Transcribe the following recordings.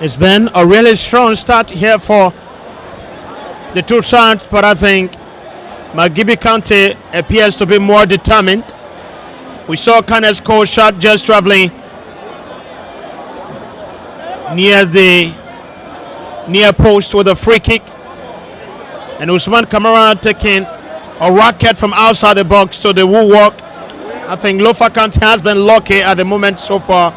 It's been a really strong start here for the two sides, but I think Magibi County appears to be more determined. We saw Kane's goal shot just traveling near the near post with a free kick, and Usman Kamara taking a racket from outside the box to the woodwork. I think Lofa County has been lucky at the moment so far.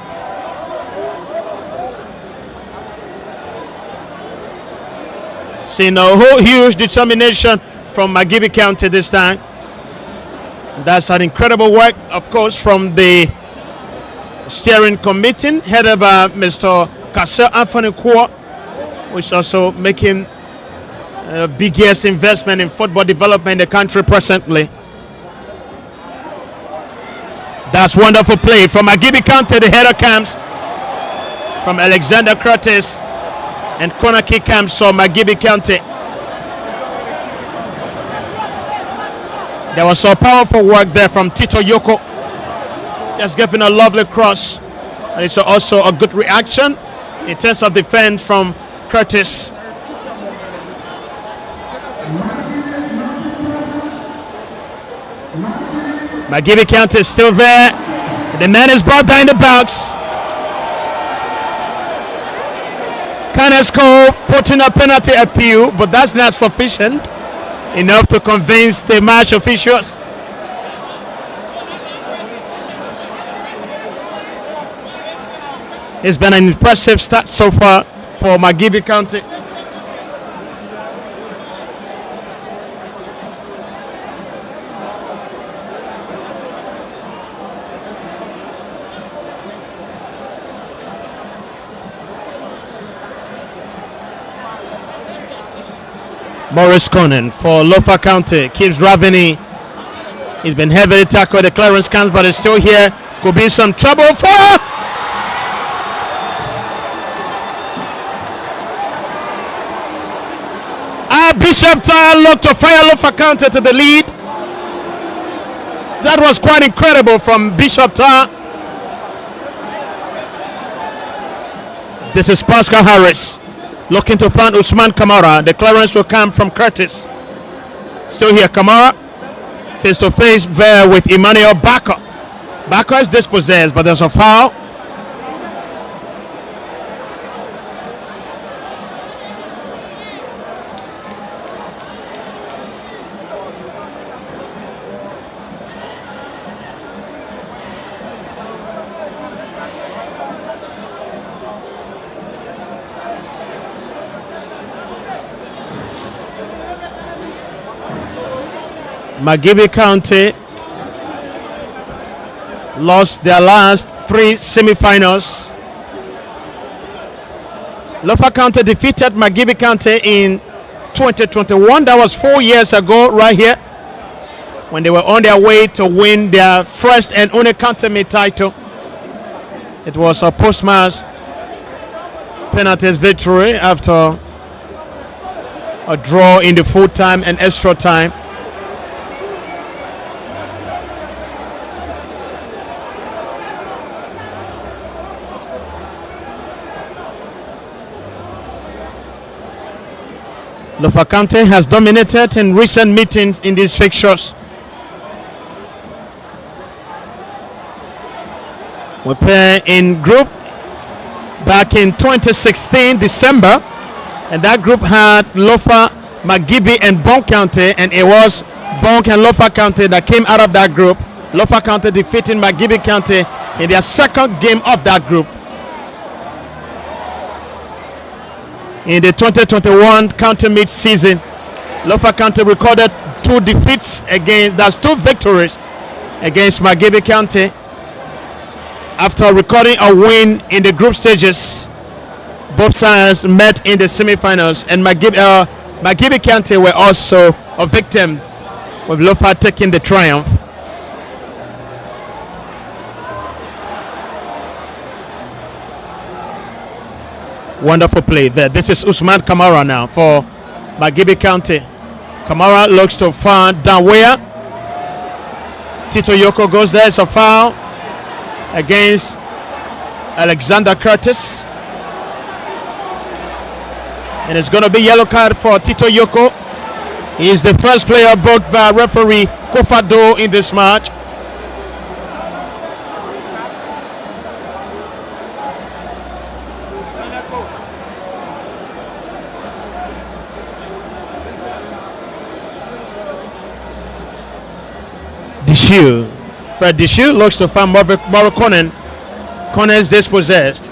Seeing a whole huge determination from Magibi County this time. That's an incredible work, of course, from the steering committee headed by Mr. Kasser Anthony Kwa, which is also making the biggest investment in football development in the country presently. That's wonderful play from Magibi County. The header comes from Alexander Curtis, and corner kick comes from Magibi County. There was some powerful work there from Tito Yoko, just giving a lovely cross, and it's also a good reaction in terms of defense from Curtis. Magibi County is still there. The man is brought down the box. Kanesko putting a penalty appeal, but that's not sufficient enough to convince the match officials. It's been an impressive start so far for Magibi County. Morris Conan for Lofa County keeps driving. He's been heavily tackled. The clearance comes, but it's still here. Could be some trouble for. Bishop Tire looked to fire Lofa County to the lead. That was quite incredible from Bishop Tire. This is Pascal Harris looking to find Usman Kamara. The clearance will come from Curtis. Still here, Kamara face to face there with Emmanuel Baka. Baka is dispossessed, but there's a foul. Magibi County lost their last 3 semifinals. Lofa County defeated Magibi County in 2021. That was 4 years ago right here when they were on their way to win their first and only county-made title. It was a post-match penalties victory after a draw in the full time and extra time. Lofa County has dominated in recent meetings in these fixtures. We played in group back in 2016 December, and that group had Lofa, Magibi, and Bon County, and it was Bon and Lofa County that came out of that group. Lofa County defeating Magibi County in their second game of that group. In the 2021 county meet season, Lofa County recorded 2 defeats against, that's 2 victories against Magibi County. After recording a win in the group stages, both sides met in the semifinals, and Magibi County were also a victim, with Lofa taking the triumph. Wonderful play there. This is Usman Kamara now for Magibi County. Kamara looks to find Danwea. Tito Yoko goes there. It's a foul against Alexander Curtis. And it's going to be yellow card for Tito Yoko. He is the first player booked by referee Kofado in this match. Fred Dishu looks to find Morikonen. Corners dispossessed.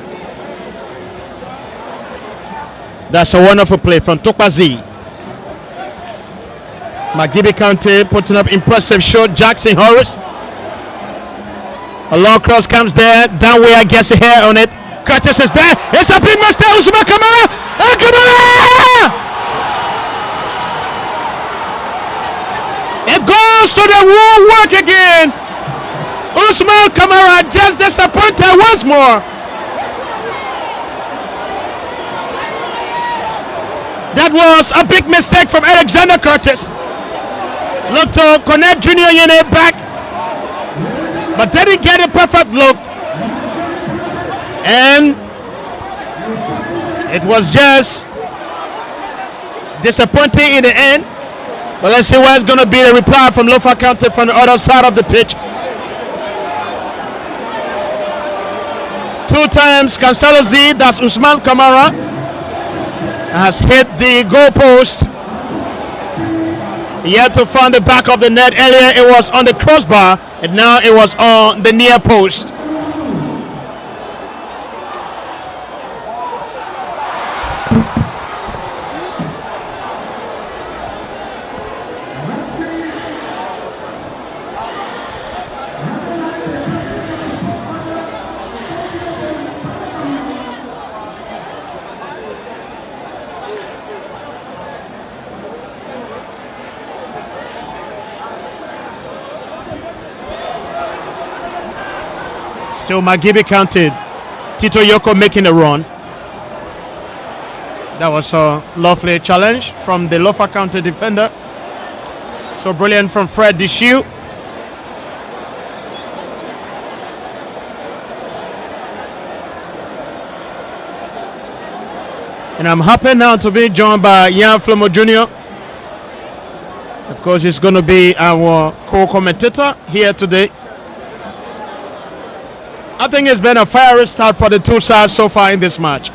That's a wonderful play from Tokpazi. Magibi Kante putting up impressive shot. Jackson Horace. A long cross comes there. Downway gets a hair on it. Curtis is there. It's a big mistake. Usman Kamara. Kamara! It goes to the wall work again. Usman Kamara just disappointed once more. That was a big mistake from Alexander Curtis. Looked to connect Junior Yene back, but didn't get a perfect look. And it was just disappointing in the end. But let's see what's going to be the reply from Lofa County from the other side of the pitch. 2 times Cancelo Z, that's Usman Kamara, has hit the goalpost. He had to find the back of the net. Earlier it was on the crossbar, and now it was on the near post. Still Magibi counted. Tito Yoko making a run. That was a lovely challenge from the Lofa County defender. So brilliant from Fred Dishu. And I'm happy now to be joined by Flumo Jr. Of course, he's going to be our co-commentator here today. I think it's been a fiery start for the two sides so far in this match. Yes,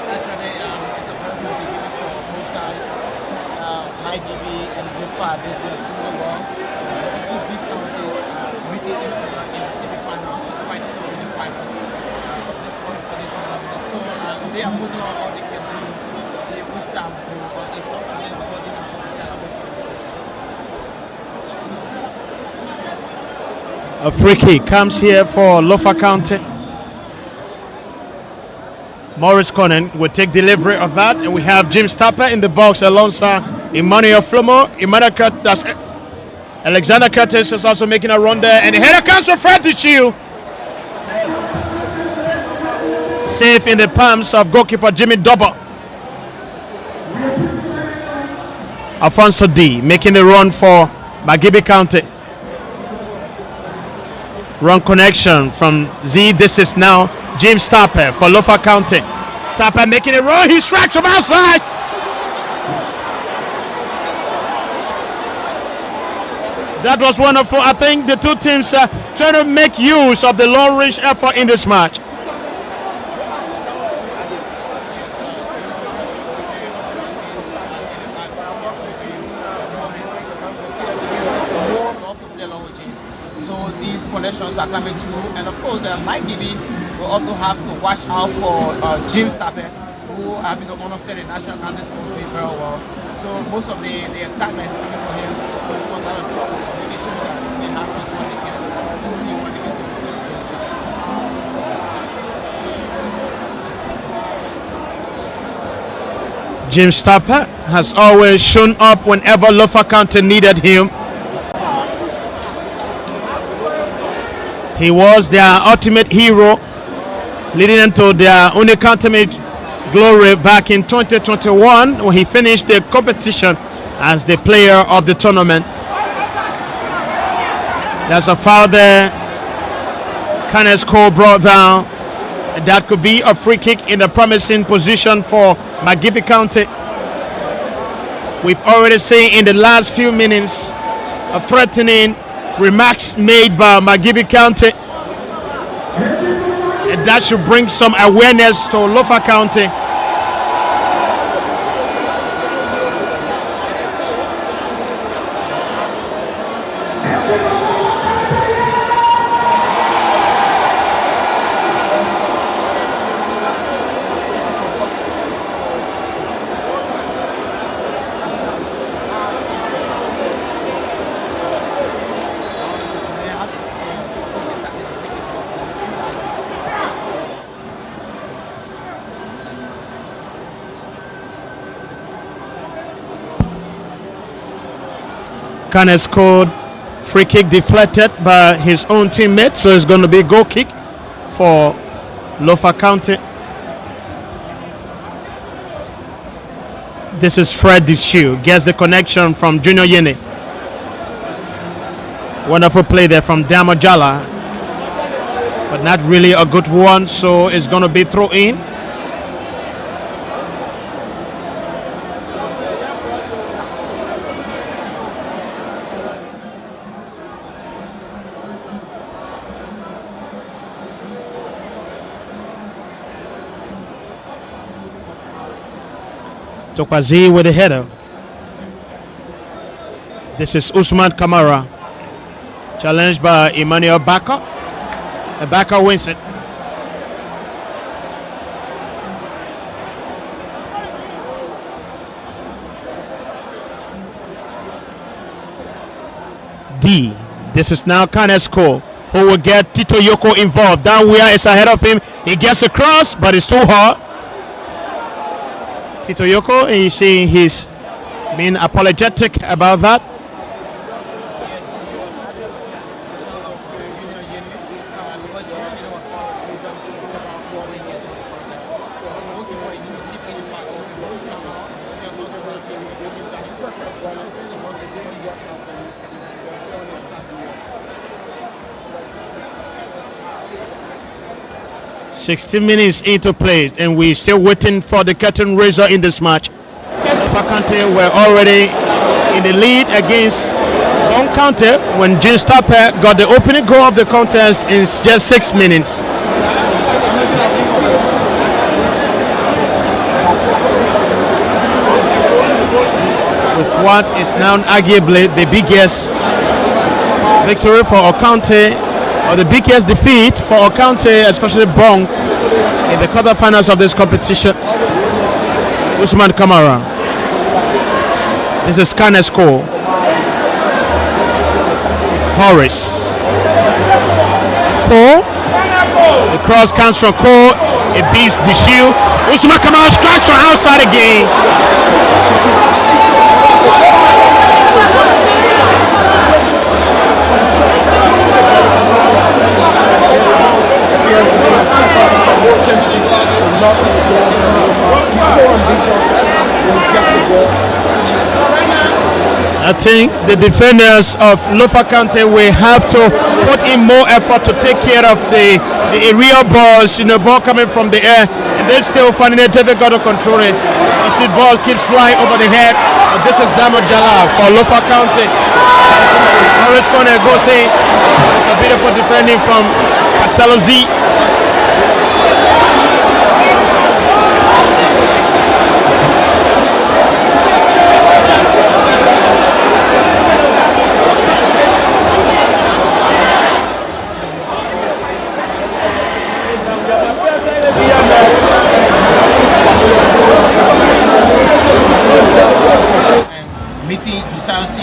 actually, it's a very good beginning for both sides. Magibi and Lofa did extremely well. The two big counties meeting each other in the semi-finals, fighting over the finals of this important tournament. So they are putting on all they can do to see which side will go, but it's up to them what they have to decide on the competition. A free kick comes here for Lofa County. Morris Conan will take delivery of that, and we have Jim Stapper in the box alongside Emmanuel Flumo. Alexander Curtis is also making a run there, and the header comes from Fred Dishu. Safe in the palms of goalkeeper Jimmy Dobber. Alfonso D making the run for Magibi County. Wrong connection from Z. This is now James Tapper for Lofa County. Tapper making a run. He strikes from outside. That was wonderful. I think the two teams are trying to make use of the long-range effort in this match. Connections are coming through, and of course Magibi will also have to watch out for James Tapper, who have been understanding national county sports very well. So most of the attack that is coming for him will cause a lot of trouble, making sure that they have to do what they can to see what they can do to stop James Tapper. James Tapper has always shown up whenever Lofa County needed him. He was their ultimate hero, leading into their ultimate glory back in 2021 when he finished the competition as the player of the tournament. There's a foul there. Kenneth Cole brought down, That could be a free kick in a promising position for Magibi County. We've already seen in the last few minutes of threatening remarks made by Magibi County. And that should bring some awareness to Lofa County. Kane scored, free kick deflected by his own teammate, so it's going to be a goal kick for Lofa County. This is Fred Dishu, gets the connection from Junior Yene. Wonderful play there from Damojala, but not really a good one, so it's going to be throw in. Tokwazi with a header. This is Usman Kamara, challenged by Emmanuel Baka. And Baka wins it. D. This is now Kanesko, who will get Tito Yoko involved. Danwia is ahead of him. He gets a cross, but it's too hard. Tito Yoko, and you see he's being apologetic about that. "60 minutes into play, and we're still waiting for the curtain raiser in this match." Lofa County were already in the lead against Bon County when Jim Stapper got the opening goal of the contest in just 6 minutes. With what is now arguably the biggest victory for our county, or the biggest defeat for our county, especially Bong, in the quarterfinals of this competition. Usman Kamara. This is Kanesko. Horace. Cole. The cross comes from Cole. It beats the shield. Usman Kamara strikes from outside again. I think the defenders of Lofa County will have to put in more effort to take care of the aerial balls, ball coming from the air, and they're still finding it difficult to control it. You see, ball keeps flying over the head, but this is Damojala for Lofa County. Always going to go say, it's a beautiful defending from Casalo Z.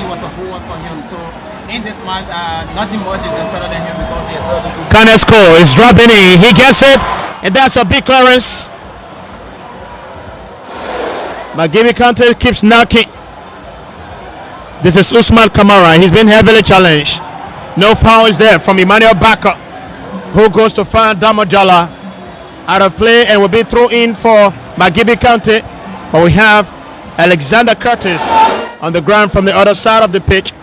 Was a goal for him. So in this match, nothing much is expected than him because he has not done. Kanesko is dropping in. He gets it, and that's a big clearance. Magibi County keeps knocking. This is Usman Kamara. He's been heavily challenged. No foul is there from Emmanuel Baka, who goes to find Damojala out of play and will be thrown in for Magibi County. But we have Alexander Curtis on the ground from the other side of the pitch.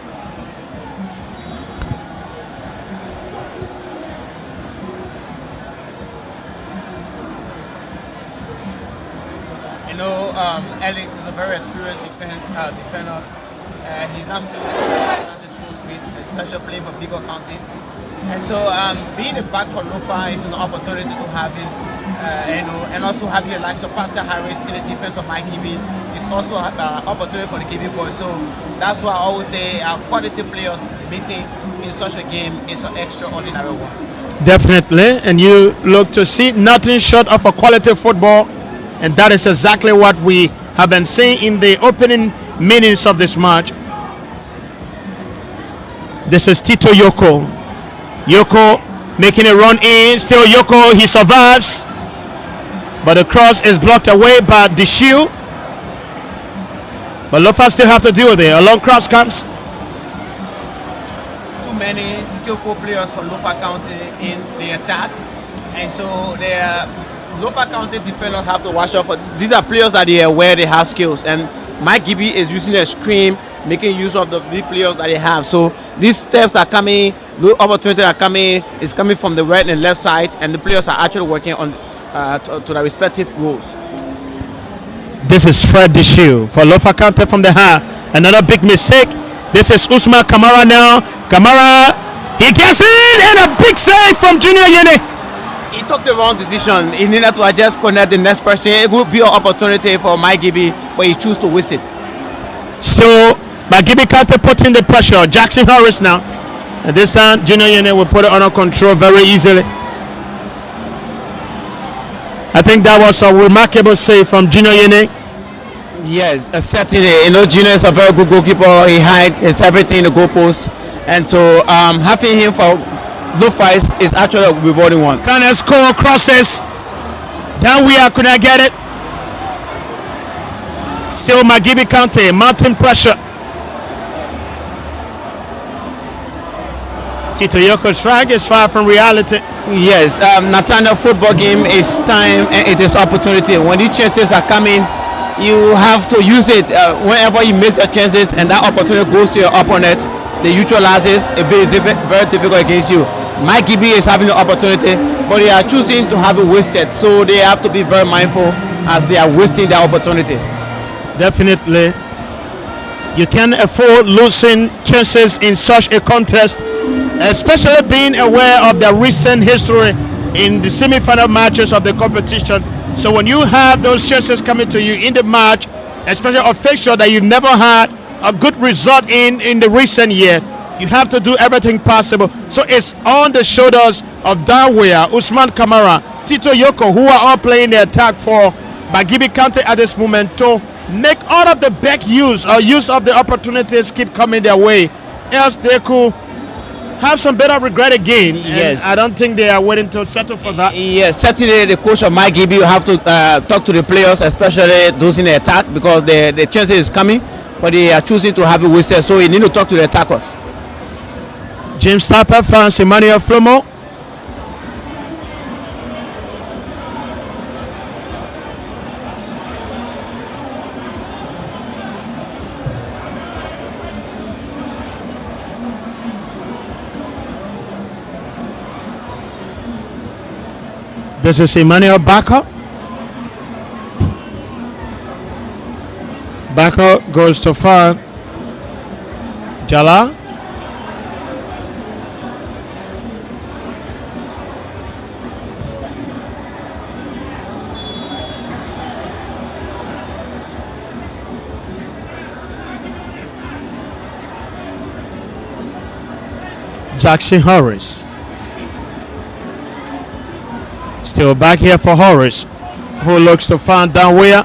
Alex is a very experienced defender. He's not straight at this post mid, especially playing for bigger counties. And so being a back for Lofa is an opportunity to have him, and also having the likes of Pascal Harris in the defense of Magibi is also an opportunity for the KB boys. So that's why I always say quality players meeting in such a game is an extraordinary one. Definitely, and you look to see nothing short of a quality football, and that is exactly what we have been seeing in the opening minutes of this match. This is Tito Yoko. Yoko making a run in. Still Yoko, he survives, but the cross is blocked away by the shoe. But Lofa still have to deal with it. A long cross comes. Too many skillful players for Lofa County in the attack, and so the Lofa County defenders have to watch out for. These are players that they are aware they have skills, and Magibi is using a screen, making use of the big players that they have. So these steps are coming, the opportunities are coming, it's coming from the right and left side, and the players are actually working on to their respective roles. This is Fred Deshu for Lofa County from the half. Another big mistake. This is Usman Kamara now. Kamara, he gets in, and a big save from Junior Yene. He took the wrong decision. He needed to just connect the next person. It would be an opportunity for Magibi, but he chose to waste it. So Magibi County putting the pressure. Jackson Harris now. And this time Junior Yene will put it under control very easily. I think that was a remarkable save from Junior Yene. Yes, certainly. Junior is a very good goalkeeper. He hides everything in the goalpost, and so having him for Lofa is actually a rewarding one. Can I score crosses? Down we are, could I get it? Still Magibi County, mountain pressure. Tito Yoko's flag is far from reality. Yes, Nathaniel, football game is time and it is opportunity. When these chances are coming, you have to use it. Whenever you miss your chances and that opportunity goes to your opponent, they utilize it. It will be very difficult against you. Magibi is having the opportunity, but they are choosing to have it wasted. So they have to be very mindful as they are wasting their opportunities. Definitely. You can't afford losing chances in such a contest, especially being aware of the recent history in the semi-final matches of the competition. So when you have those chances coming to you in the match, especially a fixture that you've never had a good result in the recent year, you have to do everything possible. So it's on the shoulders of Dawea, Usman Kamara, Tito Yoko, who are all playing the attack for Magibi County at this moment, to make all of the back use of the opportunities keep coming their way. Else they could have some better regret again. Yes, I don't think they are willing to settle for that. Yes, certainly the coach of Magibi will have to talk to the players, especially those in the attack, because the chance is coming, but they are choosing to have it wasted. So you need to talk to the attackers. James Tapper fans Emmanuel Flumo. This is Emmanuel Baka. Baka goes to far. Jala. Jackson Harris. Still back here for Horace, who looks to find down where.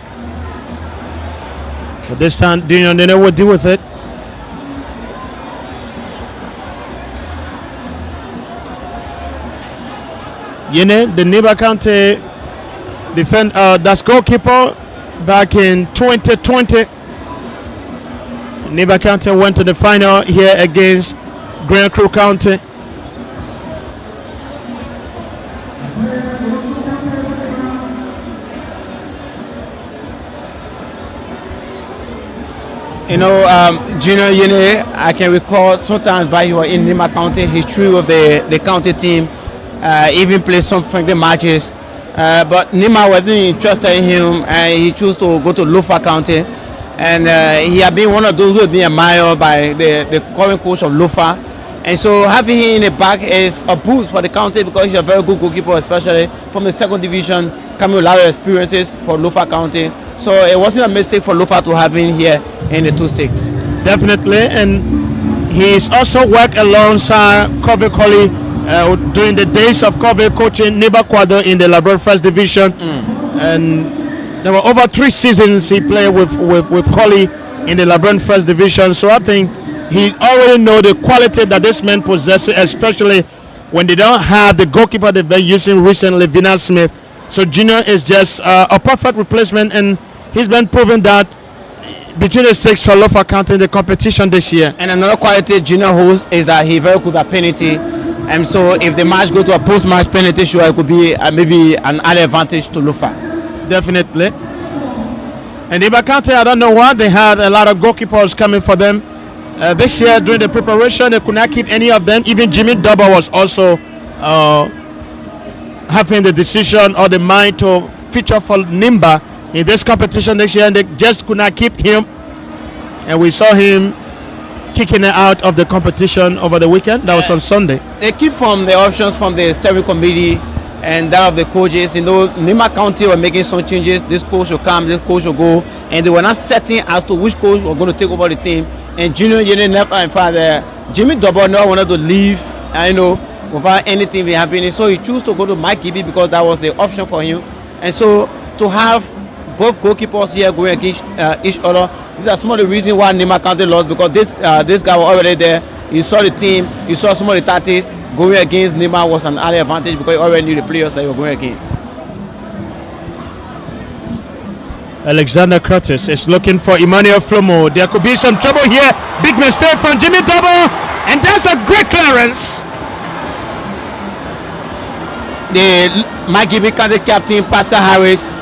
But this time, Dino will deal with it. Yene, the Niba County that's goalkeeper back in 2020. Niba County went to the final here against Grand Crew County. Junior Yene, I can recall sometimes while you were in Nima County, history of the county team, even played some friendly matches. But Nima wasn't interested in him, and he chose to go to Lofa County. And he had been one of those who had been admired by the current coach of Lofa. And so having him in the back is a boost for the county because he's a very good goalkeeper, especially from the second division, coming with a lot of experiences for Lofa County. So it wasn't a mistake for Lofa to have him here in the two stakes. Definitely, and he's also worked alongside Kobe Colley during the days of Kobe coaching Niba Kwado in the Labrador First Division. And there were over 3 seasons he played with Colley in the Labrador First Division. So I think he already know the quality that this man possesses, especially when they don't have the goalkeeper they've been using recently, Vina Smith. So Junior is just a perfect replacement, and he's been proving that between the 6 for Lofa County in the competition this year. And another quality Junior holds is that he's very good at penalty. And so if the match go to a post-match penalty shootout, it could be maybe an added advantage to Lofa. Definitely. And Iba County, I don't know why they had a lot of goalkeepers coming for them. This year during the preparation, they could not keep any of them. Even Jimmy Dubba was also having the decision or the mind to feature for Nimba in this competition this year, and they just could not keep him. And we saw him kicking it out of the competition over the weekend. That was on Sunday. They keep from the options from the steering committee and that of the coaches. You know, Nima County were making some changes. This coach will come, this coach will go, and they were not certain as to which coach was going to take over the team. And Junior never, in fact, Jimmy Double never wanted to leave, without anything be happening. So he chose to go to Magibi because that was the option for him. And so to have both goalkeepers here going against each other, these are some of the reasons why Nima County lost, because this guy was already there. You saw the team, you saw some of the tactics. Going against Nima was an added advantage because you already knew the players that you were going against. Alexander Curtis is looking for Emmanuel Flumo. There could be some trouble here. Big mistake from Jimmy Double, and that's a great clearance. The Magibi County captain Pascal Harris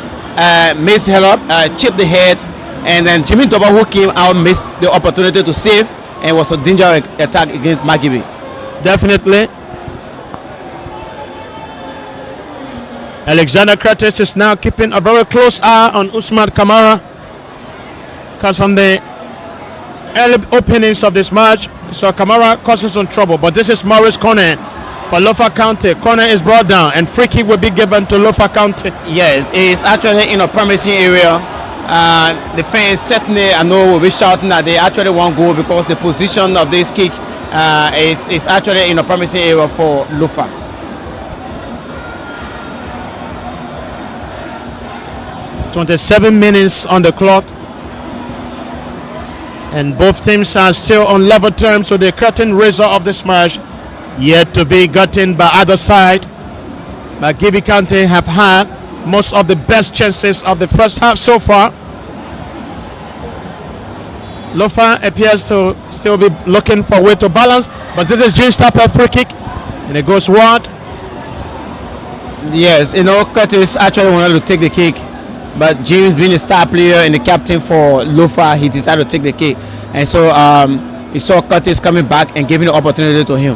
missed hell up, chipped the head, and then Jimmy Double, who came out, missed the opportunity to save, and was a dangerous attack against Magibi. Definitely. Alexander Curtis is now keeping a very close eye on Usman Kamara, because from the early openings of this match, so Kamara causes some trouble. But this is Morris corner for Lofa County. Corner is brought down, and free kick will be given to Lofa County. Yes, it's actually in a promising area. The fans certainly, I know, will be shouting that they actually want goal because the position of this kick is actually in a promising area for Lofa. 27 minutes on the clock, and both teams are still on level terms, so the curtain raiser of this match yet to be gotten by either side. But Magibi County have had most of the best chances of the first half so far. Lofa appears to still be looking for a way to balance, but this is James Tapper free kick, and it goes wide. Yes, Curtis actually wanted to take the kick, but James, being a star player and the captain for Lofa, he decided to take the kick. And so he saw Curtis coming back and giving the opportunity to him.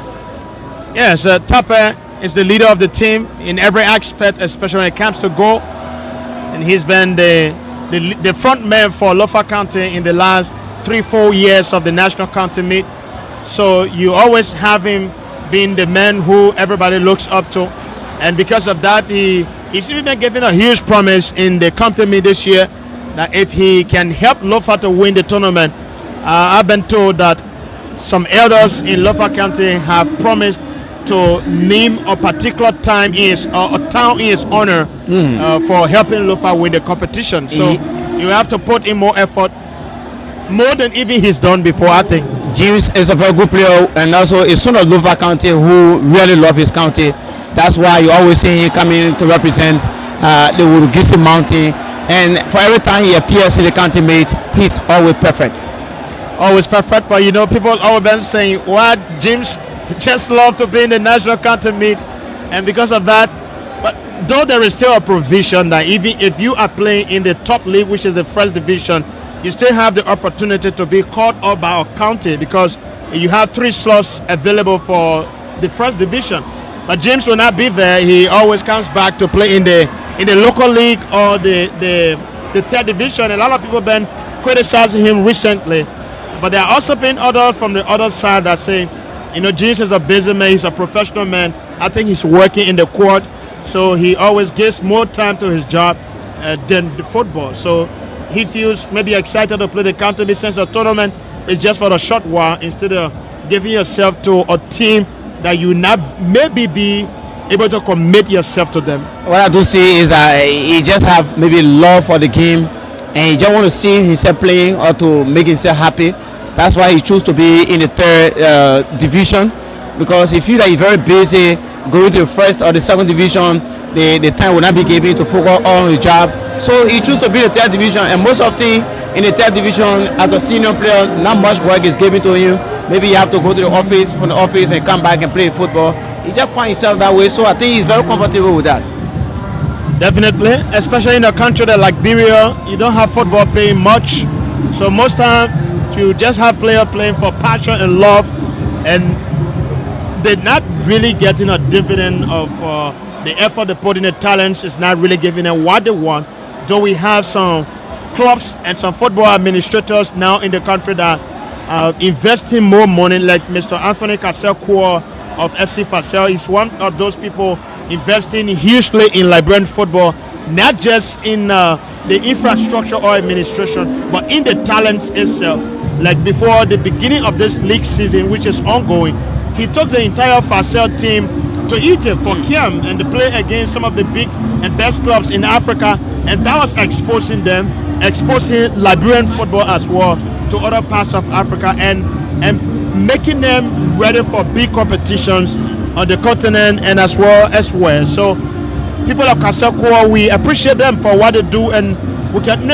Yes, Tapper is the leader of the team in every aspect, especially when it comes to goal. And he's been the front man for Lofa County in the last 3-4 years of the national county meet. So you always have him being the man who everybody looks up to. And because of that, he's even been given a huge promise in the county meet this year that if he can help Lofa to win the tournament, I've been told that some elders in Lofa County have promised to name a particular time a town in his honor for helping Lofa win the competition. So you have to put in more effort, more than even he's done before, I think. James is a very good player, and also a son of Lofa County who really loves his county. That's why you always see him coming to represent the Urugisi Mountain, and for every time he appears in the county meet, he's always perfect. Always perfect, but people always been saying, why James just love to be in the national county meet, and because of that, but though there is still a provision that even if you are playing in the top league, which is the first division, you still have the opportunity to be called up by a county, because you have 3 slots available for the first division. But James will not be there. He always comes back to play in the local league or the third division. A lot of people have been criticizing him recently, but there are also been others from the other side that say, James is a busy man. He's a professional man. I think he's working in the court, so he always gives more time to his job than the football. So he feels maybe excited to play the county since the tournament is just for a short while instead of giving yourself to a team that you not maybe be able to commit yourself to them. What I do see is that he just have maybe love for the game, and he just want to see himself playing or to make himself happy. That's why he chose to be in the third division, because he feel that he's very busy going to the first or the second division. The time will not be given to focus on his job, so he chose to be in the third division. And most often in the third division, as a senior player, not much work is given to him. Maybe you have to go to the office, from the office, and come back and play football. He just finds himself that way, so I think he's very comfortable with that. Definitely, especially in a country that like Liberia, you don't have football playing much, so most time you just have players playing for passion and love, and they're not really getting a dividend of the effort they put in. The talents is not really giving them what they want. Though we have some clubs and some football administrators now in the country that are investing more money, like Mr. Anthony Cassell-Core of FC Facel is one of those people investing hugely in Liberian football, not just in the infrastructure or administration, but in the talents itself. Like before the beginning of this league season, which is ongoing, he took the entire Facel team to Egypt for camp and to play against some of the big and best clubs in Africa, and that was exposing Liberian football as well to other parts of Africa and making them ready for big competitions on the continent and as well elsewhere. So people of Kaseko, we appreciate them for what they do, and we can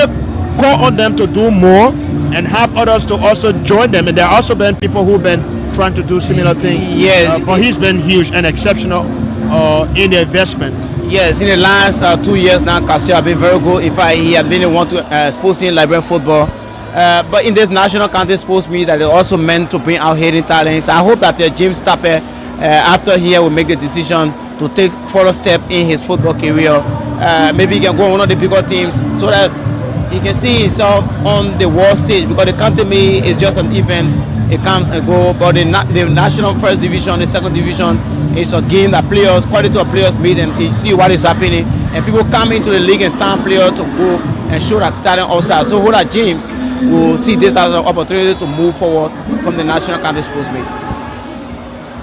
call on them to do more and have others to also join them. And there have also been people who've been trying to do similar things. Yes, but he's been huge and exceptional in the investment. Yes, in the last 2 years now, Casio has been very good. In fact, he has been the one to expose in Liberian football. But in this national county sports meet that they also meant to bring out hidden talents. I hope that James Tapper, after here, will make the decision to take further step in his football career. Maybe he can go on one of the bigger teams so that he can see himself on the world stage, because the county meet is just an event. It comes and go, but the national first division, the second division is a game that players, quality of players meet and you see what is happening, and people come into the league and sign players to go and show that talent outside. So hope that James will see this as an opportunity to move forward from the national county sports meet.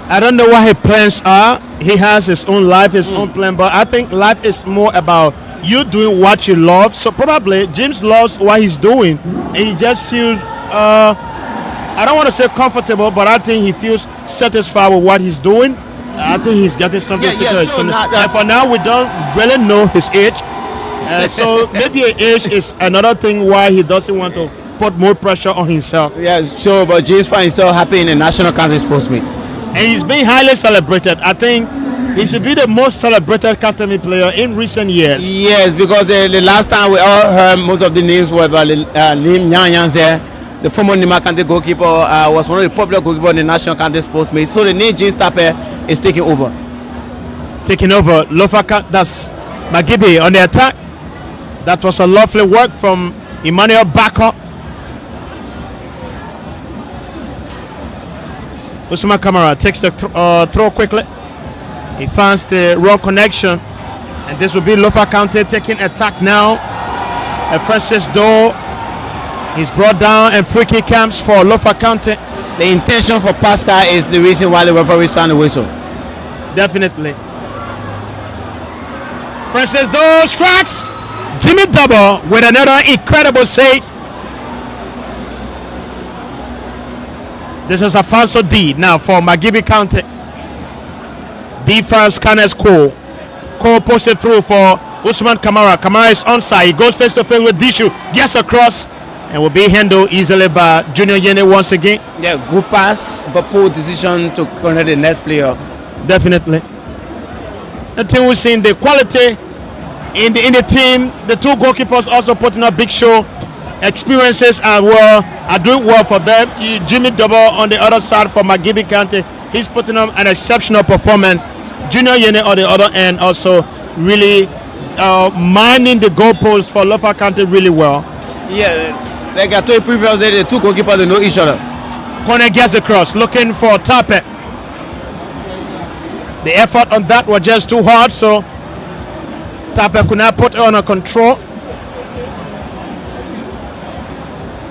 I don't know what his plans are. He has his own life, his own plan, but I think life is more about you doing what you love. So probably James loves what he's doing, and he just feels I don't want to say comfortable, but I think he feels satisfied with what he's doing. I think he's getting something to do. Sure, and for now, we don't really know his age. So maybe age is another thing why he doesn't want to put more pressure on himself. Yes, sure, but James finds himself happy in the national county sports meet. And he's being highly celebrated. I think he should be the most celebrated county player in recent years. Yes, because the last time we all heard most of the names were about Lim Nyanyans there. The former Nima County goalkeeper was one of the popular goalkeepers in the national county sports meet. So the name James Tapper is taking over. Taking over. Lofa, that's Magibi on the attack. That was a lovely work from Emmanuel Bako. Usman Kamara takes the throw quickly. He finds the wrong connection. And this will be Lofa County taking attack now. And Francis Doe. He's brought down, and free kick comes for Lofa County. The intention for Pascal is the reason why the referee sound the whistle. Definitely. Francis Doe strikes. Jimmy Double with another incredible save. This is a falso D now for Magibi County. Defense Canes Cole. Cole posted through for Usman Kamara. Kamara is onside. He goes face to face with Dishu. Gets across. And will be handled easily by Junior Yene once again. Yeah, good pass, but poor decision to connect the next player. Definitely. The team we've seen the quality in the team. The two goalkeepers also putting a big show. Experiences are doing well for them. Jimmy Double on the other side for Magibi County. He's putting on an exceptional performance. Junior Yene on the other end also really mining the goalpost for Lofa County really well. Yeah, like I told you previously, the two goalkeepers they know each other. Kone gets across, looking for Tape. The effort on that was just too hard, so Tape could not put it under control.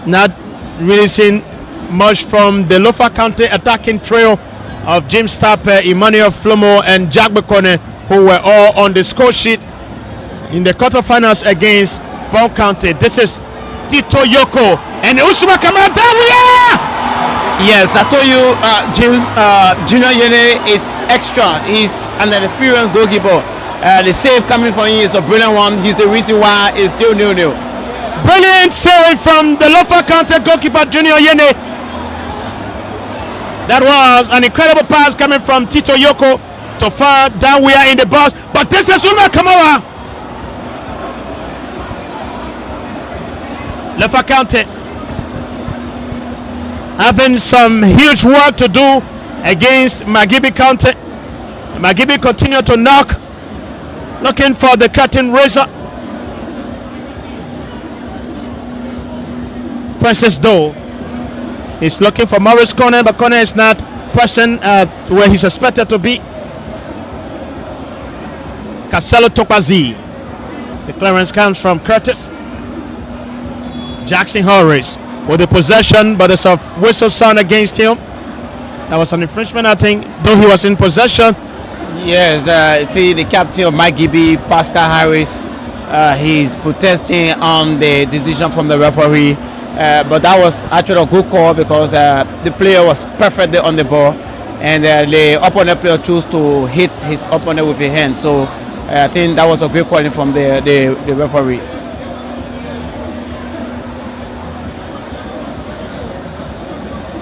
Not really seeing much from the Lofa County attacking trio of James Tape, Emmanuel Flumo, and Jack Bekone, who were all on the score sheet in the quarterfinals against Paul County. This is Tito Yoko and Usuma Kamada. Yes, I told you, Junior Yene is extra. He's an experienced goalkeeper. The save coming from him is a brilliant one. He's the reason why it's still 0-0. Brilliant save from the Lofa County goalkeeper Junior Yene. That was an incredible pass coming from Tito Yoko to far down we are in the box. But this is Uma Kamara. Lofa County having some huge work to do against Magibi County. Magibi continue to knock, looking for the curtain raiser. Francis Doe is looking for Morris Corner, but Corner is not present at where he's expected to be. Caselo Topazi. The clearance comes from Curtis. Jackson Horace with the possession, but there's a whistle sound against him. That was an infringement, I think, though he was in possession. Yes, see the captain of Magibi, Pascal Harris, he's protesting on the decision from the referee. But that was actually a good call because the player was perfectly on the ball, and the opponent player chose to hit his opponent with a hand. So I think that was a great calling from the referee.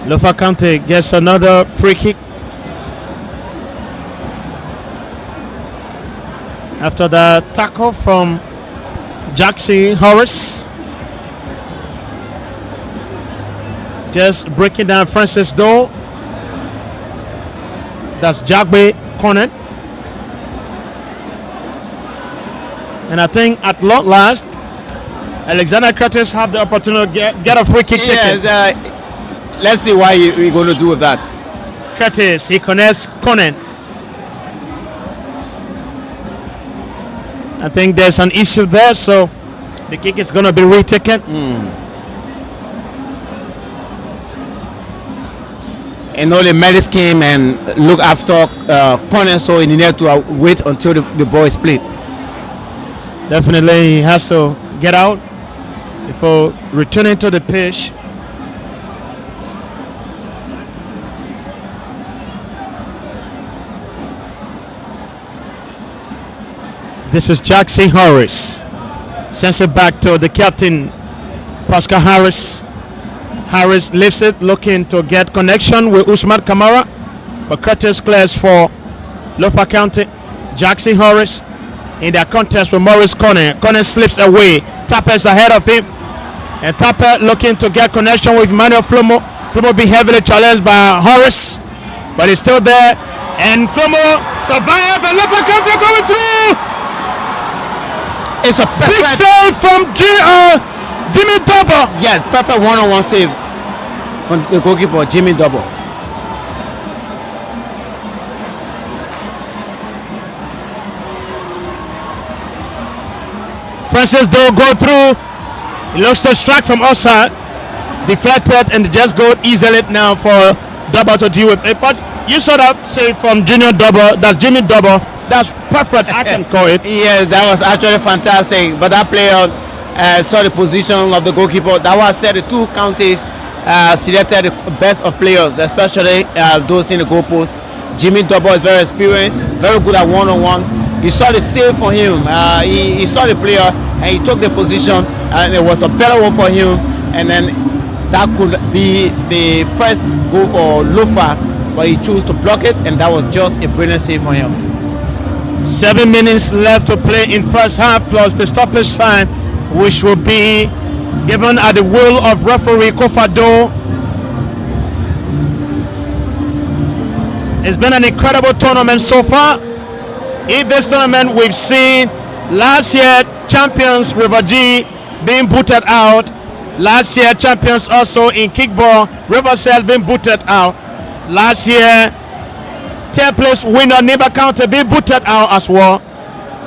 Lofa County gets another free kick. After the tackle from Jackson Horace. Just breaking down Francis Doe. That's Jagbe Conan. And I think at long last, Alexander Curtis have the opportunity to get a free kick taken. Yes, let's see what we're going to do with that. Curtis, he connects Conan. I think there's an issue there, so the kick is going to be retaken. And all the medics came and looked after Conan, so he needed to wait until the ball is played. Definitely he has to get out before returning to the pitch. This is Jackson Harris. Sends it back to the captain, Pascal Harris. Harris lifts it, looking to get connection with Usman Kamara. But Curtis clears for Lofa County. Jackson Harris in their contest with Morris Corner. Corner slips away. Tapper's ahead of him. And Tapper looking to get connection with Emmanuel Flumo. Flumo being heavily challenged by Harris. But he's still there. And Flumo survives and Lofa County going through. It's a big save from Jimmy Double. Yes, perfect one-on-one save from the goalkeeper, Jimmy Double. Francis Doe go through. He looks to strike from outside. Deflected and just go easily now for Double to deal with it. But you saw that save from Junior Double. That's Jimmy Double. That's perfect. I can call it. Yes, that was actually fantastic. But that player saw the position of the goalkeeper. That was said the two counties selected the best of players, especially those in the goalpost. Jimmy Double is very experienced, very good at one-on-one. You saw the save for him. He saw the player and he took the position, and it was a better one for him. And then that could be the first goal for Lofa, but he chose to block it, and that was just a brilliant save for him. 7 minutes left to play in first half, plus the stoppage time, which will be given at the will of referee Kofado. It's been an incredible tournament so far. In this tournament, we've seen last year champions River G being booted out. Last year champions also in kickball, Riverside being booted out. Last year, third place winner Nimba County being booted out as well.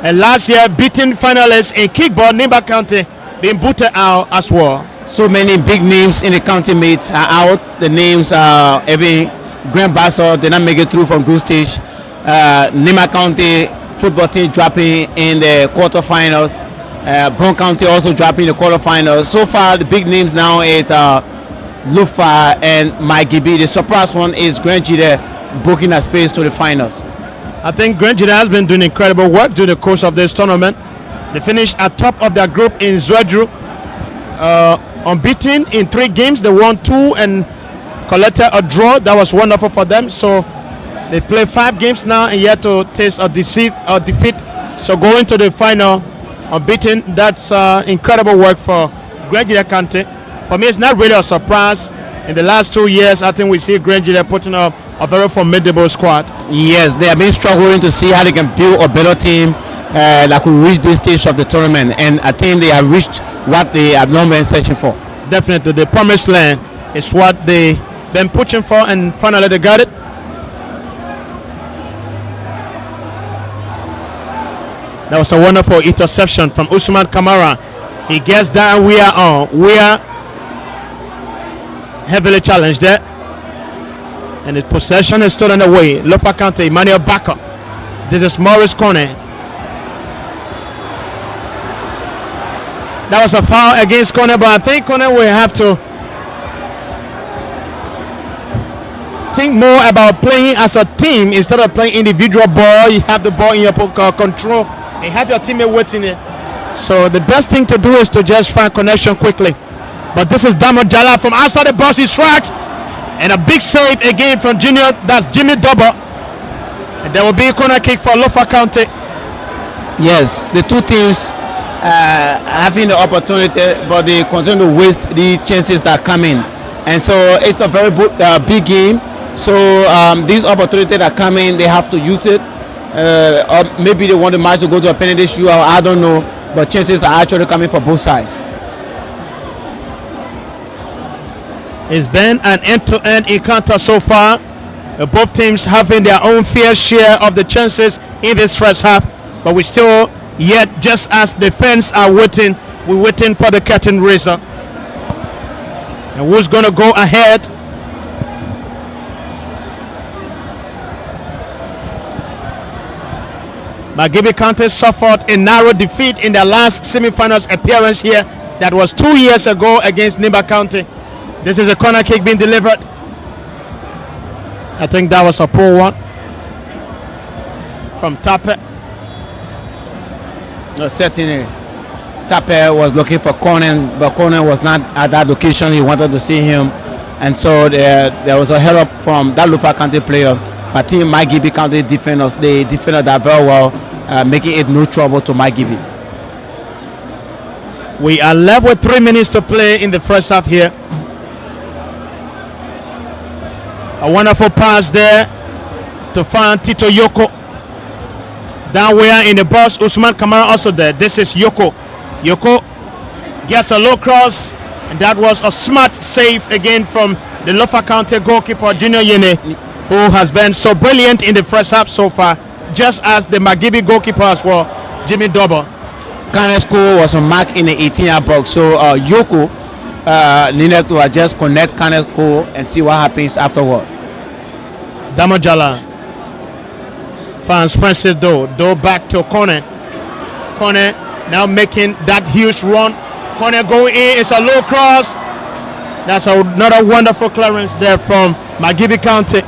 And last year, beating finalists in kickball, Nimba County being booted out as well. So many big names in the county mates are out. The names are every Grand Bassett did not make it through from group stage. Nimba County football team dropping in the quarterfinals. Brown County also dropping in the quarterfinals. So far, the big names now is Lofa and Magibi. The surprise one is Gedeh booking a space to the finals. I think Gedeh has been doing incredible work during the course of this tournament. They finished at top of their group in Zwedru, unbeaten in 3 games. They won 2 and collected a draw. That was wonderful for them. So they've played 5 games now and yet to taste a defeat. So going to the final unbeaten, that's incredible work for Gedeh County. For me, it's not really a surprise. In the last 2 years, I think we see Gedeh putting up a very formidable squad. Yes, they have been struggling to see how they can build a better team that could reach this stage of the tournament, and I think they have reached what they have not been searching for. Definitely, the promised land is what they've been pushing for, and finally they got it. That was a wonderful interception from Usman Kamara. He gets down. We are heavily challenged there, and his possession is stolen away. Lofa County, Emmanuel Baka. This is Morris Kone. That was a foul against Kone, but I think Kone will have to think more about playing as a team instead of playing individual ball. You have the ball in your control and have your teammate waiting it. So the best thing to do is to just find connection quickly. But this is Damo Jala from outside the box. He's tracked, and a big save again from Junior. That's Jimmy Double, and there will be a corner kick for Lofa County. Yes, the two teams having the opportunity, but they continue to waste the chances that come in, and so it's a very big game. So these opportunities that come in, they have to use it. Or maybe they want the match to go to a penalty shootout. I don't know, but chances are actually coming for both sides. It's been an end-to-end encounter so far. Both teams having their own fair share of the chances in this first half, but we still yet, just as the fans are waiting, we're waiting for the curtain raiser. And who's going to go ahead? Magibi County suffered a narrow defeat in their last semi-finals appearance here. That was 2 years ago against Nimba County. This is a corner kick being delivered. I think that was a poor one from Tape. No, certainly. Tape was looking for Conan, but Conan was not at that location. He wanted to see him, and so there was a head up from that Lofa County player. But team Magibi County defenders, they defended that very well, making it no trouble to Magibi. We are left with 3 minutes to play in the first half here. A wonderful pass there to find Tito Yoko. Down where in the box, Usman Kamara also there. This is Yoko. Yoko gets a low cross, and that was a smart save again from the Lofa County goalkeeper, Junior Yene, who has been so brilliant in the first half so far, just as the Magibi goalkeeper as well, Jimmy Double. Kanesko was a mark in the 18-yard box, so Yoko needed to just connect Kanesko and see what happens afterward. Damojala finds Francis Doe back to Kone. Kone now making that huge run. Kone going in, it's a low cross. That's another wonderful clearance there from Magibi County.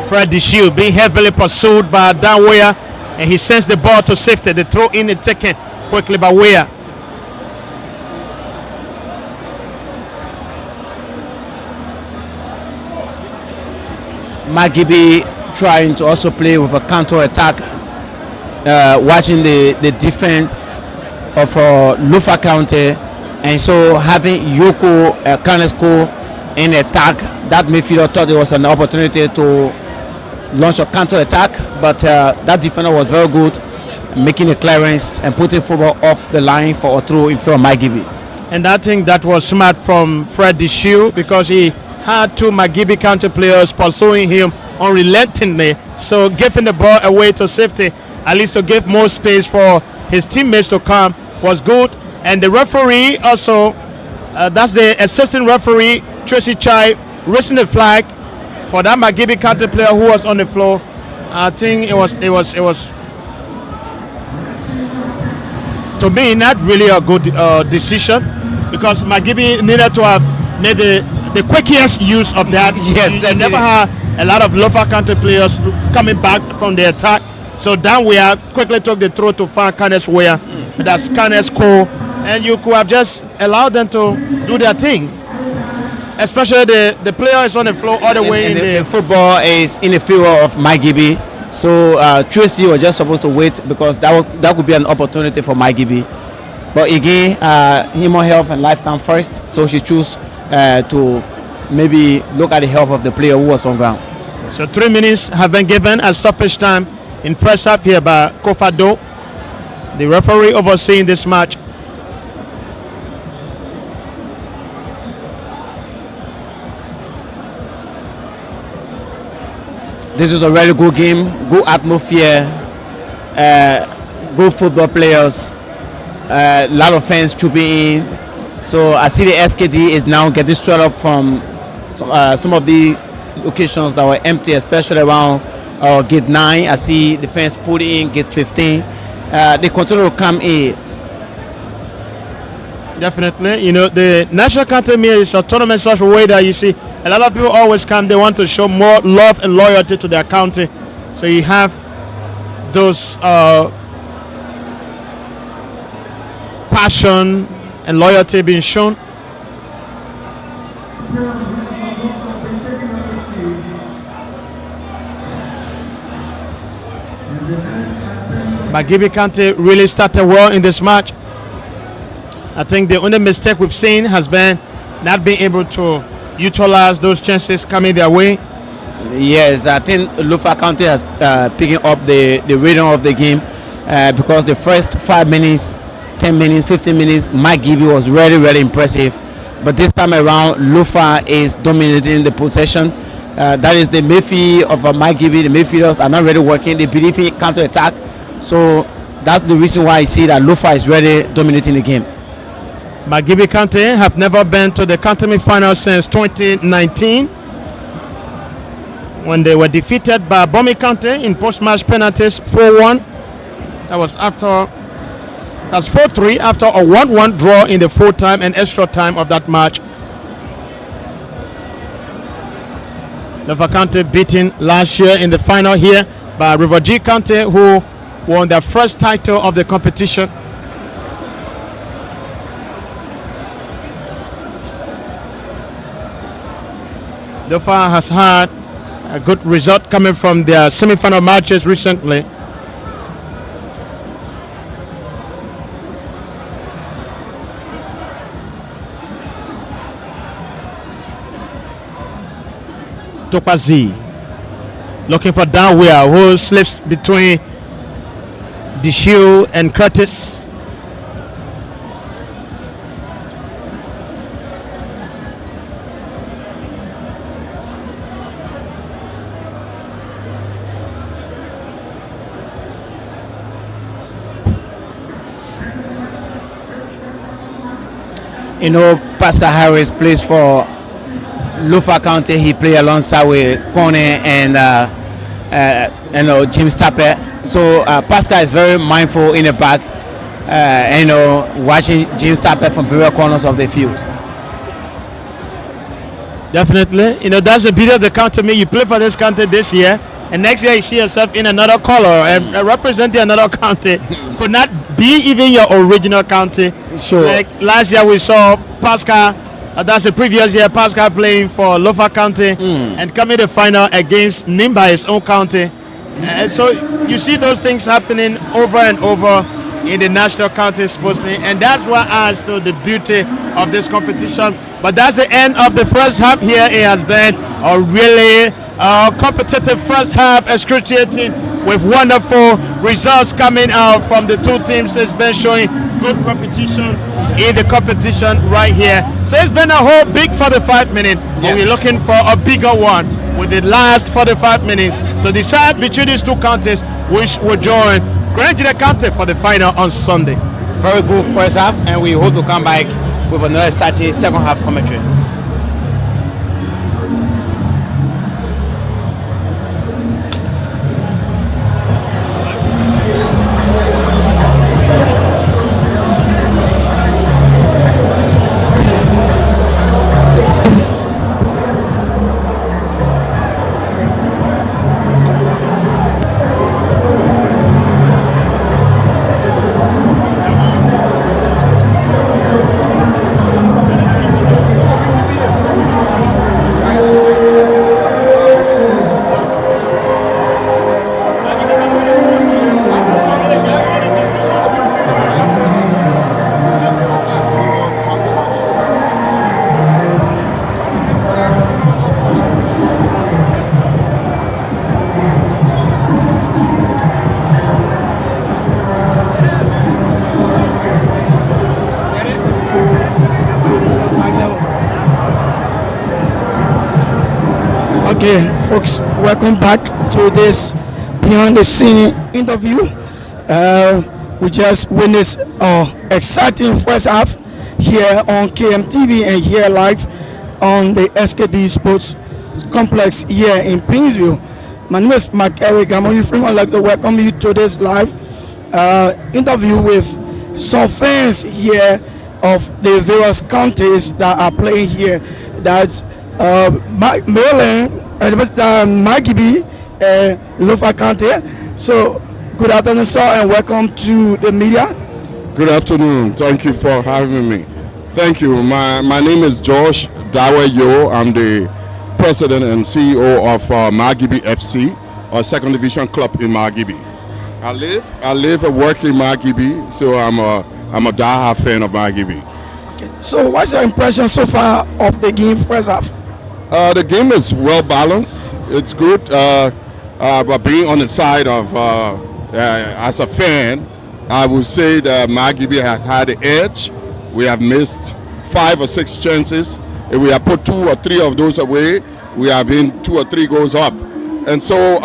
Fred Deshiu being heavily pursued by Danwaya, and he sends the ball to safety. The throw in and taken quickly by Weah. Magibi trying to also play with a counter attack, watching the defense of Lofa County, and so having Yoko Kanesko in attack, that midfielder thought it was an opportunity to launch a counter attack, but that defender was very good, making a clearance and putting football off the line for a throw in favor of Magibi. And I think that was smart from Fred Deshiu, because he had two Magibi counter players pursuing him unrelentingly, so giving the ball away to safety, at least to give more space for his teammates to come, was good. And the referee also, that's the assistant referee, Tracy Chai, raising the flag for that Magibi counter player who was on the floor. I think it was to me not really a good decision, because Magibi needed to have made the quickest use of that. Yes, they never had a lot of Lofa counter players coming back from the attack. So down we quickly took the throw to find Canes Ware. That's Canes Cole, and you could have just allowed them to do their thing. Especially the player is on the floor all the way in the football is in the favor of Magibi. So Tracy was just supposed to wait, because that would be an opportunity for Magibi. But again, human health and life come first. So she chose to maybe look at the health of the player who was on ground. So 3 minutes have been given as stoppage time in first half here by Kofado, the referee overseeing this match. This is a really good game, good atmosphere, good football players, a lot of fans trooping in. So I see the SKD is now getting straight up from some of the locations that were empty, especially around gate 9. I see the fans put in gate 15. They continue to come in. Definitely, you know, the National County Meet is a tournament such a way that you see a lot of people always come. They want to show more love and loyalty to their country. So you have those passion and loyalty being shown. Magibi County really started well in this match. I think the only mistake we've seen has been not being able to utilize those chances coming their way. Yes, I think Lofa County has picking up the rhythm of the game, because the first 5 minutes, 10 minutes, 15 minutes, Magibi was really, really impressive. But this time around, Lofa is dominating the possession. That is the midfield of Magibi. The midfielders are not really working. They believe in counter attack. So that's the reason why I see that Lofa is really dominating the game. Magibi County have never been to the county meet final since 2019, when they were defeated by Bomi County in post-match penalties 4-1. That's 4-3 after a 1-1 draw in the full time and extra time of that match. Lofa County beaten last year in the final here by River G County, who won their first title of the competition. Lofa has had a good result coming from their semi-final matches recently. Topazi looking for Downware, who slips between Deshiu and Curtis. You know, Pascal Harris plays for Lofa County. He played alongside with Kone and James Tapper. So Pascal is very mindful in the back, watching James Tapper from various corners of the field. Definitely, that's the beauty of the county. You play for this county this year, and next year you see yourself in another color and representing another county. Could not be even your original county. Sure. Like last year we saw Pascal. That's the previous year, Pascal playing for Lofa County and coming to the final against Nimba, his own county. So you see those things happening over and over. in the National County Sportsman, and that's what adds to the beauty of this competition. But that's the end of the first half here. It has been a really competitive first half, excruciating, with wonderful results coming out from the two teams. It's been showing good repetition in the competition right here. So it's been a whole big 45 minutes, but we're looking for a bigger one with the last 45 minutes to decide between these two counties which will join Gedeh County for the final on Sunday. Very good first half, and we hope to come back with another exciting second half commentary. Okay, folks, welcome back to this behind the scene interview. We just witnessed an exciting first half here on KMTV and here live on the SKD Sports Complex here in Pingsville. My name is Mark Eric. I'm only from. I'd like to welcome you to this live interview with some fans here of the various counties that are playing here. That's Maryland, Magibi, Lofa County. So, good afternoon, sir, and welcome to the media. Good afternoon. Thank you for having me. Thank you. My name is Josh Dawe-Yo. I'm the president and CEO of Magibi FC, a second division club in Magibi. I live and work in Magibi, so I'm a diehard fan of Magibi. Okay. So, what's your impression so far of the game first half? The game is well balanced. It's good, but being on the side of as a fan, I would say that Magibi has had the edge. We have missed 5 or 6 chances. If we have put 2 or 3 of those away, we have been 2 or 3 goals up. And so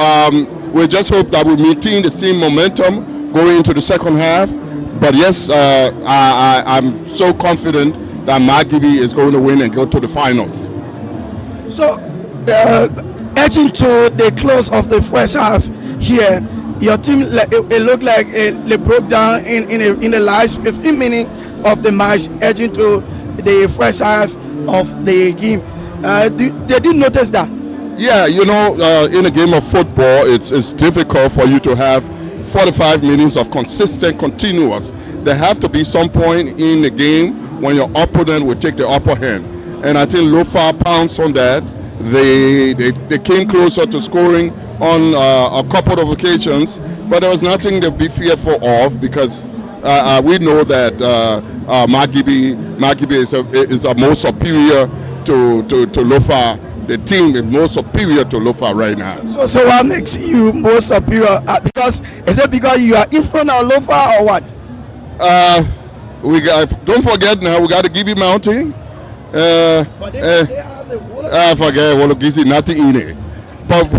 we just hope that we maintain the same momentum going into the second half. But yes, I'm so confident that Magibi is going to win and go to the finals. So, edging to the close of the first half here, your team, it looked like they broke down in the last 15 minutes of the match, edging to the first half of the game. Did you notice that? Yeah, you know, in a game of football, it's difficult for you to have 45 minutes of consistent, continuous. There have to be some point in the game when your opponent will take the upper hand. And I think Lofa pounced on that. They came closer to scoring on a couple of occasions, but there was nothing to be fearful of because we know that Magibi is a more superior to Lofa. The team is more superior to Lofa right now. So what makes you more superior? Is it because you are in front of Lofa or what? Don't forget now, we got to give you Mountain. But they are the water. I forget Wologisi, nothing in it. But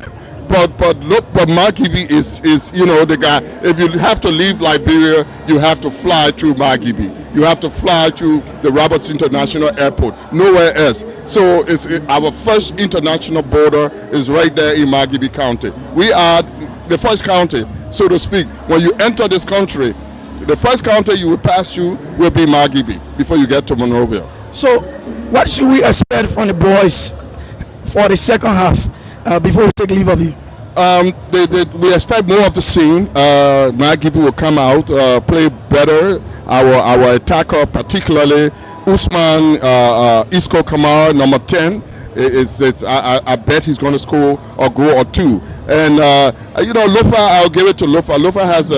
look, but Magibi is you know the guy. If you have to leave Liberia, you have to fly through Magibi. You have to fly through the Roberts International Airport. Nowhere else. So our first international border is right there in Magibi County. We are the first county, so to speak. When you enter this country, the first county you will pass through will be Magibi before you get to Monrovia. So, what should we expect from the boys for the second half before we take leave of you? We expect more of the same. Magibi will come out, play better. Our attacker, particularly Usman Isco Kamara, number 10, I bet he's going to score a goal or two. And Lofa, I'll give it to Lofa. Lofa has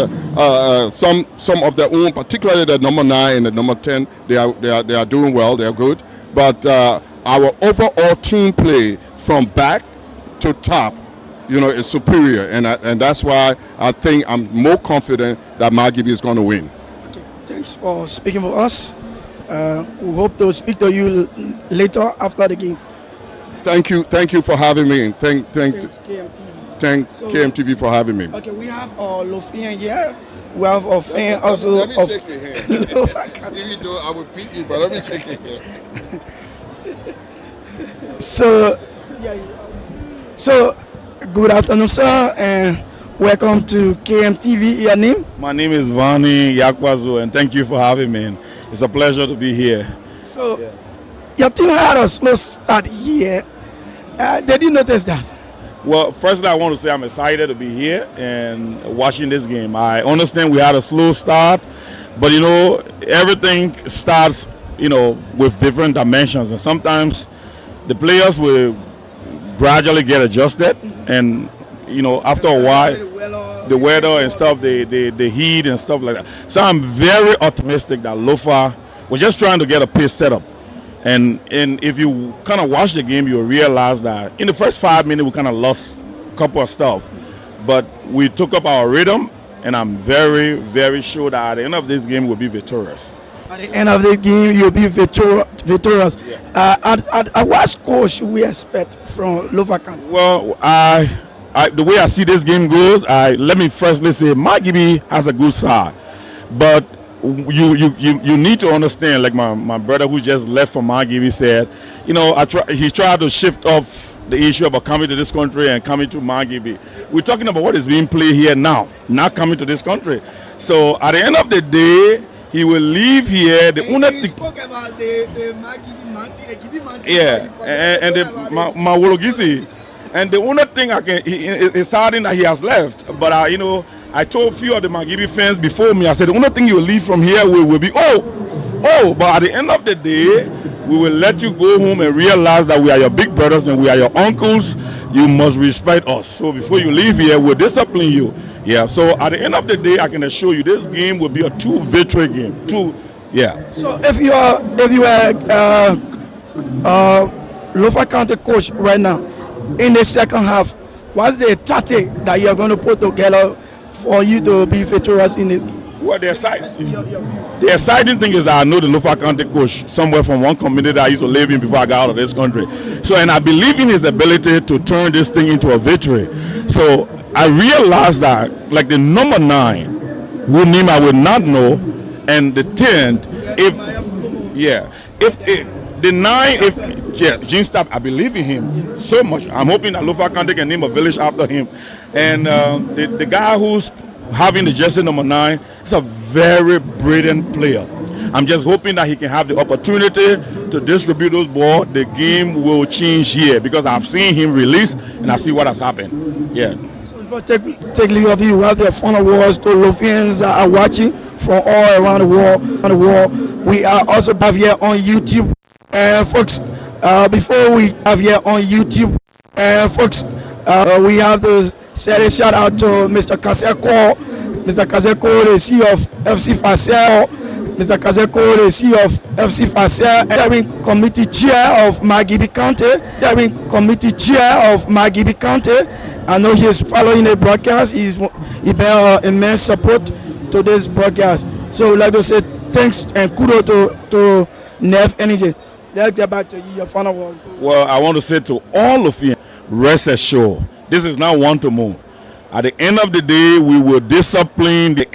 some of their own, particularly the number 9 and the number 10. They are doing well. They are good. But our overall team play from back to top, is superior, and that's why I think I'm more confident that Magibi is going to win. Okay, thanks for speaking with us. We hope to speak to you later after the game. Thank you for having me. Thanks KMTV. Thanks KMTV for having me. Okay, we have our Lofian here. We have a fan also. Let me shake your hand. Even though I will beat you, but let me shake your hand. So, good afternoon, sir, and welcome to KMTV. Your name? My name is Vani Yakwazu, and thank you for having me. It's a pleasure to be here. So, your team had a slow start here. Did you notice that? Well, firstly, I want to say I'm excited to be here and watching this game. I understand we had a slow start, but everything starts, with different dimensions, and sometimes the players will gradually get adjusted, and after a while, the weather and stuff, the heat and stuff like that. So I'm very optimistic that Lofa was just trying to get a pace set up. And if you kind of watch the game, you'll realize that in the first 5 minutes, we kind of lost a couple of stuff. But we took up our rhythm, and I'm very, very sure that at the end of this game, we'll be victorious. At the end of the game, you'll be victorious. Yeah. What score should we expect from Lofa County? Well, the way I see this game goes, let me firstly say Magibi has a good side. But you need to understand, like my brother who just left from Magibi said, he tried to shift off the issue about coming to this country and coming to Magibi. We're talking about what is being played here now, not coming to this country. So at the end of the day, he will leave here. He spoke about the Magibi Manti, the Gibi Manti. Yeah, and the Mawologisi. And the only thing it's saddening that he has left. But I told a few of the Magibi fans before me, I said the only thing you will leave from here will be but at the end of the day, we will let you go home and realize that we are your big brothers and we are your uncles. You must respect us. So before you leave here, we'll discipline you. Yeah. So at the end of the day, I can assure you this game will be a 2-victory game. 2. Yeah. So if you are Lofa County coach right now, in the second half, what's the tactic that you're going to put together for you to be victorious in this game? Well, the exciting thing is that I know the Lofa County coach somewhere from one community that I used to live in before I got out of this country. So, and I believe in his ability to turn this thing into a victory. So I realized that, like the number 9, whose name I would not know, and the 10th, the 9, Gene Stapp, I believe in him so much. I'm hoping that Lofa County can name a village after him. And the guy who's having the jersey number 9 is a very brilliant player. I'm just hoping that he can have the opportunity to distribute those balls. The game will change here because I've seen him release and I see what has happened. Yeah. So if I take leave of you, have the final words to Lofians that are watching from all around the world. We are also have here on YouTube. Folks, before we have here on YouTube, we have to say a shout out to Mr. Kazeko. Mr. Kazeko, the CEO of FC Facel. Mr. Kazeko, the CEO of FC Facel, and committee chair of Magibi County. I know he is following the broadcast. He been immense support to this broadcast. So we'd like to say thanks and kudos to Nev Energy. Let's get back to you, your final word. Well, I want to say to all of you, rest assured, this is not one to move. At the end of the day, we will discipline. These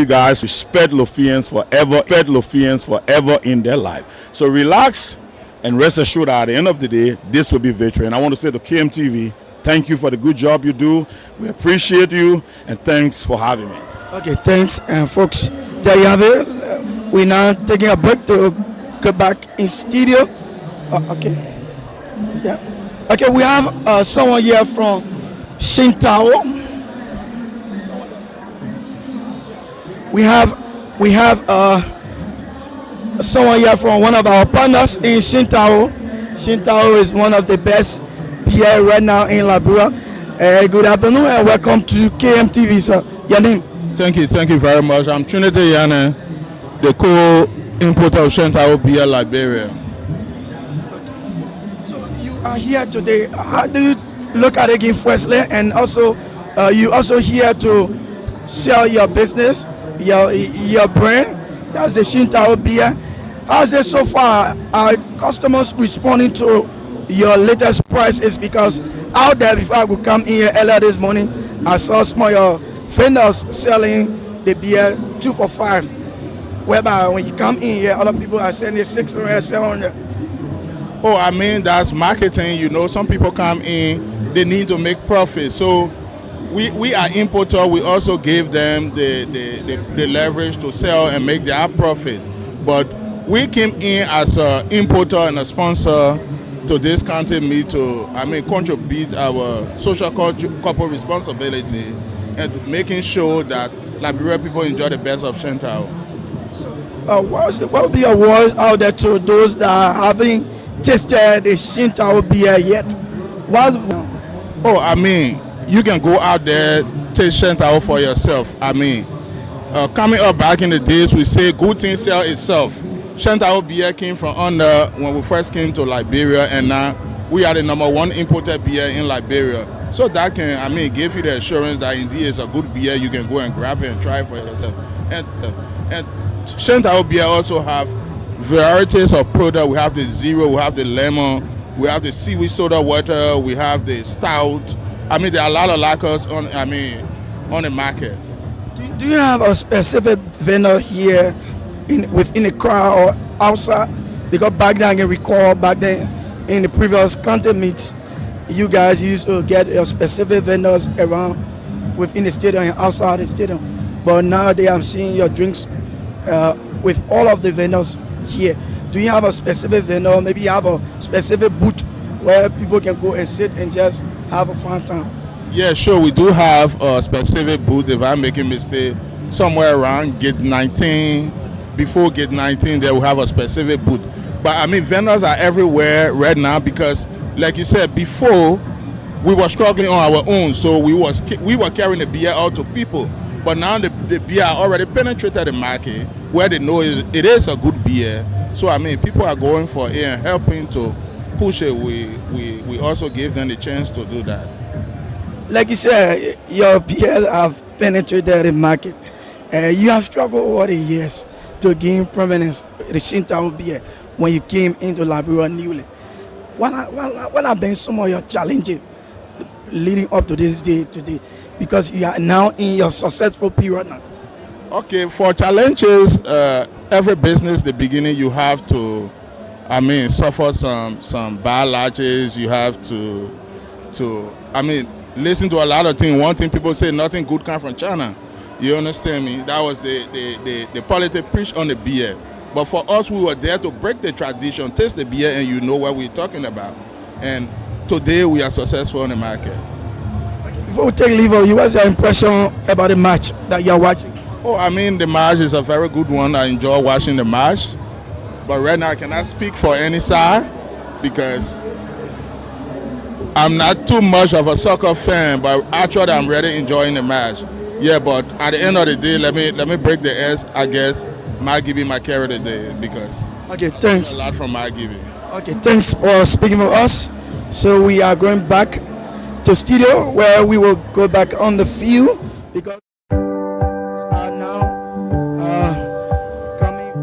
guys. Respect Lofians forever in their life. So relax and rest assured that at the end of the day, this will be victory. And I want to say to KMTV, thank you for the good job you do. We appreciate you, and thanks for having me. Okay, thanks. And folks, there you have it. We're now taking a break to get back in studio. Okay. Yeah. Okay, we have someone here from Shintao. We have someone here from one of our partners in Shintao. Shintao is one of the best beer right now in Liberia. Good afternoon and welcome to KMTV, sir. Your name? Thank you very much. I'm Trinity Yane, the co-importer of Shintao beer Liberia. So you are here today. How do you look at it again firstly? And also, you also here to sell your business, your brand. That's the Shintao beer. How's it so far? Are customers responding to your latest prices? Because out there, before I could come in here earlier this morning, I saw small vendors selling the beer 2 for $5. Whereby when you come in here, other people are selling it 600, 700. Oh, I mean, that's marketing. You know, some people come in, they need to make profit. So we are importer. We also give them the leverage to sell and make their profit. But we came in as an importer and a sponsor to this country meet to, contribute our social corporate responsibility and making sure that Liberia people enjoy the best of Shintao. What would be a word out there to those that haven't tasted the Shintao beer yet? You can go out there, taste Shintao for yourself. Coming up back in the days, we say good things sell itself. Shintao beer came from under when we first came to Liberia, and now we are the #1 imported beer in Liberia. So that can, give you the assurance that indeed it's a good beer. You can go and grab it and try it for yourself. And Shintao beer also have varieties of product. We have the zero, we have the lemon, we have the seaweed soda water, we have the stout. There are a lot of lacquers on the market. Do you have a specific vendor here within the crowd or outside? Because back then I can recall in the previous county meets, you guys used to get your specific vendors around within the stadium and outside the stadium. But nowadays I'm seeing your drinks with all of the vendors here. Do you have a specific vendor? Maybe you have a specific booth where people can go and sit and just have a fun time? Yeah, sure. We do have a specific booth. If I'm making a mistake, somewhere around gate 19, before gate 19, there will have a specific booth. But vendors are everywhere right now because, like you said, before we were struggling on our own, so we were carrying the beer out to people. But now the beer already penetrated the market where they know it is a good beer. So people are going for it and helping to push it. We also give them the chance to do that. Like you said, your beer have penetrated the market. You have struggled over the years to gain prominence, the Shintao beer, when you came into Liberia newly. What have been some of your challenges leading up to this day today? Because you are now in your successful period now. Okay, for challenges, every business, the beginning, you have to, suffer some biologies. You have to listen to a lot of things. One thing people say, nothing good comes from China. You understand me? That was the politics preached on the beer. But for us, we were there to break the tradition, taste the beer, and you know what we're talking about. And today, we are successful in the market. Before we take leave of you, what's your impression about the match that you're watching? Oh, the match is a very good one. I enjoy watching the match. But right now, I cannot speak for any side because I'm not too much of a soccer fan, but actually I'm really enjoying the match. Yeah, but at the end of the day, let me break the S. I guess Magibi might carry the day because thanks. A lot from Magibi. Okay, thanks for speaking with us. So we are going back to studio where we will go back on the field because now coming.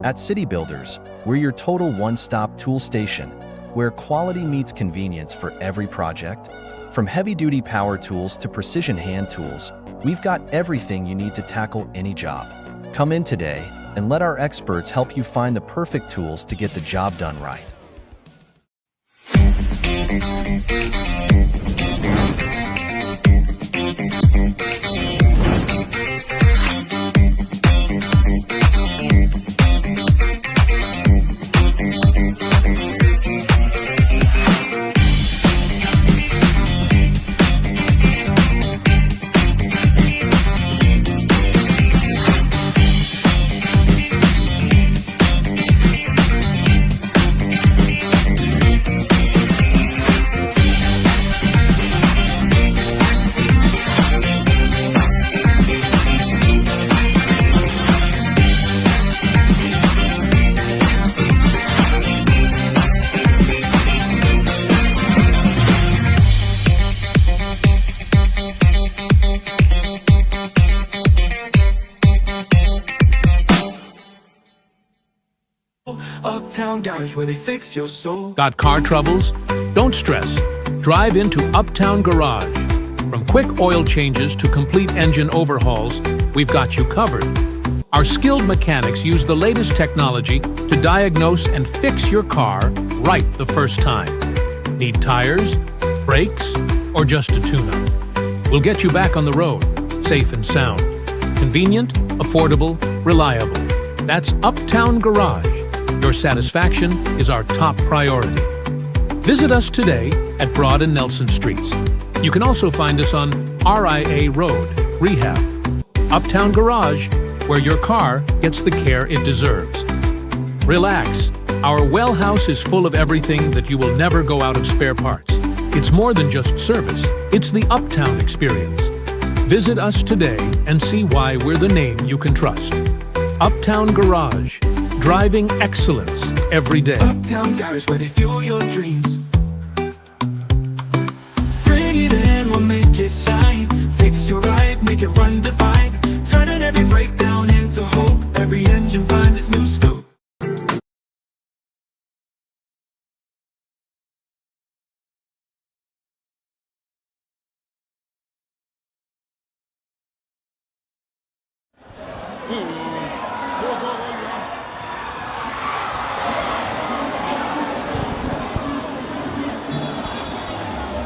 At City Builders, we're your total one-stop tool station, where quality meets convenience for every project. From heavy-duty power tools to precision hand tools, we've got everything you need to tackle any job. Come in today and let our experts help you find the perfect tools to get the job done right. Uptown Garage, where they fix your soul. Got car troubles? Don't stress. Drive into Uptown Garage. From quick oil changes to complete engine overhauls, we've got you covered. Our skilled mechanics use the latest technology to diagnose and fix your car right the first time. Need tires, brakes, or just a tune-up? We'll get you back on the road, safe and sound. Convenient, affordable, reliable. That's Uptown Garage. Your satisfaction is our top priority. Visit us today at Broad and Nelson Streets. You can also find us on RIA Road, Rehab. Uptown Garage, where your car gets the care it deserves. Relax. Our well house is full of everything that you will never go out of spare parts. It's more than just service. It's the Uptown experience. Visit us today and see why we're the name you can trust. Uptown Garage. Driving excellence every day. Uptown Garage, where they fuel your dreams. Bring it in, we'll make it shine. Fix your ride, make it run divine. Turning every breakdown into hope. Every engine finds its new scope.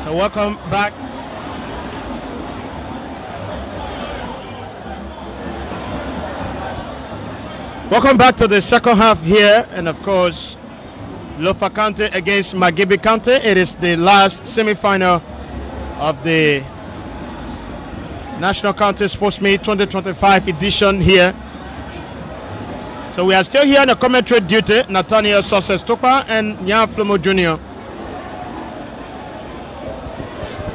So welcome back. Welcome back to the second half here, and of course, Lofa County against Magibi County. It is the last semi-final of the National County Sports Meet 2025 edition here. So we are still here on the commentary duty, Nathaniel Success Tupa and Nya Flumo Jr.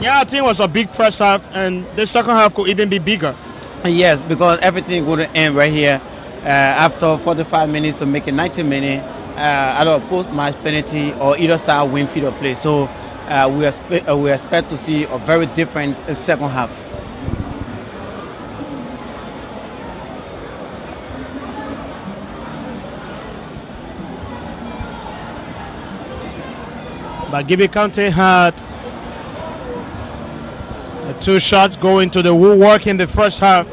Yeah, I think it was a big first half, and the second half could even be bigger. Yes, because everything going to end right here after 45 minutes to make it 90 minutes. Either post-match penalty or either side win field of play. So we expect to see a very different second half. Magibi County had two shots going to the woodwork in the first half.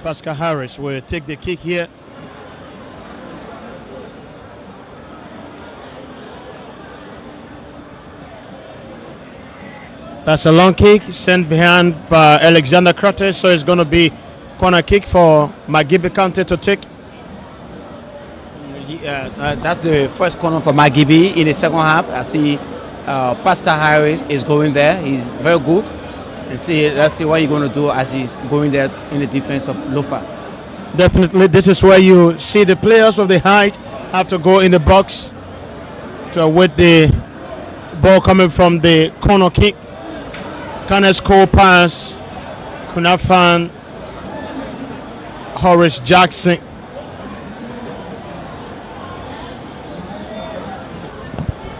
Pascal Harris will take the kick here. That's a long kick sent behind by Alexander Krates, so it's going to be corner kick for Magibi County to take. That's the first corner for Magibi in the second half. I see Pascal Harris is going there. He's very good. And let's see what he's going to do as he's going there in the defense of Lofa. Definitely, this is where you see the players of the height have to go in the box to await the Ball coming from the corner kick. Kind score pass. Could not find Horace Jackson.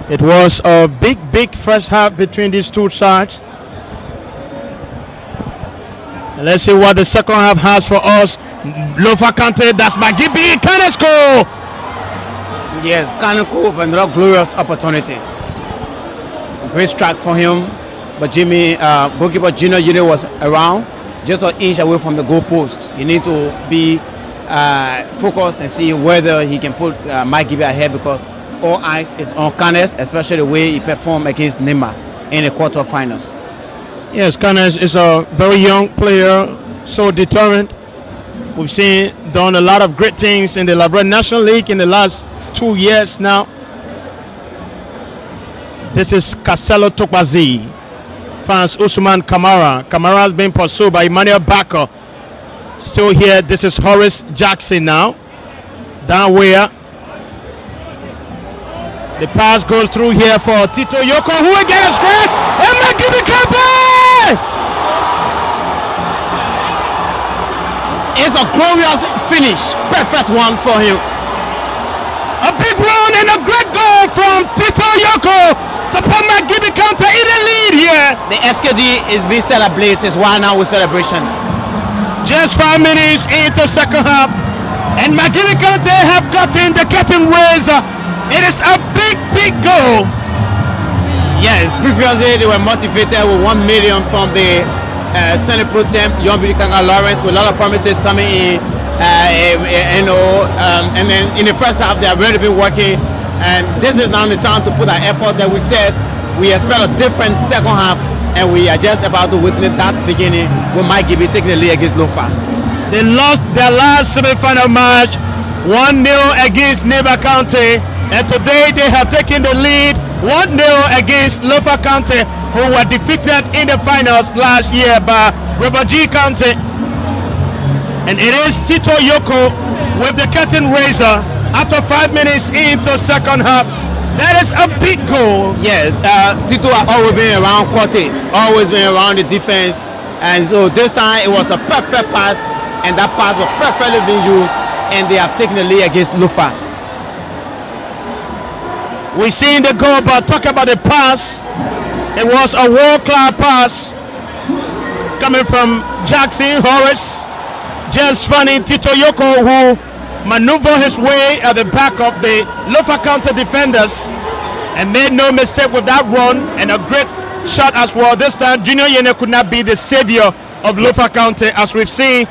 It was a big first half between these two sides. And let's see what the second half has for us. Lofa Kante, that's Magibi, can score. Yes, Kaneko with another glorious opportunity. Great strike for him, but Jimmy, goalkeeper Junior Unit was around, just an inch away from the goal post. You need to be focused and see whether he can put Magibi ahead, because all eyes is on Canes, especially the way he performed against Nema in the quarterfinals. Yes, Canes is a very young player, so determined. We've seen done a lot of great things in the Liberian National League in the last 2 years now. This is Caselo Tokbazi. Fans Usman Kamara. Kamara has been pursued by Emmanuel Bako. Still here. This is Horace Jackson now. Down where the pass goes through here for Tito Yoko, who again is great. And Magibi Kante! It's a glorious finish. Perfect one for him. A big run and a great goal from Tito Yoko to put Magibi Kante in the lead here. The SKD is being set ablaze. It's one now with celebration. Just 5 minutes into second half, and Magibi Kante have gotten the curtain raiser. It is a big goal. Yes, previously they were motivated with 1 million from the Senate Pro Tem, Young Kanga Lawrence, with a lot of promises coming in. And then in the first half they have already been working, and this is now the time to put our effort that we said. We expect a different second half, and we are just about to witness that beginning with Magibi taking the lead against Lofa. They lost their last semi-final match 1-0 against Neba County, and today they have taken the lead 1-0 against Lofa County, who were defeated in the finals last year by River G County. And it is Tito Yoko with the curtain raiser after 5 minutes into second half. That is a big goal. Yes, Tito has always been around Cortes, always been around the defense, and so this time it was a perfect pass, and that pass was perfectly being used, and they have taken the lead against Lofa. We seen the goal, but talk about the pass. It was a world-class pass coming from Jackson Horace. Just funny, Tito Yoko, who maneuvered his way at the back of the Lofa County defenders and made no mistake with that run, and a great shot as well. This time, Junior Yene could not be the savior of Lofa County, as we've seen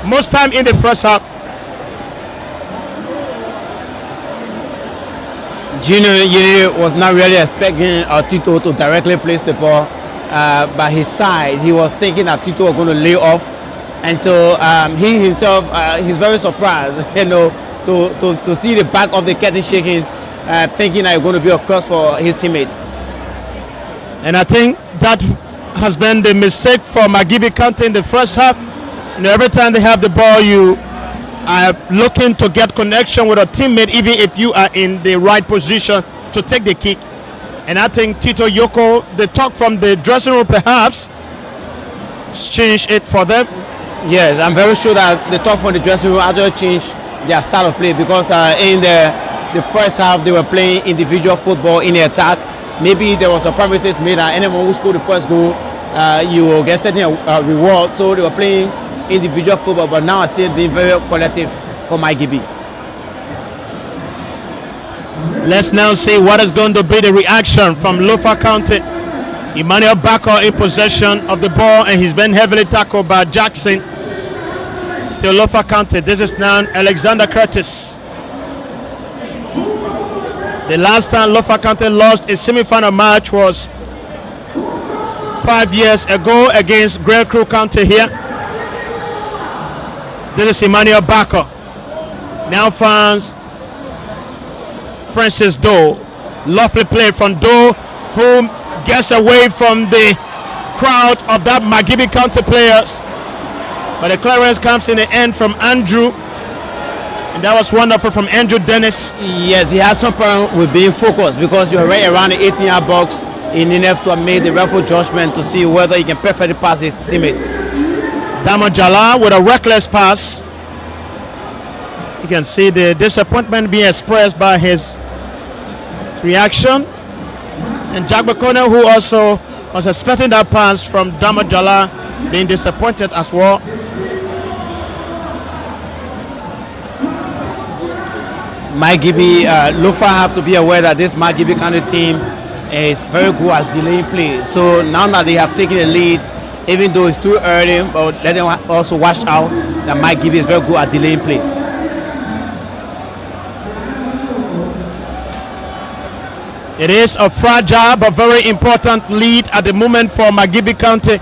most time in the first half. Junior Yene was not really expecting Tito to directly place the ball by his side. He was thinking that Tito was going to lay off, and so he himself he's very surprised, to see the back of the curtain shaking, thinking that it's going to be a cross for his teammates. And I think that has been the mistake for Magibi County in the first half. Every time they have the ball, you are looking to get connection with a teammate, even if you are in the right position to take the kick. And I think Tito Yoko, the talk from the dressing room perhaps changed it for them. Yes, I'm very sure that the talk from the dressing room actually changed their style of play, because in the first half they were playing individual football in the attack. Maybe there was a promises made that anyone who scored the first goal, you will get certain reward. So they were playing individual football, but now I see it being very collective for Magibi. Let's now see what is going to be the reaction from Lofa County. Emmanuel Bako in possession of the ball, and he's been heavily tackled by Jackson. Still Lofa County. This is now Alexander Curtis. The last time Lofa County lost a semi-final match was 5 years ago against Great Crew County here. This is Emmanuel Bako. Now finds Francis Doe. Lovely play from Doe, who gets away from the crowd of that Magibi County players. But the clearance comes in the end from Andrew. And that was wonderful from Andrew Dennis. Yes, he has some problem with being focused, because you're right around the 18-yard box he needed to make the rightful judgment to see whether he can perfectly pass his teammate. Dama Jala with a reckless pass. You can see the disappointment being expressed by his reaction. And Jack Bakona, who also was expecting that pass from Dama Jala, being disappointed as well. Magibi, Lofa have to be aware that this Magibi County team is very good at delaying play. So now that they have taken the lead, even though it's too early, but let them also watch out that Magibi is very good at delaying play. It is a fragile but very important lead at the moment for Magibi County.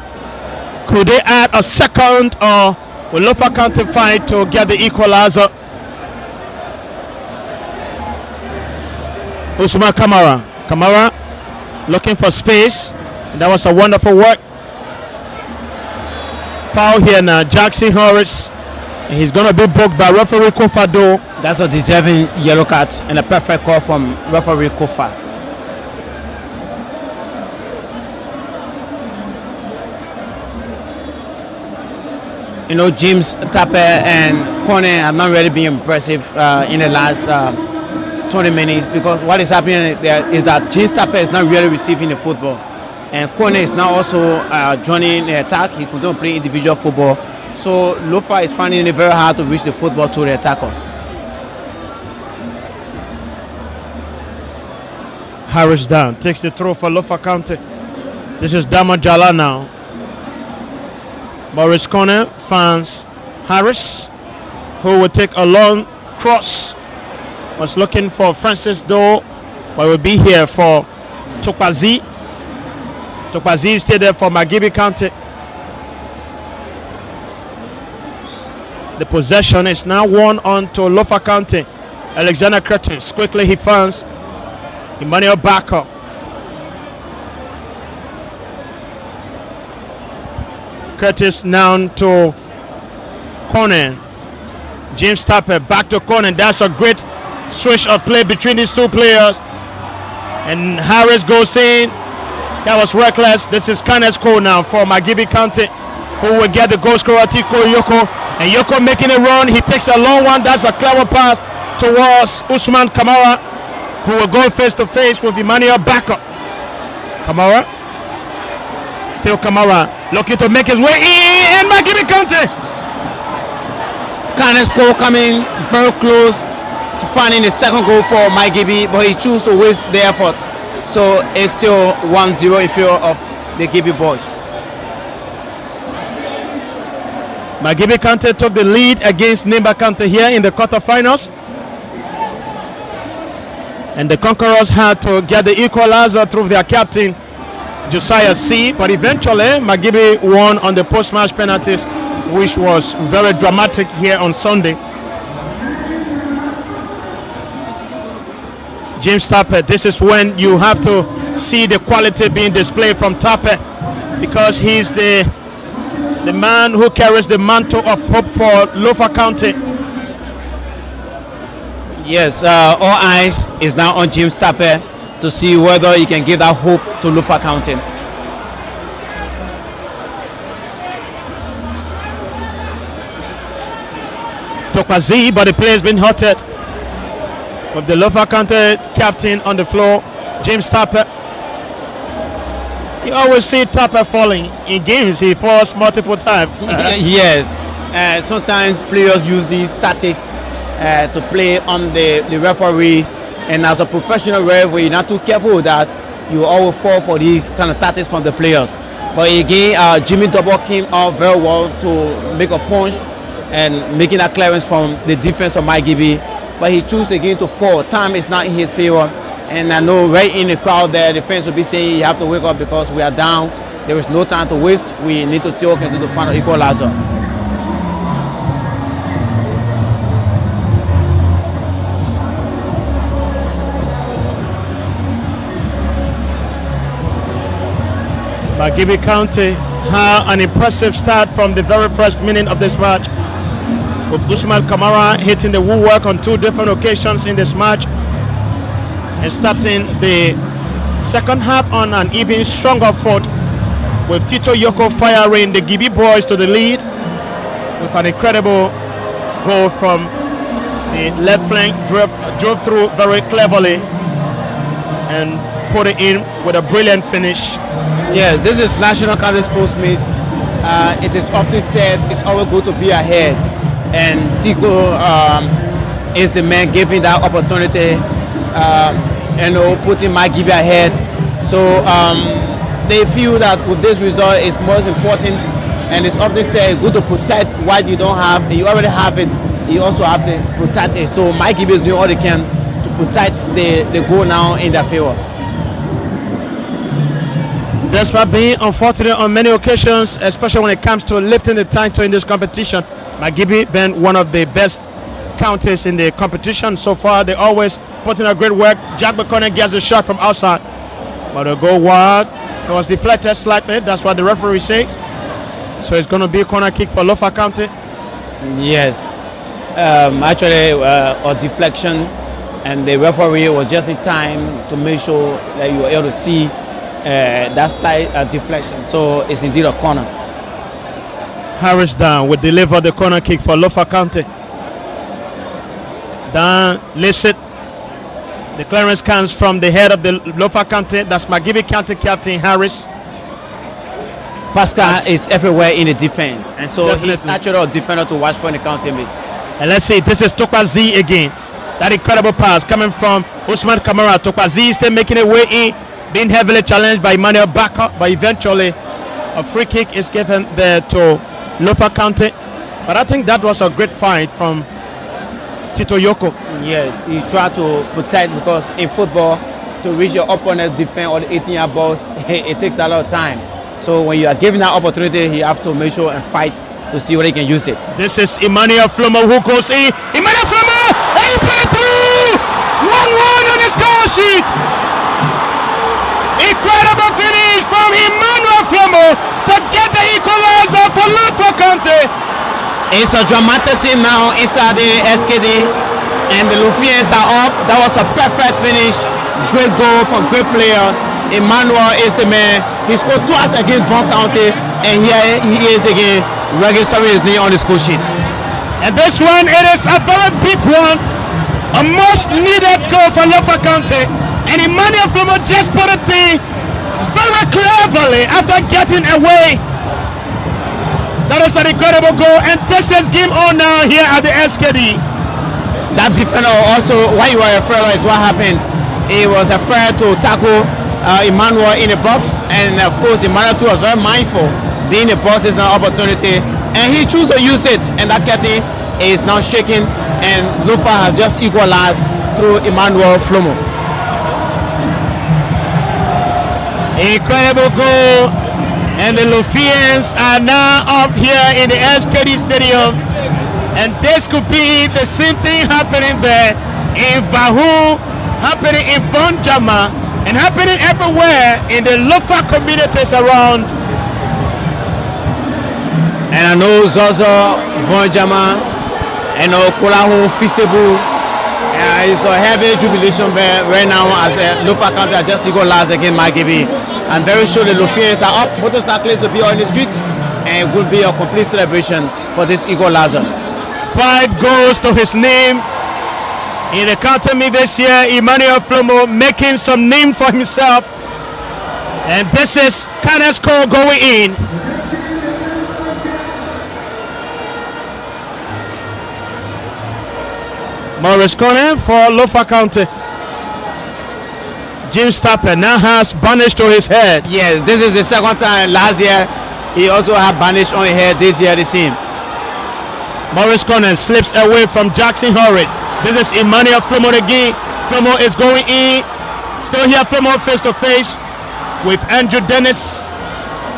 Could they add a second, or will Lofa County fight to get the equalizer? Usman Kamara looking for space. That was a wonderful work. Foul here now, Jackson Harris. And he's going to be booked by referee Kofa Do. That's a deserving yellow card and a perfect call from referee Kofa. You know, James Tapper and Kone have not really been impressive in the last 20 minutes, because what is happening there is that James Tapper is not really receiving the football, and Kone is now also joining the attack. He couldn't play individual football, so Lofa is finding it very hard to reach the football to the attackers. Harris down, takes the throw for Lofa County. This is Dama Jala now. Maurice Kone finds Harris, who will take a long cross. Was looking for Francis Doe, but will be here for Tokpazi. Tokpazi stayed there for Magibi County. The possession is now won on to Lofa County. Alexander Curtis, quickly he finds Emmanuel Barker. Curtis now to Conan. James Tapper back to Conan. That's a great switch of play between these two players. And Harris goes in. That was reckless. This is Kanes Cole now for Magibi County, who will get the goal scorer Tito Yoko. And Yoko making a run. He takes a long one. That's a clever pass towards Usman Kamara, who will go face to face with Emmanuel Barker. Kamara. Still Kamara looking to make his way in Magibi County. Kanes Cole coming very close to finding the second goal for Magibi, but he chose to waste the effort. So it's still 1-0 in favor of the Gibi boys. Magibi County took the lead against Nimba County here in the quarterfinals. And the Conquerors had to get the equalizer through their captain, Josiah C. But eventually, Magibi won on the post-match penalties, which was very dramatic here on Sunday. James Tapper, this is when you have to see the quality being displayed from Tapper, because he's the man who carries the mantle of hope for Lofa County. Yes, all eyes is now on James Tapper to see whether he can give that hope to Lofa County. Tokpazi, but the play has been halted with the Lofa County captain on the floor, James Tapper. You always see Tapper falling in games. He falls multiple times. Yes, sometimes players use these tactics to play on the referees, and as a professional referee, you're not too careful with that. You always fall for these kind of tactics from the players. But again, Jimmy Double came out very well to make a punch and making that clearance from the defense of Magibi. But he chose again to fall. Time is not in his favor. And I know right in the crowd there, the fans will be saying you have to wake up because we are down. There is no time to waste. We need to see what we can do to find an equalizer. Magibi County had an impressive start from the very first minute of this match, with Usman Kamara hitting the woodwork on two different occasions in this match and starting the Second half on an even stronger foot, with Tito Yoko firing the Gibi boys to the lead with an incredible goal from the left flank, drove through very cleverly and put it in with a brilliant finish. Yes, this is National County Sports Meet. It is often said it's always good to be ahead, and Tico is the man giving that opportunity, putting Magibi ahead. So they feel that with this result it's most important, and it's often said it's good to protect what you don't have, and you already have it, you also have to protect it. So Magibi is doing all they can to protect the goal now in their favor. Despite being unfortunate on many occasions, especially when it comes to lifting the title in this competition, Magibi been one of the best counties in the competition so far. They always put in a great work. Jack McConnell gets a shot from outside, but the goal wide. It was deflected slightly. That's what the referee says. So it's going to be a corner kick for Lofa County. Yes, actually a deflection, and the referee was just in time to make sure that you were able to see that slight deflection. So it's indeed a corner. Harris down will deliver the corner kick for Lofa County. Down lifts it. The clearance comes from the head of the Lofa County. That's Magibi County captain Harris. Pascal is everywhere in the defense, and so Definitely. he's actually a defender to watch for in the county meet. And let's see, this is Tokwazi again. That incredible pass coming from Usman Kamara. Tokwazi is still making a way in, being heavily challenged by Emmanuel Baka, but eventually a free kick is given there to Lofa County. But I think that was a great fight from Tito Yoko. Yes, he tried to protect, because in football, to reach your opponent's defense or the 18-yard balls, it takes a lot of time. So when you are given that opportunity, you have to make sure and fight to see whether you can use it. This is Emmanuel Flumo who goes in. Emmanuel Flumo! And he put it through! 1-1 on the score sheet! Incredible finish from Emmanuel Flumo to get the equalizer for Lofa County. It's a dramatic scene now inside the SKD, and the Lufians are up. That was a perfect finish. Great goal from great player. Emmanuel is the man. He scored twice against Brown County, and here he is again, registering his name on the score sheet. And this one, it is a very big one. A much needed goal for Lofa County. And Emmanuel Flumo just put it in very cleverly after getting away. That is an incredible goal, and this is game on now here at the SKD. That defender also, why you were afraid is what happened. He was afraid to tackle Emmanuel in the box, and of course Emmanuel too was very mindful. Being in the box is an opportunity, and he chose to use it, and that Gedeh is now shaking, and Lofa has just equalized through Emmanuel Flumo. Incredible goal, and the Lufians are now up here in the SKD Stadium, and this could be the same thing happening there in Vahu, happening in Vonjama, and happening everywhere in the Lofa communities around. And I know Zozo, Vonjama, and Kolahu, Fisebu, it's a heavy jubilation right now as the Lofa County are just equalized against Magibi. I'm very sure the Lufians are up, motorcyclists will be on the street, and it will be a complete celebration for this equalizer. 5 goals to his name in the county meet this year. Emmanuel Flumo making some name for himself, and this is Kana's score going in. Morris Corner for Lofa County. Jim Stapper now has bandage to his head. Yes, this is the second time. Last year he also had bandage on his head. This year the same. Morris Corner slips away from Jackson Horace. This is Emmanuel Flumo again. Flumo is going in. Still here, Flumo face to face with Andrew Dennis,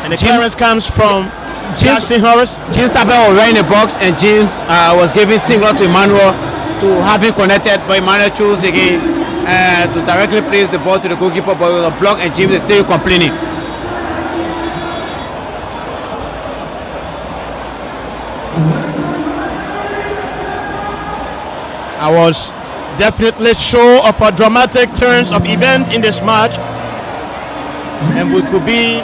and the clearance comes from Jackson Horace. James Stapper was right in the box, and James was giving signal to Emmanuel to have him connected, but Emmanuel chose again to directly place the ball to the goalkeeper, but it was a block, and James is still complaining. I was definitely sure of a dramatic turns of event in this match. and we could be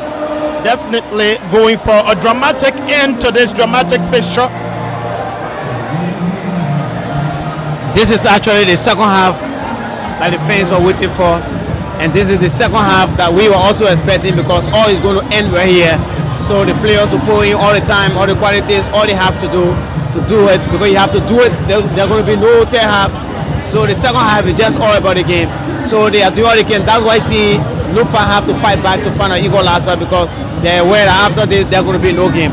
definitely going for a dramatic end to this dramatic fixture. This is actually the second half that the fans were waiting for, and this is the second half that we were also expecting, because all is going to end right here. So the players will put in all the time, all the qualities, all they have to do it, because you have to do it. There's going to be no third half. So the second half is just all about the game. So they are doing all they can. That's why I see Lofa have to fight back to find an equalizer, because they're aware that after this there's going to be no game.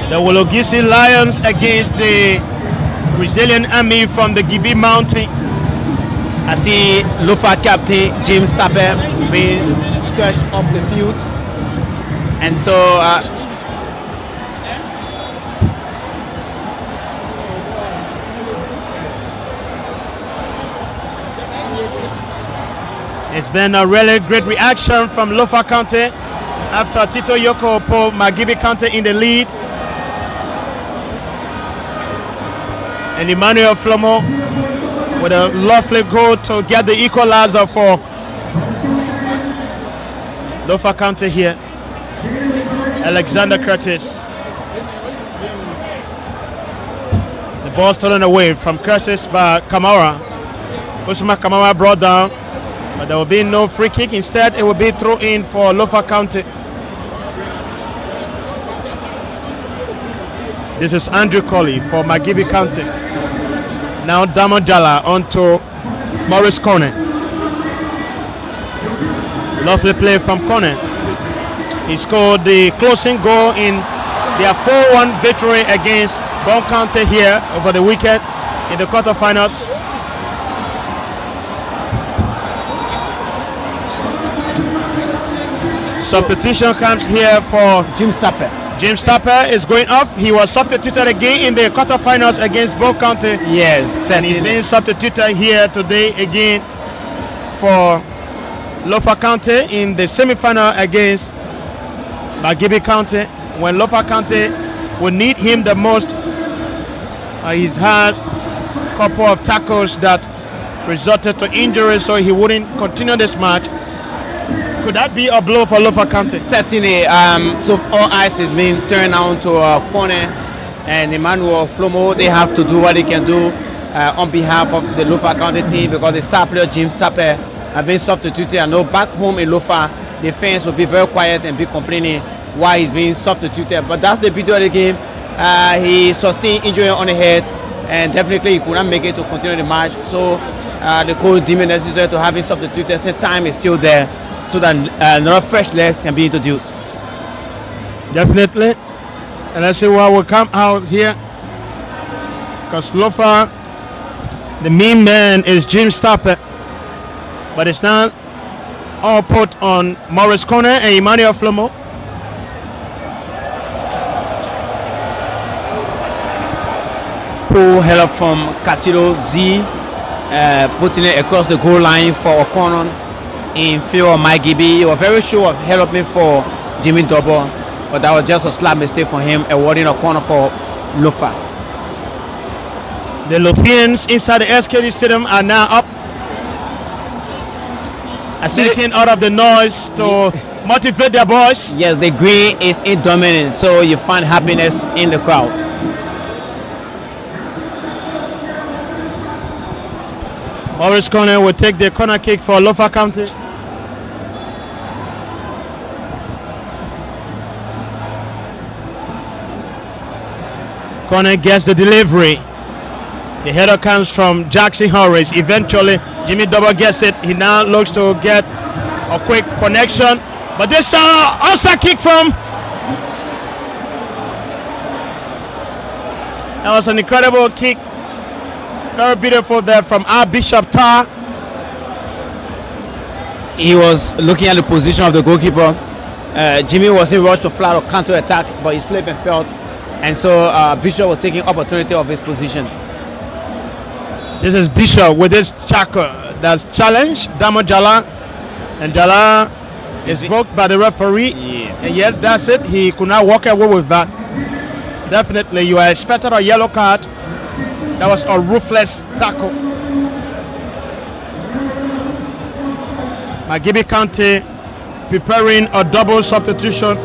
The Wologisi Lions against the Brazilian Army from the Gibi Mountain. I see Lofa captain James Tapper being stretched off the field, and so it's been a really great reaction from Lofa County after Tito Yoko put Magibi County in the lead. And Emmanuel Flumo with a lovely goal to get the equalizer for Lofa County here. Alexander Curtis. The ball stolen away from Curtis by Kamara. Usman Kamara brought down, but there will be no free kick. Instead, it will be throw in for Lofa County. This is Andrew Colley for Magibi County. Now Damojala onto Morris Kone. Lovely play from Kone. He scored the closing goal in their 4-1 victory against Bon County here over the weekend in the quarterfinals. Substitution comes here for James Tapper. James Tapper is going off. He was substituted again in the quarterfinals against Bon County. Yes, and he's being substituted here today again for Lofa County in the semi-final against Magibi County, when Lofa County will need him the most. He's had a couple of tackles that resulted to injuries, so he wouldn't continue this match. Could that be a blow for Lofa County? Certainly. So all eyes is being turned on to Kone and Emmanuel Flumo. They have to do what they can do on behalf of the Lofa County team, because the star player James Tapper have been substituted. I know back home in Lofa, the fans will be very quiet and be complaining why he's being substituted. But that's the beauty of the game. He sustained injury on the head, and definitely he could not make it to continue the match. So the coach deemed it necessary to have him substituted since time is still there, so that another fresh legs can be introduced. Definitely. And let's see what will come out here. Because Lofa, the main man is James Tapper. But it's not all put on Morris Kone and Emmanuel Flumo. Pull help from Casino Z, putting it across the goal line for O'Connor in favor of Magibi. He was very sure of helping for Jimmy Double, but that was just a slight mistake for him, awarding a corner for Lofa. The Lofians inside the SKD Stadium are now up. Taking out of the noise to motivate their boys. Yes, the green is in dominance, so you find happiness in the crowd. Morris Corner will take the corner kick for Lofa County. Corner gets the delivery. The header comes from Jackson Harris. Eventually, Jimmy Double gets it. He now looks to get a quick connection. But this also kick from... That was an incredible kick. Very beautiful there from our Bishop Tar. He was looking at the position of the goalkeeper. Jimmy was in rush to flat or counter attack, but he slipped and fell. And so Bishop was taking opportunity of his position. This is Bishop with this tackle that's challenged Damo Jala, and Jala is booked by the referee. Yes. And yes, that's it. He could not walk away with that. Definitely, you are expected a yellow card. That was a ruthless tackle. Magibi County preparing a double substitution.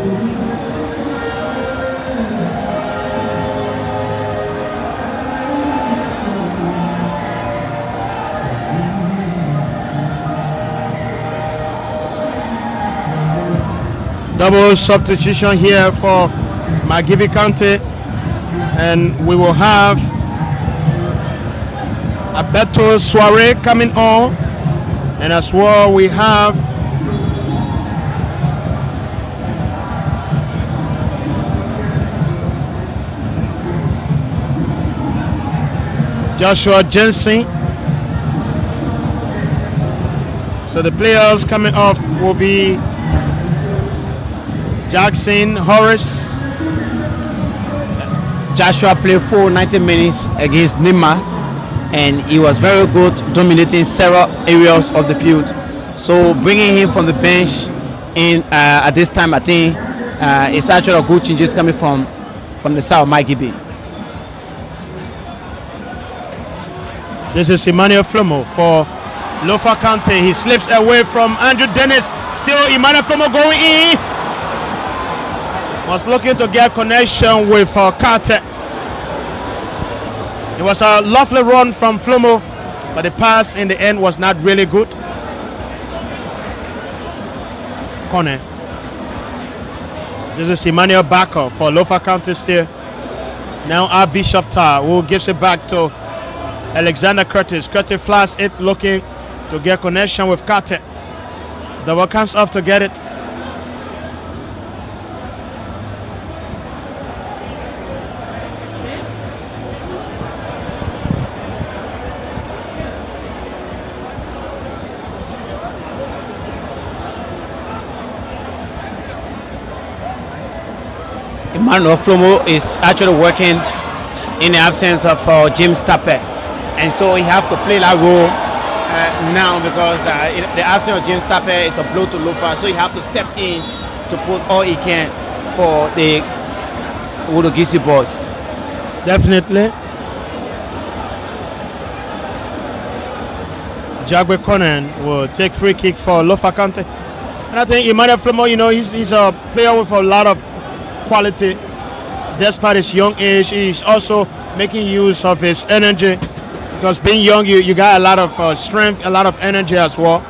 Double substitution here for Magibi County, and we will have Alberto Soiree coming on, and as well we have Joshua Jensen. So the players coming off will be Jackson Horace. Joshua played full 90 minutes against Nima, and he was very good, dominating several areas of the field. So bringing him from the bench in at this time, I think it's actually a good changes coming from the side of Magibi. This is Emmanuel Flumo for Lofa County. He slips away from Andrew Dennis. Still Emmanuel Flumo going in. Was looking to get connection with Carter. It was a lovely run from Flumo, but the pass in the end was not really good. Corner. This is Emmanuel Backer for Lofa County still. Now our Bishop Tar who gives it back to Alexander Curtis. Curtis flashes it, looking to get connection with Carter. The ball comes off to get it. Emmanuel Flumo is actually working in the absence of James Tapper, and so he have to play that role now because the absence of James Tapper is a blow to Lofa, so he have to step in to put all he can for the Wodogisi boys. Definitely. Jagwe Conan will take free kick for Lofa County, and I think Emmanuel Flumo, he's a player with a lot of quality. Despite his young age, he's also making use of his energy, because being young, you got a lot of strength, a lot of energy as well.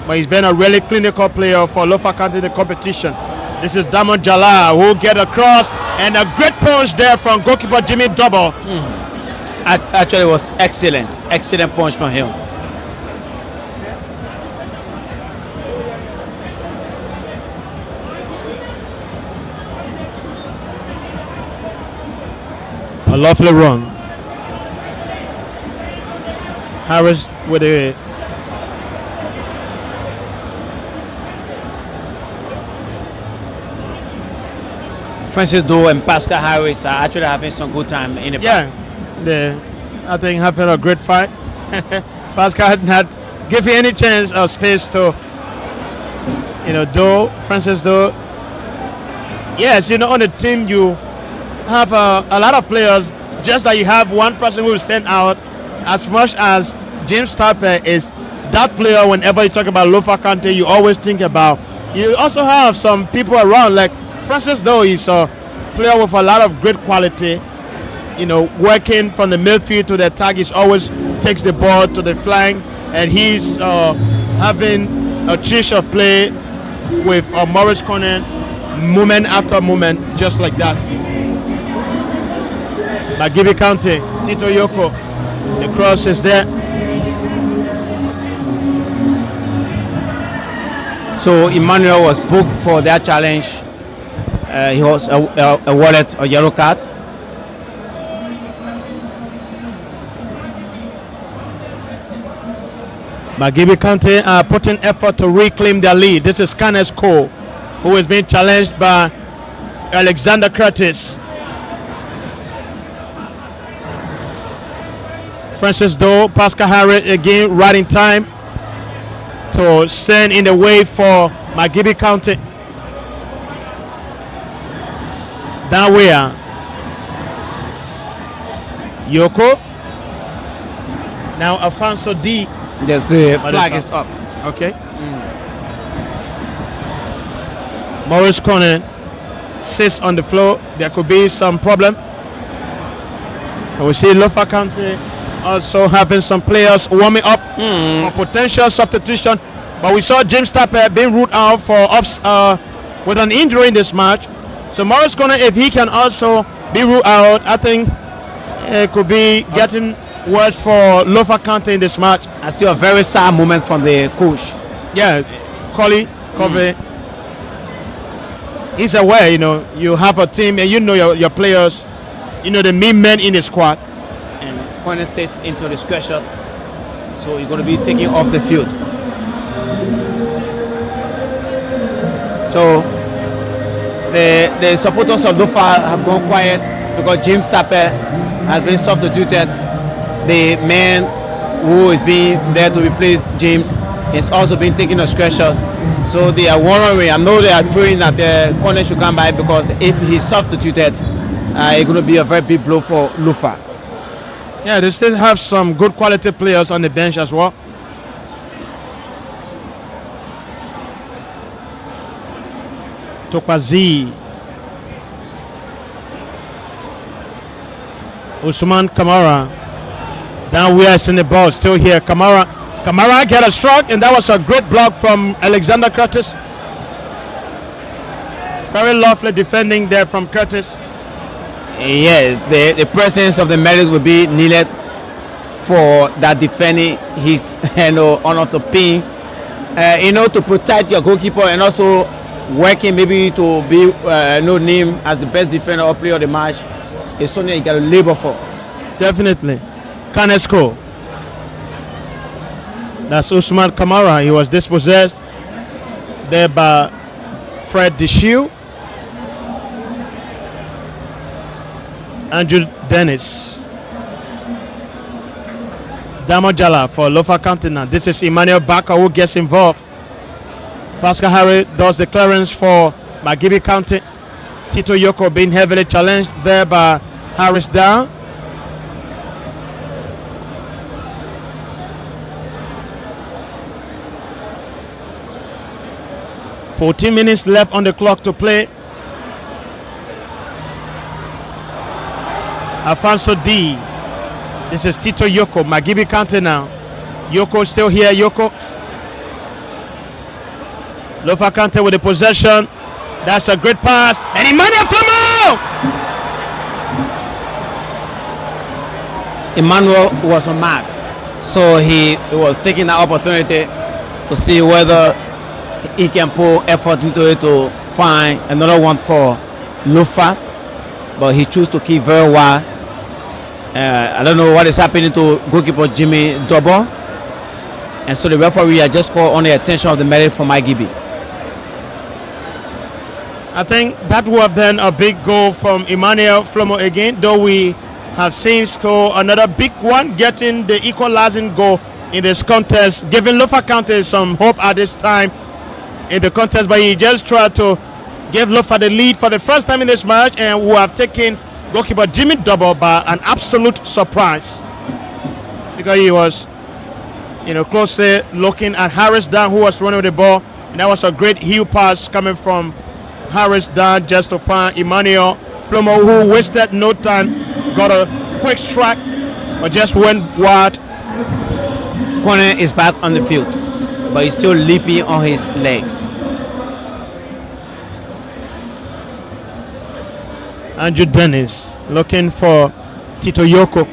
But he's been a really clinical player for Lofa County in the competition. This is Damon Jala who will get across, and a great punch there from goalkeeper Jimmy Double. Actually, it was excellent punch from him. A lovely run. Harris with a Francis Doe and Pascal Harris are actually having some good time in the I think having a great fight. Pascal had not given any chance or space to Doe, Francis Doe. Yes, on the team you have a lot of players, just like you have one person who will stand out. As much as James Tapper is that player, whenever you talk about Lofa County, you always think about. You also have some people around, like Francis Doe is a player with a lot of great quality. Working from the midfield to the attack, he always takes the ball to the flank, and he's having a change of play with Morris Conan, moment after moment, just like that. Magibi County, Tito Yoko, the cross is there. So Emmanuel was booked for that challenge. He was awarded a yellow card. Magibi County are putting effort to reclaim their lead. This is Kenneth Cole, who is being challenged by Alexander Curtis. Francis Doe, Pascal Harris again right in time to stand in the way for Magibi County. Down where Yoko. Now Alfonso D. Yes, the flag is up. Okay. Morris Corner sits on the floor. There could be some problem. And we see Lofa County also having some players warming up for potential substitution. But we saw James Tapper being ruled out for with an injury in this match. So Morris Corner, if he can also be ruled out, I think it could be getting worse for Lofa County in this match. I see a very sad moment from the coach. Yeah, Covey. He's aware, you have a team and you know your players, the main men in the squad. And Corner sits into the square shot, so you're going to be taken off the field. So the supporters of Lofa have gone quiet because James Tapper has been substituted. The man who is being there to replace James is also being taken a square shot. So they are worrying. I know they are praying that Corner should come by, because if he's substituted, it's going to be a very big blow for Lofa. Yeah, they still have some good quality players on the bench as well. Tokpazi, Usman Kamara, down where is in the ball, still here. Kamara get a stroke, and that was a great block from Alexander Curtis. Very lovely defending there from Curtis. Yes, the presence of the medics will be needed for that defending. His on of the pin, to protect your goalkeeper, and also working maybe to be named as the best defender or player of the match. It's something you got to labor for. Definitely. Canesco. That's Usman Kamara. He was dispossessed there by Fred Deshiu. Andrew Dennis. Damojala for Lofa County now. This is Emmanuel Baka who gets involved. Pascal Harry does the clearance for Magibi County. Tito Yoko being heavily challenged there by Harris down. $14 minutes left on the clock to play. Alfonso D. This is Tito Yoko, Magibi County now. Yoko still here, Yoko. Lofa County with the possession. That's a great pass. And Emmanuel Flumo! Emmanuel was on mark, so he was taking that opportunity to see whether he can put effort into it to find another one for Lofa, but he chose to keep very wide. I don't know what is happening to goalkeeper Jimmy Double, and so the referee had just called on the attention of the medic for Magibi. I think that would have been a big goal from Emmanuel Flumo again, though we have seen score another big one, getting the equalizing goal in this contest, giving Lofa County some hope at this time in the contest, but he just tried to give Lofa the lead for the first time in this match, and who have taken goalkeeper Jimmy Double by an absolute surprise, because he was closely looking at Harris down, who was running with the ball, and that was a great heel pass coming from Harris down just to find Emmanuel Flumo, who wasted no time, got a quick strike, but just went wide. Corner is back on the field, but he's still leaping on his legs. Andrew Dennis looking for Tito Yoko.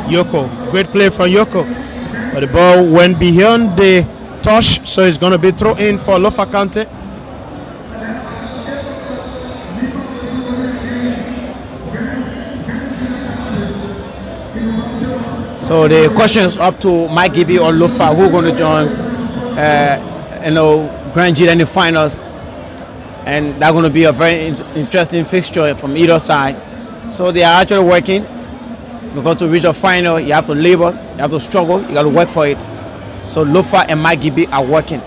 Yoko, great play from Yoko, but the ball went beyond the touch, so it's going to be thrown in for Lofa County. So the question is up to Magibi or Lofa, who are going to join Grand Gedeh in the finals, and that's going to be a very interesting fixture from either side. So they are actually working, because to reach a final you have to labor, you have to struggle, you got to work for it. So Lofa and Magibi are working.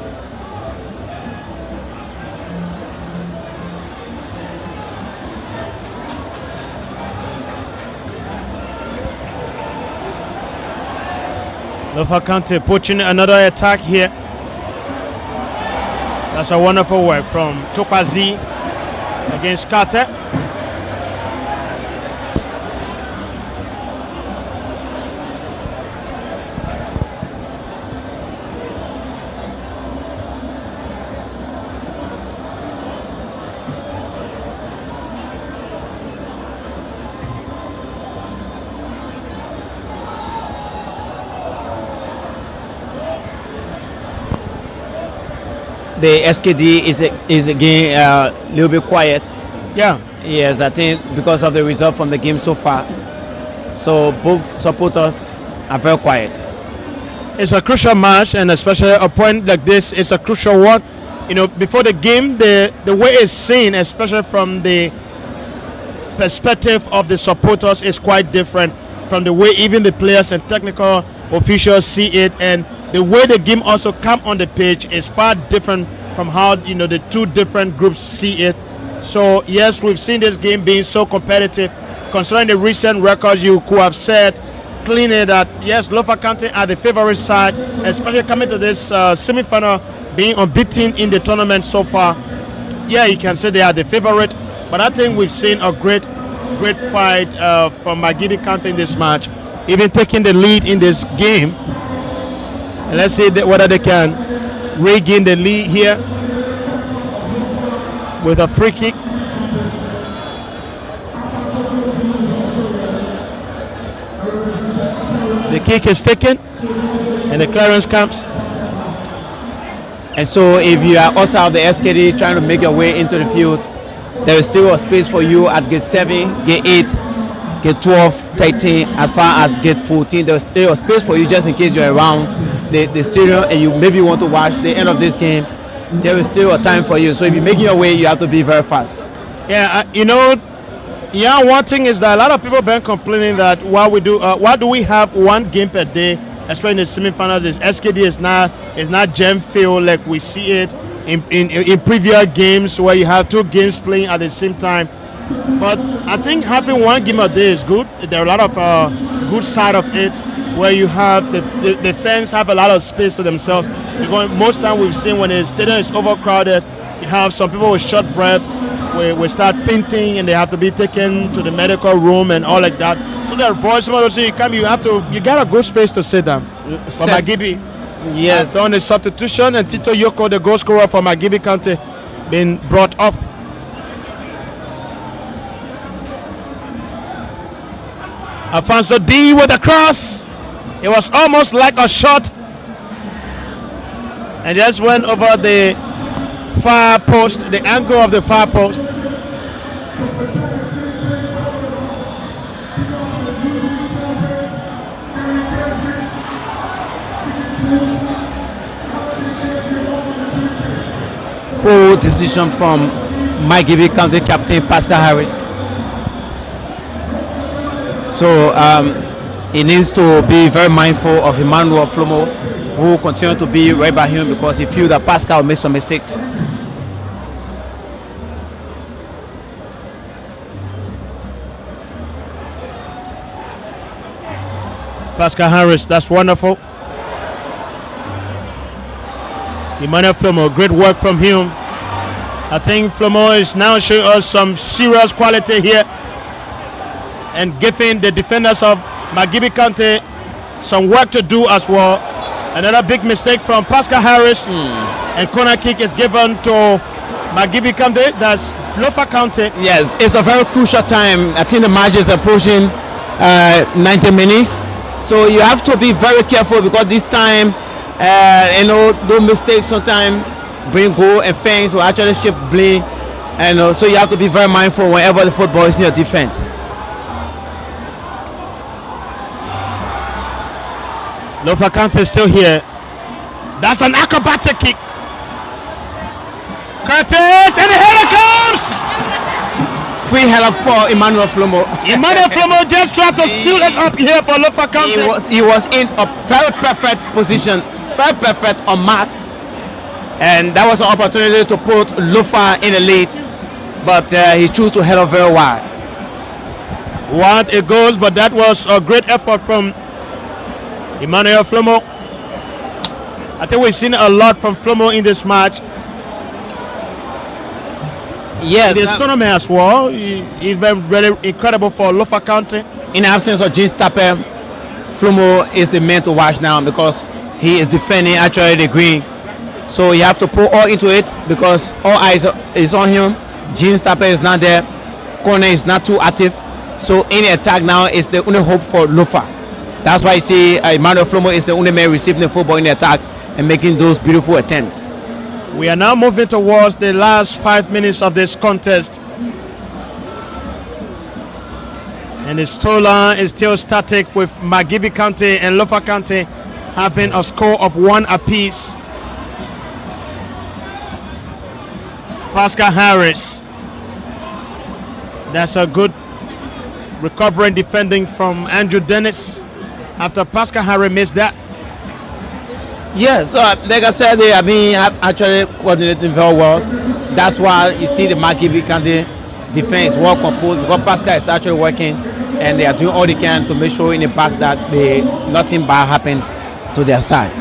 Lofa Kante pushing another attack here. That's a wonderful work from Topazi against Carter. The SKD is again a little bit quiet. Yeah. Yes, I think because of the result from the game so far. So both supporters are very quiet. It's a crucial match, and especially a point like this is a crucial one. You know, before the game, the way it's seen, especially from the perspective of the supporters, is quite different from the way even the players and technical officials see it, and the way the game also come on the pitch is far different from how the two different groups see it. So yes, we've seen this game being so competitive. Considering the recent records, you could have said cleanly that yes, Lofa Kante are the favorite side, especially coming to this semi-final, being unbeaten in the tournament so far. Yeah, you can say they are the favorite, but I think we've seen a great fight from Magibi Kante in this match, even taking the lead in this game. And let's see whether they can regain the lead here with a free kick. The kick is taken and the clearance comes. And so if you are also the SKD trying to make your way into the field, there is still a space for you at gate 7, gate 8, gate 12, 13, as far as gate 14. There's still a space for you just in case you're around the stadium and you maybe want to watch the end of this game. There is still a time for you. So if you're making your way, you have to be very fast. Yeah, one thing is that a lot of people have been complaining that why do we have one game per day, especially in the semi-finals? This SKD is not gem filled like we see it in previous games where you have two games playing at the same time. But I think having one game a day is good. There are a lot of good side of it where you have the fans have a lot of space to themselves. Because most time we've seen when the stadium is overcrowded, you have some people with short breath, we start fainting and they have to be taken to the medical room and all like that. So the voicemail also you got a good space to sit down. For Magibi, yes, done the substitution, and Tito Yoko, the goal scorer for Magibi Kante, been brought off. Alfonso D with a cross. It was almost like a shot, and just went over the far post, the angle of the far post. Poor decision from Magibi Kante captain Pascal Harris. So he needs to be very mindful of Emmanuel Flumo, who will continue to be right by him because he feels that Pascal made some mistakes. Pascal Harris, that's wonderful. Emmanuel Flumo, great work from him. I think Flumo is now showing us some serious quality here and giving the defenders of Magibi Kante some work to do as well. Another big mistake from Pascal Harris, and corner kick is given to Magibi Kante. That's Lofa Kante. Yes, it's a very crucial time. I think the match is approaching 90 minutes. So you have to be very careful because this time, those mistakes sometimes bring goal, and fans will actually shift blame. And so you have to be very mindful whenever the football is in your defense. Lofa Kante is still here. That's an acrobatic kick. Curtis, and the header comes! Free header for Emmanuel Flumo. Emmanuel Flumo just tried to seal it up here for Lofa Kante. He was in a very perfect position, very perfect on mark. And that was an opportunity to put Lofa in the lead. But he chose to head up very wide. What it goes, but that was a great effort from Emmanuel Flumo. I think we've seen a lot from Flumo in this match. Yes, This tournament as well. He's been really incredible for Lofa County. in the absence of James Tapper, Flumo is the man to watch now because he is defending actually the green. So you have to put all into it because all eyes is on him. James Tapper is not there. Corner is not too active. So any attack now is the only hope for Lofa. That's why you see Emmanuel Flumo is the only man receiving the football in the attack and making those beautiful attempts. We are now moving towards the last 5 minutes of this contest. And the scoreline is still static with Magibi County and Lofa County having a score of 1 apiece. Pascal Harris. That's a good recovering defending from Andrew Dennis after Pascal Harris missed that. Yes, like I said, they have been actually coordinating very well. That's why you see the Magibi County defense well composed because Pascal is actually working and they are doing all they can to make sure in the back that nothing bad happen to their side.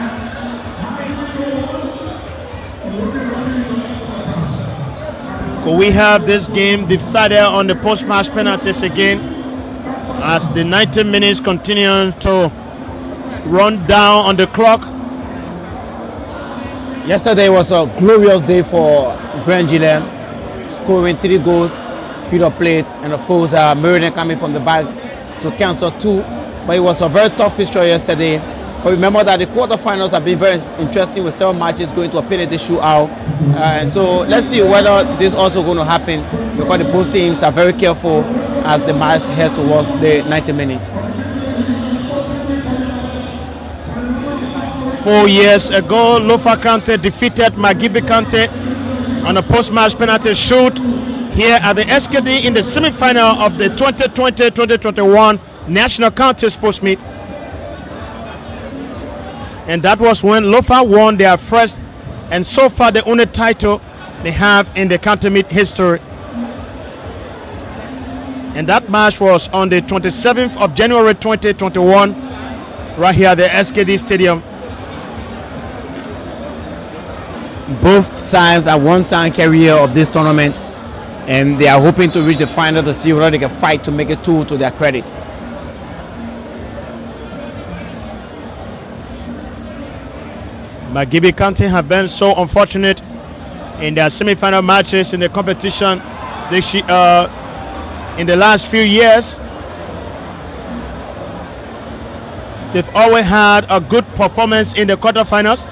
Could we have this game decided on the post-match penalties again as the 90 minutes continue to run down on the clock? Yesterday was a glorious day for Grand Gedeh, scoring 3 goals, field of plate, and of course Meriden coming from the back to cancel 2. But it was a very tough fixture yesterday. But remember that the quarterfinals have been very interesting with several matches going to a penalty shootout. And so let's see whether this is also going to happen because the both teams are very careful as the match heads towards the 90 minutes. 4 years ago, Lofa County defeated Magibi County on a post-match penalty shoot here at the SKD in the semi-final of the 2020-2021 National County Sports Meet. And that was when Lofa won their first and so far the only title they have in the county meet history. And that match was on the 27th of January 2021 right here at the SKD Stadium. Both sides are one-time carrier of this tournament and they are hoping to reach the final to see whether they can fight to make it 2 to their credit. Magibi County have been so unfortunate in their semi-final matches in the competition in the last few years. They've always had a good performance in the quarterfinals.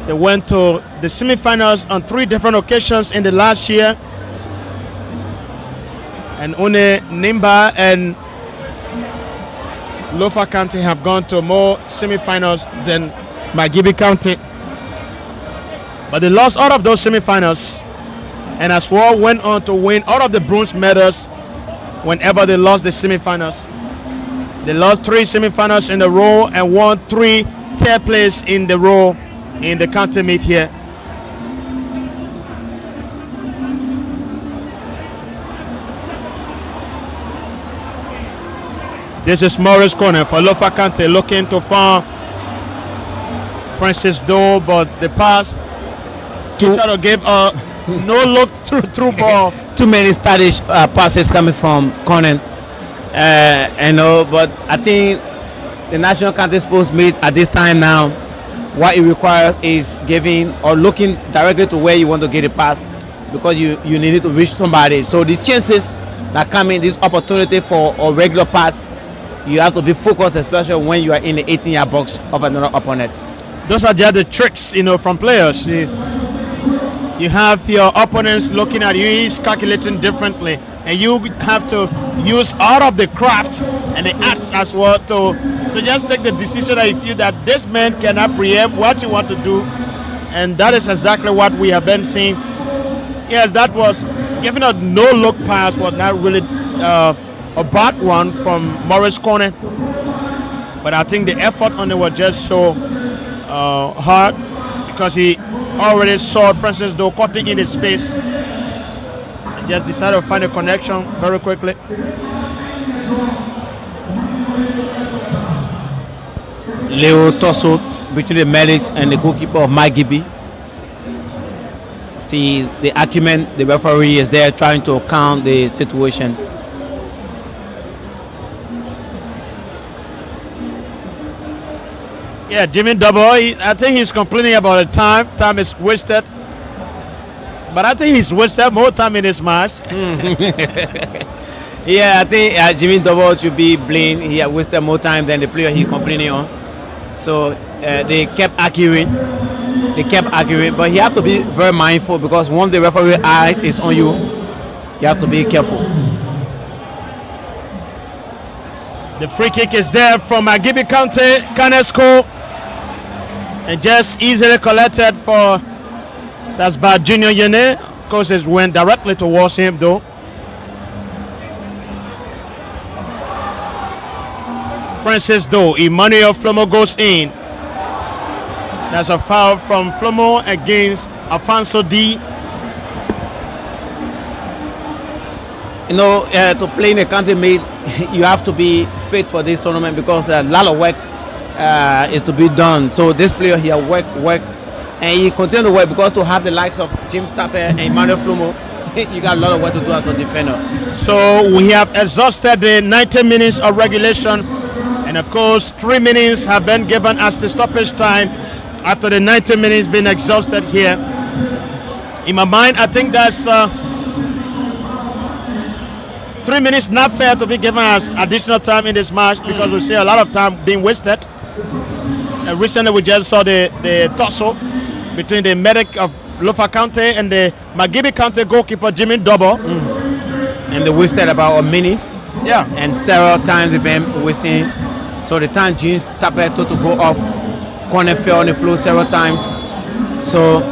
They went to the semi-finals on 3 different occasions in the last year. And only Nimba and Lofa County have gone to more semi-finals than Magibi County. But they lost all of those semi-finals and as well went on to win all of the bronze medals whenever they lost the semi-finals. They lost 3 semi-finals in a row and won 3 third place in the row in the county meet here. This is Morris corner for Lofa County looking to find Francis Doe, but the pass Tito gave a no look through ball. Too many stylish passes coming from Conan. But I think the National County Sports Meet at this time now, what it requires is giving or looking directly to where you want to get a pass because you need to reach somebody. So the chances that come in this opportunity for a regular pass, you have to be focused, especially when you are in the 18-yard box of another opponent. Those are just the tricks, from players. You have your opponents looking at you, he's calculating differently, and you have to use all of the craft and the arts as well to just take the decision that you feel that this man cannot preempt what you want to do, and that is exactly what we have been seeing. Yes, that was giving a no-look pass, was not really a bad one from Morris Corner, but I think the effort on it was just so hard because he already saw Francis Doe cutting in his space and just decided to find a connection very quickly. Leo Tosso between the medics and the goalkeeper of Magibi. See the acumen, the referee is there trying to count the situation. Yeah, Jimmy Double, I think he's complaining about the time. Time is wasted. But I think he's wasted more time in this match. Yeah, I think Jimmy Double should be blamed. He had wasted more time than the player he's complaining on. So they kept arguing. But you have to be very mindful because once the referee eye is on you, you have to be careful. The free kick is there from Magibi County. Can score. And just easily collected for, that's by Junior Yene. Of course, it went directly towards him though. Francis Doe, Emmanuel Flumo goes in. That's a foul from Flumo against Alfonso D. You know, to play in a country made, you have to be fit for this tournament because a lot of work is to be done. So this player here work, and he continue to work because to have the likes of James Tapper and Emmanuel Flumo, you got a lot of work to do as a defender. So we have exhausted the 90 minutes of regulation, and of course 3 minutes have been given as the stoppage time after the 90 minutes being exhausted here. In my mind, I think that's 3 minutes not fair to be given as additional time in this match because we see a lot of time being wasted. And recently we just saw the tussle between the medic of Lofa County and the Magibi County goalkeeper Jimmy Double. And they wasted about a minute. Yeah. And several times they've been wasting. So the time James Tapper to go off, corner fell on the floor several times. So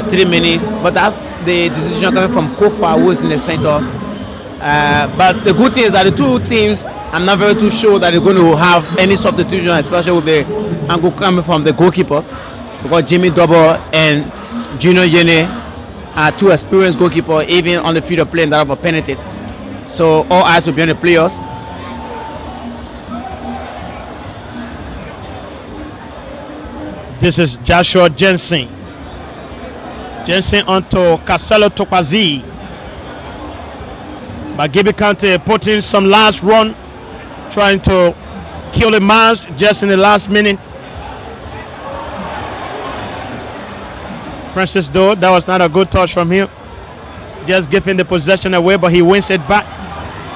3 minutes, but that's the decision coming from Kofa, who is in the center. But the good thing is that the two teams, I'm not very too sure that they're going to have any substitution, especially with the angle coming from the goalkeepers, because Jimmy Double and Junior Yene are two experienced goalkeepers, even on the field of play that have a penalty. So all eyes will be on the players. This is Joshua Jensen. Jensen onto Caselo Topazi. Magibi County putting some last run, trying to kill the match just in the last minute. Francis Doe, that was not a good touch from him. Just giving the possession away, but he wins it back.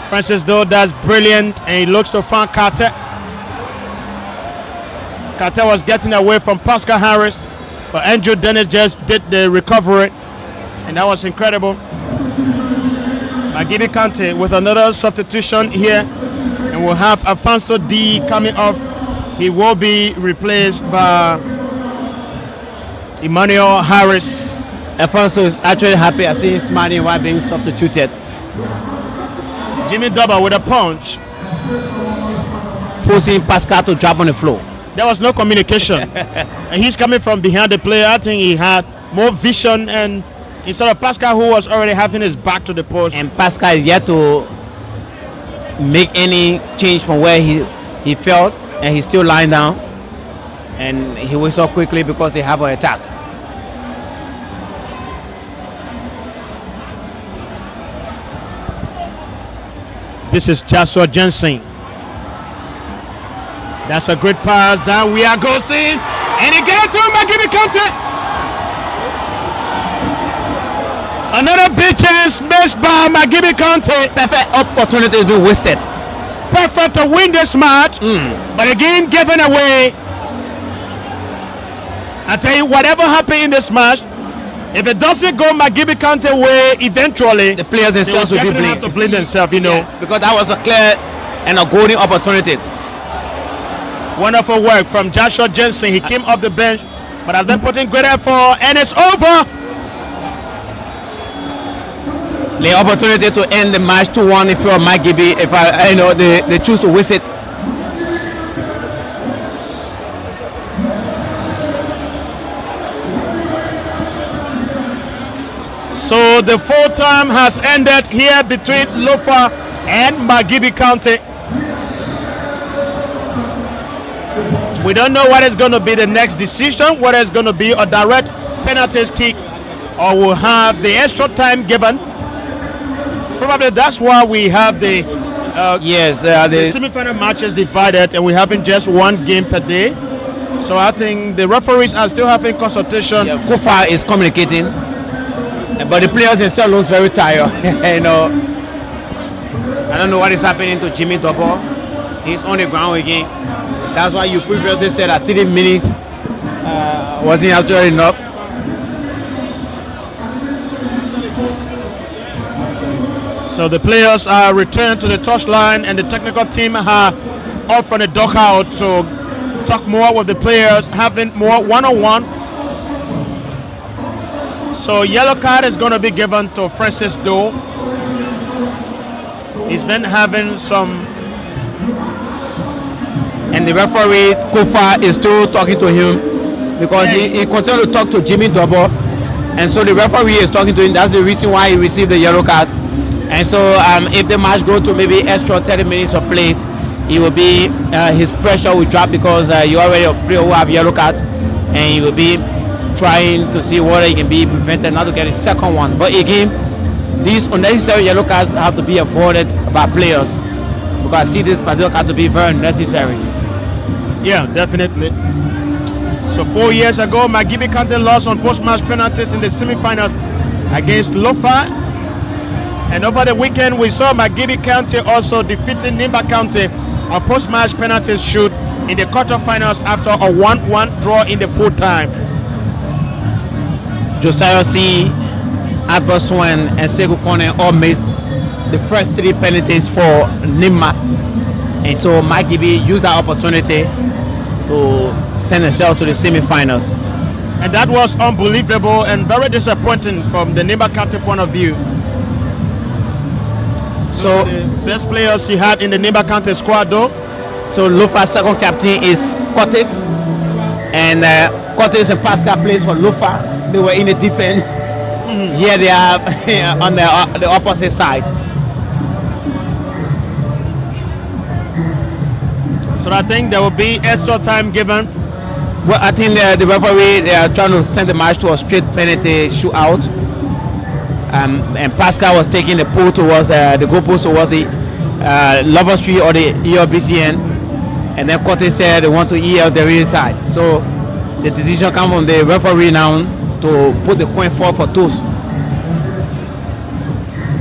Francis Doe does brilliant, and he looks to find Carter. Carter was getting away from Pascal Harris, but Andrew Dennis just did the recovery, and that was incredible. Magibi County with another substitution here, and we'll have Alfonso D coming off. He will be replaced by Emmanuel Harris. Alfonso is actually happy I see him smiling while being substituted. Jimmy Double with a punch, forcing Pascal to drop on the floor. There was no communication. And he's coming from behind the player. I think he had more vision, and instead of Pascal, who was already having his back to the post. And Pascal is yet to make any change from where he felt, and he's still lying down. And he wakes up quickly because they have an attack. This is Joshua Jensen. That's a great pass. Down we are going, and he gets through Magibi County. Another big chance missed by Magibi County. Perfect opportunity has been wasted. Perfect to win this match, but again given away. I tell you, whatever happened in this match, if it doesn't go Magibi County way, eventually the players themselves will be blamed. Have to blame themselves, you know. Yes, because that was a clear and a golden opportunity. Wonderful work from Joshua Jensen. He came off the bench, but has been putting great effort, and it's over. The opportunity to end the match 2-1 if you're Magibi, if they choose to waste it. So the full time has ended here between Lofa and Magibi County. We don't know what is going to be the next decision, whether it's going to be a direct penalties kick or we'll have the extra time given. Probably that's why we have the the semi-final matches divided and we're having just one game per day. So I think the referees are still having consultation. Yeah, Kofa is communicating, but the players themselves looks very tired. You know, I don't know what is happening to Jimmy Double. He's on the ground again. That's why you previously said that 3 minutes wasn't actually enough. So the players are returned to the touchline and the technical team are off on the dugout to talk more with the players, having more one-on-one. So yellow card is going to be given to Francis Doe. He's been having some... And the referee, Kofa, is still talking to him because he continued to talk to Jimmy Double. And so the referee is talking to him. That's the reason why he received the yellow card. And so if the match goes to maybe extra 30 minutes of play, he will be, his pressure will drop because you already a player who have yellow card. And he will be trying to see whether he can be prevented not to get a second one. But again, these unnecessary yellow cards have to be avoided by players because I see this particular card to be very necessary. Yeah, definitely. So 4 years ago, Magibi County lost on post-match penalties in the semi-final against Lofa. And over the weekend, we saw Magibi County also defeating Nimba County on post-match penalties shoot in the quarterfinals after a 1-1 draw in the full time. Josiah C, Albert Swan, and Sekou Kone all missed the first 3 penalties for Nimba. And so Magibi used that opportunity to send himself to the semi-finals. And that was unbelievable and very disappointing from the Nimba County point of view. So the best players he had in the Nimba County squad though. So Lofa's second captain is Cortex. And Cortex and Pascal plays for Lofa. They were in the defense. Here they are on the opposite side. So I think there will be extra time given. Well, I think the referee, they are trying to send the match to a straight penalty shootout. And Pascal was taking the pool towards the goalpost towards the Lover Street or the ELBCN. And then Cortes said they want to EL the rear side. So the decision comes from the referee now to put the coin forward for toss.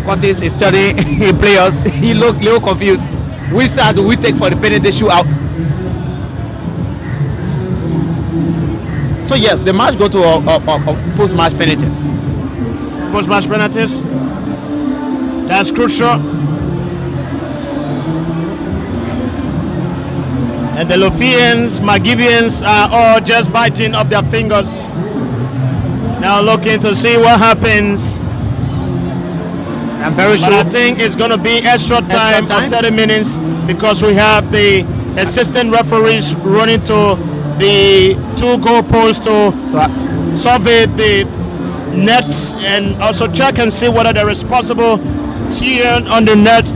Cortes is studying players. He looked a little confused. Which side do we take for the penalty shootout? So yes, the match go to a post-match penalty. Post-match penalties. That's crucial. And the Lofians, Magibians are all just biting up their fingers. Now looking to see what happens. I'm very sure. But I think it's going to be extra time of 30 minutes because we have the assistant referees running to the 2 goalposts to survey the nets and also check and see whether there is possible tear on the net.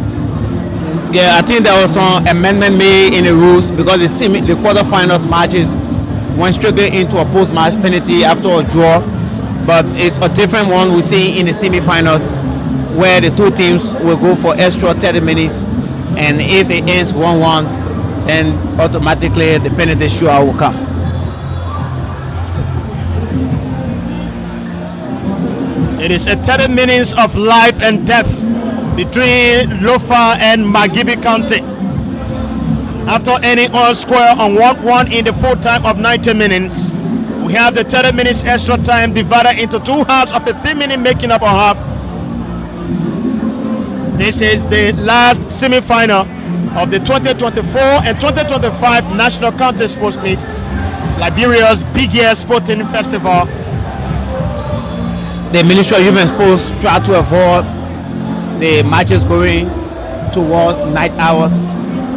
Yeah, I think there was some amendment made in the rules because the quarterfinals matches went straight into a post-match penalty after a draw. But it's a different one we see in the semi-finals where the 2 teams will go for extra 30 minutes, and if it ends 1-1, then automatically the penalty shootout will come. It is a 30 minutes of life and death between Lofa and Magibi County. After ending all square on 1-1 in the full time of 90 minutes, we have the 30 minutes extra time divided into 2 halves of 15 minutes, making up a half. This is the last semi-final of the 2024 and 2025 National County Sports Meet, Liberia's biggest sporting festival. The Ministry of Human Sports try to avoid the matches going towards night hours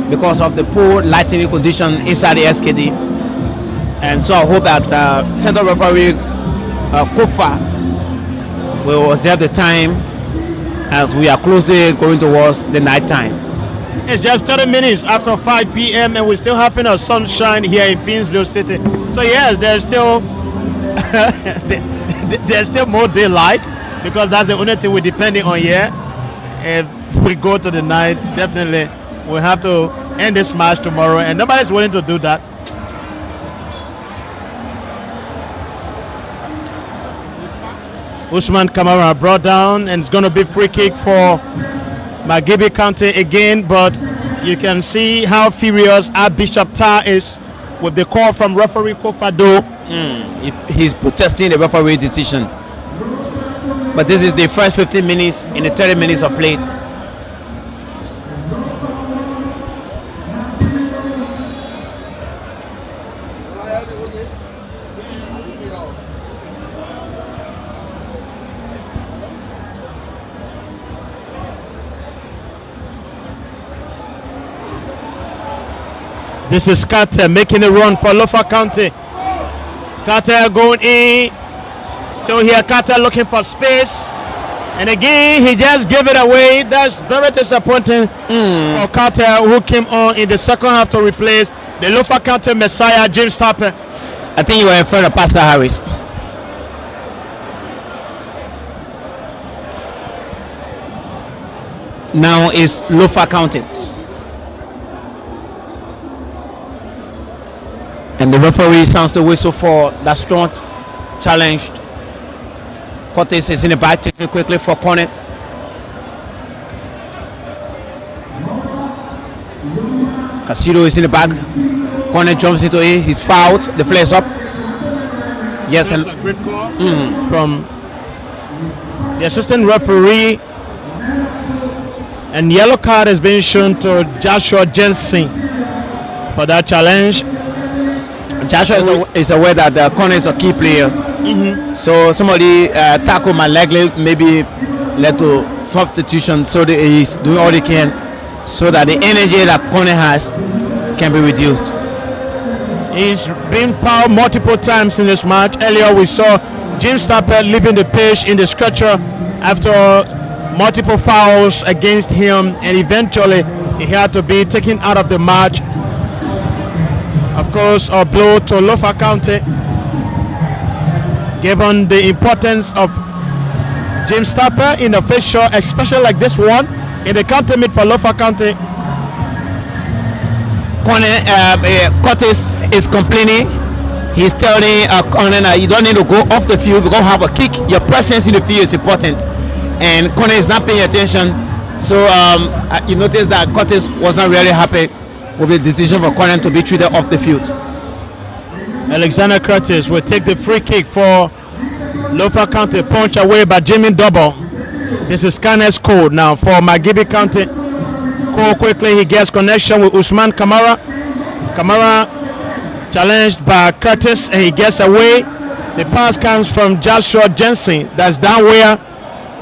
because of the poor lighting condition inside the SKD. And so I hope that Central Referee Kofa will observe the time as we are closely going towards the night time. It's just 30 minutes after 5 p.m. and we're still having a sunshine here in Pinsville City. So yes, there's still there's still more daylight because that's the only thing we're depending on here. If we go to the night, definitely we'll have to end this match tomorrow, and nobody's willing to do that. Usman Kamara brought down, and it's going to be free kick for Magibi County again, but you can see how furious Archbishop Tar is with the call from referee Kofado. He's protesting the referee decision. But this is the first 15 minutes in the 30 minutes of play. This is Carter making a run for Lofa County. Carter going in. Still here, Carter looking for space. And again, he just gave it away. That's very disappointing for Carter, who came on in the second half to replace the Lofa County Messiah, James Tapper. I think you were in front of Pascal Harris. Now it's Lofa County. And the referee sounds to whistle for that strong challenge. Cortes is in the back, takes it quickly for corner. Casido is in the back. Corner jumps into it. He's fouled. The flare's up. Yes, and a great call from the assistant referee. And yellow card has been shown to Joshua Jensen for that challenge. Joshua is aware that the corner is a key player. So somebody tackled my leg, maybe led to substitution, so he's doing all he can so that the energy that corner has can be reduced. He's been fouled multiple times in this match. Earlier we saw James Tapper leaving the pitch in the stretcher after multiple fouls against him, and eventually he had to be taken out of the match. Of course, a blow to Lofa County, given the importance of James Tapper in a fixture, especially like this one in the counter mid for Lofa County. Curtis is complaining. He's telling Corner that you don't need to go off the field. We're going to have a kick. Your presence in the field is important. And Corner is not paying attention. So you notice that Curtis was not really happy with the decision for Corner to be treated off the field. Alexander Curtis will take the free kick for Lofa County, punch away by Jimmy Double. This is Scanner's code now for Magibi County. Cole quickly, he gets connection with Usman Kamara. Kamara challenged by Curtis and he gets away. The pass comes from Joshua Jensen. That's down where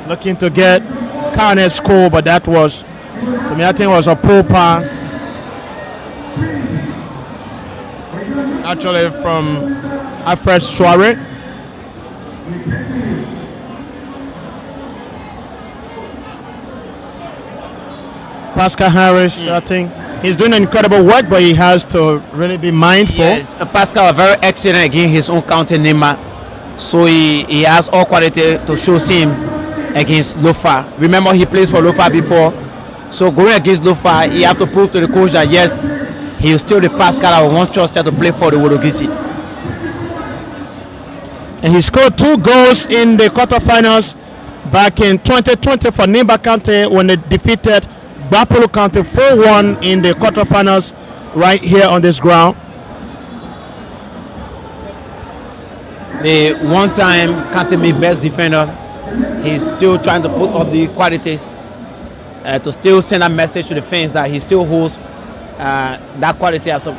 looking to get Scanner's code, but that was, to me, I think was a poor pass. Actually from Alfred Soare. Pascal Harris, I think he's doing incredible work, but he has to really be mindful. Yes, Pascal very excellent against his own county Neymar. So he has all quality to show him against Lofa. Remember, he plays for Lofa before. So going against Lofa, he have to prove to the coach that yes, he is still the Pascal I want trust to play for the Wodogisi. And he scored 2 goals in the quarterfinals back in 2020 for Nimba County when they defeated Bapolo County 4-1 in the quarterfinals right here on this ground. The one-time County Mid best defender, he's still trying to put up the qualities to still send a message to the fans that he still holds that quality as a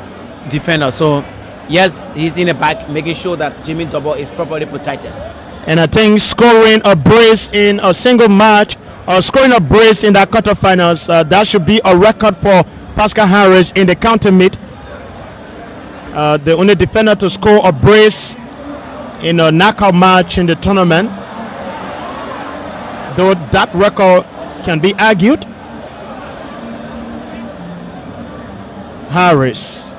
defender. So yes, he's in the back making sure that Jimmy Double is properly protected. And I think scoring a brace in a single match or scoring a brace in that quarterfinals, that should be a record for Pascal Harris in the county meet. The only defender to score a brace in a knockout match in the tournament, though that record can be argued. Harris.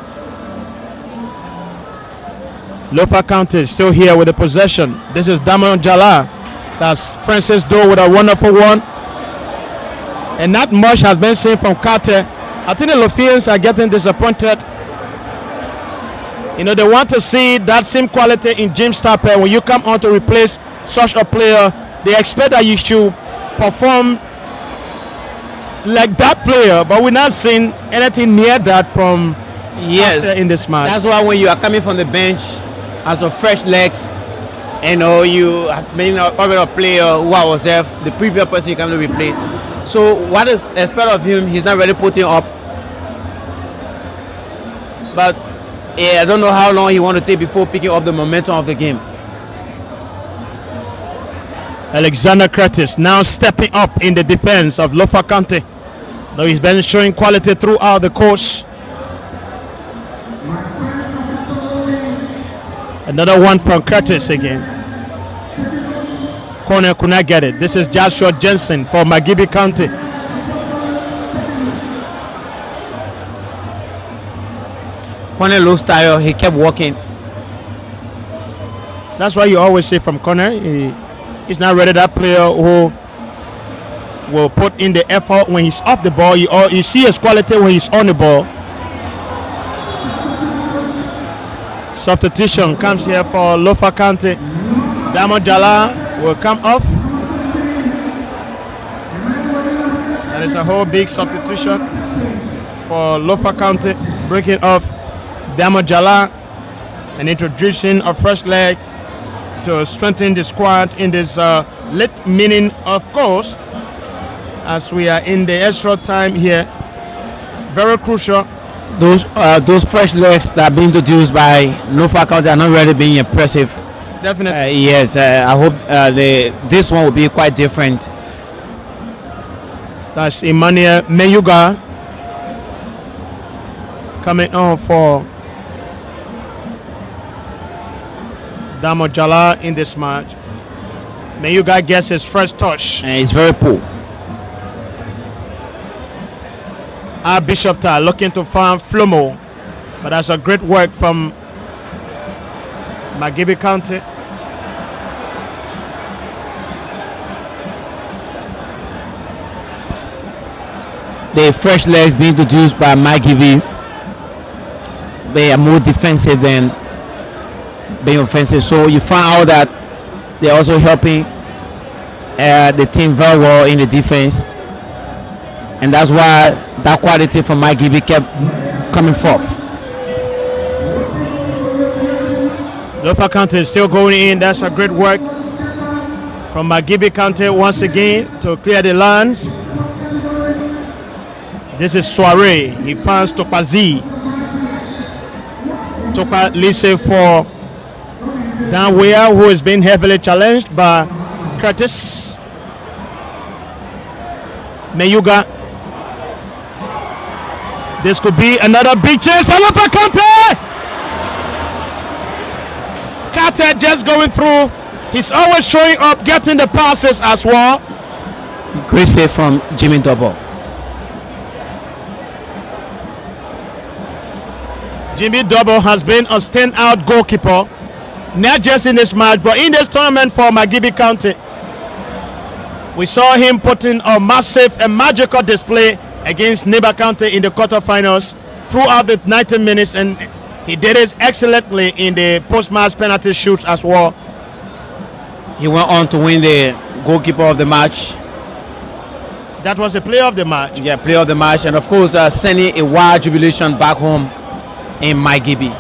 Lofa County still here with the possession. This is Damon Jala. That's Francis Doe with a wonderful one. And not much has been seen from Carter. I think the Lofians are getting disappointed. You know, they want to see that same quality in James Tapper. When you come on to replace such a player, they expect that you should perform like that player, but we're not seeing anything near that from Carter in this match. That's why when you are coming from the bench as a fresh legs, you know, you have been a player who was there, the previous person you come to replace. So what is expected of him? He's not really putting up. But I don't know how long he want to take before picking up the momentum of the game. Alexander Curtis now stepping up in the defense of Lofa County. Though he's been showing quality throughout the course. Another one from Curtis again. Corner could not get it. This is Joshua Jensen for Magibi County. Corner looks tired. He kept walking. That's why you always say from corner, he's not ready. That player who will put in the effort when he's off the ball. You see his quality when he's on the ball. Substitution comes here for Lofa County. Damon Jala will come off. That is a whole big substitution for Lofa County. Breaking off Damon Jala and introducing a fresh leg to strengthen the squad in this late meaning, of course, as we are in the extra time here. Very crucial. Those fresh legs that are being introduced by Lofa County are not really being impressive. Definitely. Yes, I hope this one will be quite different. That's Emmanuel Meyuga coming on for Damo Jala in this match. Meyuga gets his first touch. And he's very poor. Bishop Tar looking to find Flumo, but that's a great work from Magibi County. The fresh legs being introduced by Magibi, they are more defensive than being offensive. So you find out that they're also helping the team very well in the defense. And that's why that quality from Magibi kept coming forth. Lofa County is still going in. That's a great work from Magibi County once again to clear the lines. This is Soiree. He finds Topazi. Topa Lise for Danwea, who is being heavily challenged by Curtis. Meyuga. This could be another big chance for Lofa County. Carter just going through. He's always showing up, getting the passes as well. Great save from Jimmy Double. Jimmy Double has been a standout goalkeeper, not just in this match, but in this tournament for Magibi County. We saw him putting a massive and magical display against Neighbor County in the quarterfinals throughout the 90 minutes, and he did it excellently in the post-match penalty shoots as well. He went on to win the goalkeeper of the match. That was the player of the match. Yeah, player of the match, and of course sending a wild jubilation back home in Magibi.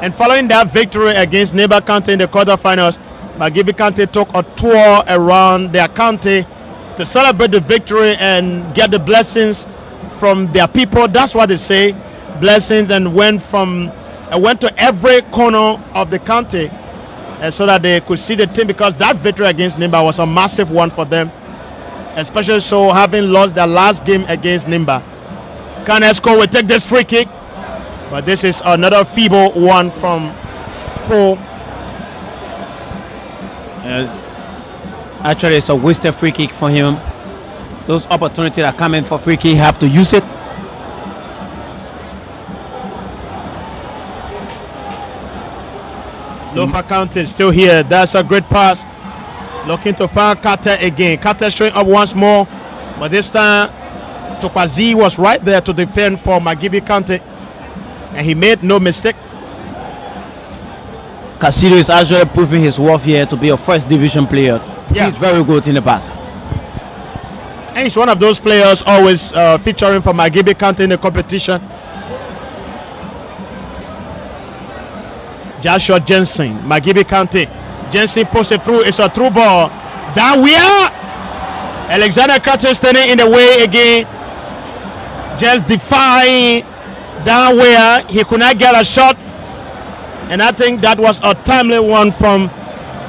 And following that victory against Neighbor County in the quarterfinals, Magibi County took a tour around their county to celebrate the victory and get the blessings from their people. That's what they say, blessings, and went to every corner of the county so that they could see the team, because that victory against Nimba was a massive one for them, especially so having lost their last game against Nimba. Kanesco will take this free kick, but this is another feeble one from Pro. Actually, it's a wasted free kick for him. Those opportunities that come in for free kick, have to use it. Lofa County still here. That's a great pass. Looking to find Carter again. Carter showing up once more, but this time Tokwazi was right there to defend for Magibi County, and he made no mistake. Castillo is actually proving his worth here to be a first division player. Yeah. He's very good in the back. And he's one of those players always featuring for Magibi County in the competition. Joshua Jensen, Magibi County. Jensen posted through. It's a through ball. Down we are. Alexander Carter standing in the way again. Just defying down where he could not get a shot. And I think that was a timely one from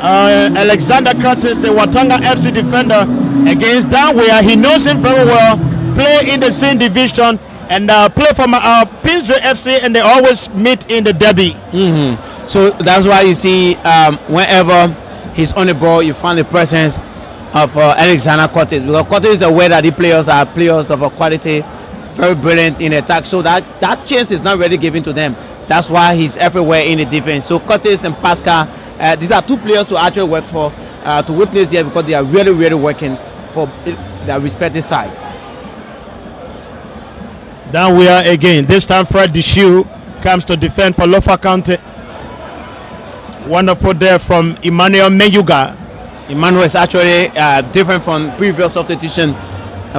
Alexander Curtis, the Watanga FC defender, against down where he knows him very well. Play in the same division and play for Pinsville FC, and they always meet in the derby. So that's why you see whenever he's on the ball, you find the presence of Alexander Curtis, because Curtis is aware that the players are players of a quality, very brilliant in attack. So that chance is not really given to them. That's why he's everywhere in the defense. So Curtis and Pascal, these are two players to actually work for, to witness here, because they are really, really working for their respective sides. Down we are again. This time Fred Deshu comes to defend for Lofa County. Wonderful there from Emmanuel Meyuga. Emmanuel is actually different from previous substitution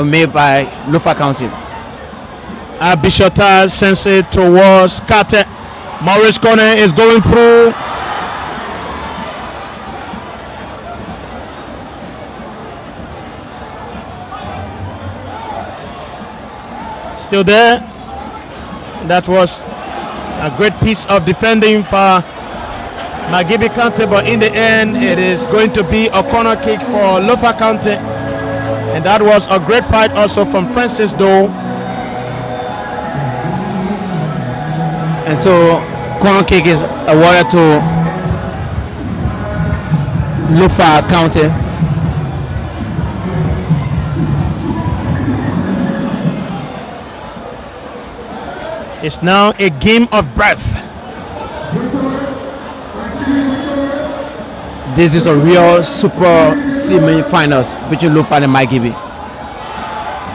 made by Lofa County. Bishota sends it towards Carter. Morris Corner is going through. Still there. That was a great piece of defending for Magibi County, but in the end it is going to be a corner kick for Lofa County, and that was a great fight also from Francis Doe. And so corner kick is awarded to Lofa County. It's now a game of breath. This is a real super semi-finals between Lofa and Magibi.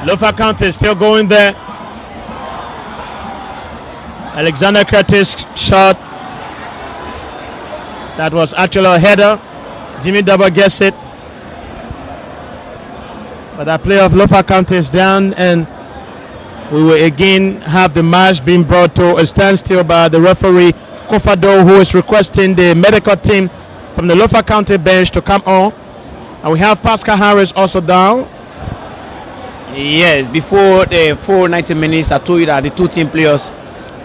Lofa County is still going there. Alexander Curtis shot. That was actually a header. Jimmy Double gets it. But that player of Lofa County is down, and we will again have the match being brought to a standstill by the referee Kofado, who is requesting the medical team from the Lofa County bench to come on. And we have Pascal Harris also down. Yes, before the full 90 minutes, I told you that the two team players,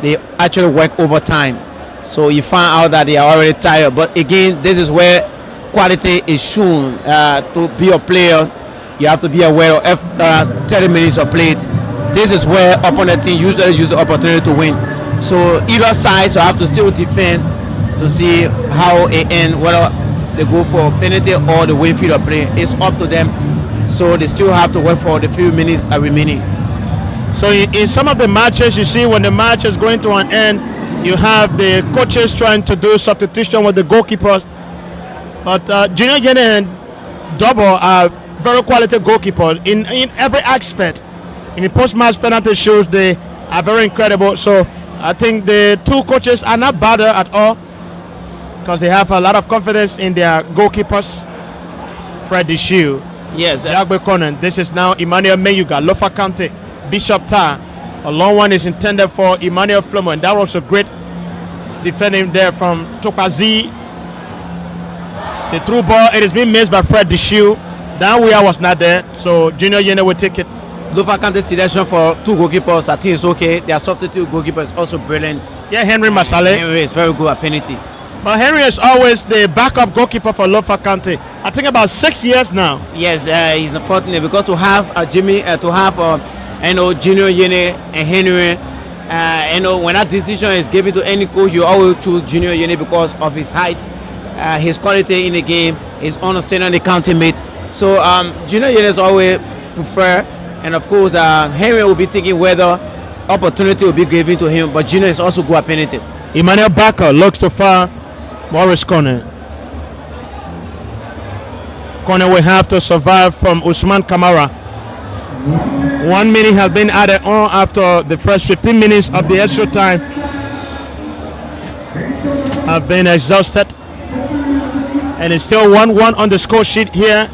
they actually work overtime. So you find out that they are already tired. But again, this is where quality is shown. To be a player, you have to be aware of 30 minutes of play. This is where opponent team usually use the opportunity to win. So either side so have to still defend to see how it ends, whether they go for penalty or the win field of play. It's up to them. So they still have to work for the few minutes remaining. So in some of the matches, you see when the match is going to an end, you have the coaches trying to do substitution with the goalkeepers. But Junior Gedeh and Double are very quality goalkeepers in every aspect. In the post-match penalty shows they are very incredible. So I think the two coaches are not bothered at all, because they have a lot of confidence in their goalkeepers. Fred Deshu. Yes. Jagbe Conan. This is now Emmanuel Meyuga, Lofa County, Bishop Tar. A long one is intended for Emmanuel Flumo, and that was a great defending there from Tokwazi. The through ball, it has been missed by Fred Deshu. Danwea was not there, so Junior Gedeh will take it. Lofa County selection for two goalkeepers, I think it's okay. Their substitute goalkeeper is also brilliant. Yeah, Henry Masale. Henry is very good at penalty. But Henry is always the backup goalkeeper for Lofa County. I think about 6 years now. Yes, he's unfortunate because to have Jimmy, to have Junior Gedeh and Henry, when that decision is given to any coach, you always choose Junior Gedeh because of his height, his quality in the game, his understanding of the county mate. So Junior Gedeh is always prefer, and of course Henry will be thinking whether opportunity will be given to him. But Junior is also good at penalty. Emmanuel Bakker looks to far. Morris corner. Corner will have to survive from Usman Kamara. 1 minute has been added on after the first 15 minutes of the extra time have been exhausted. And it's still 1-1 on the score sheet here.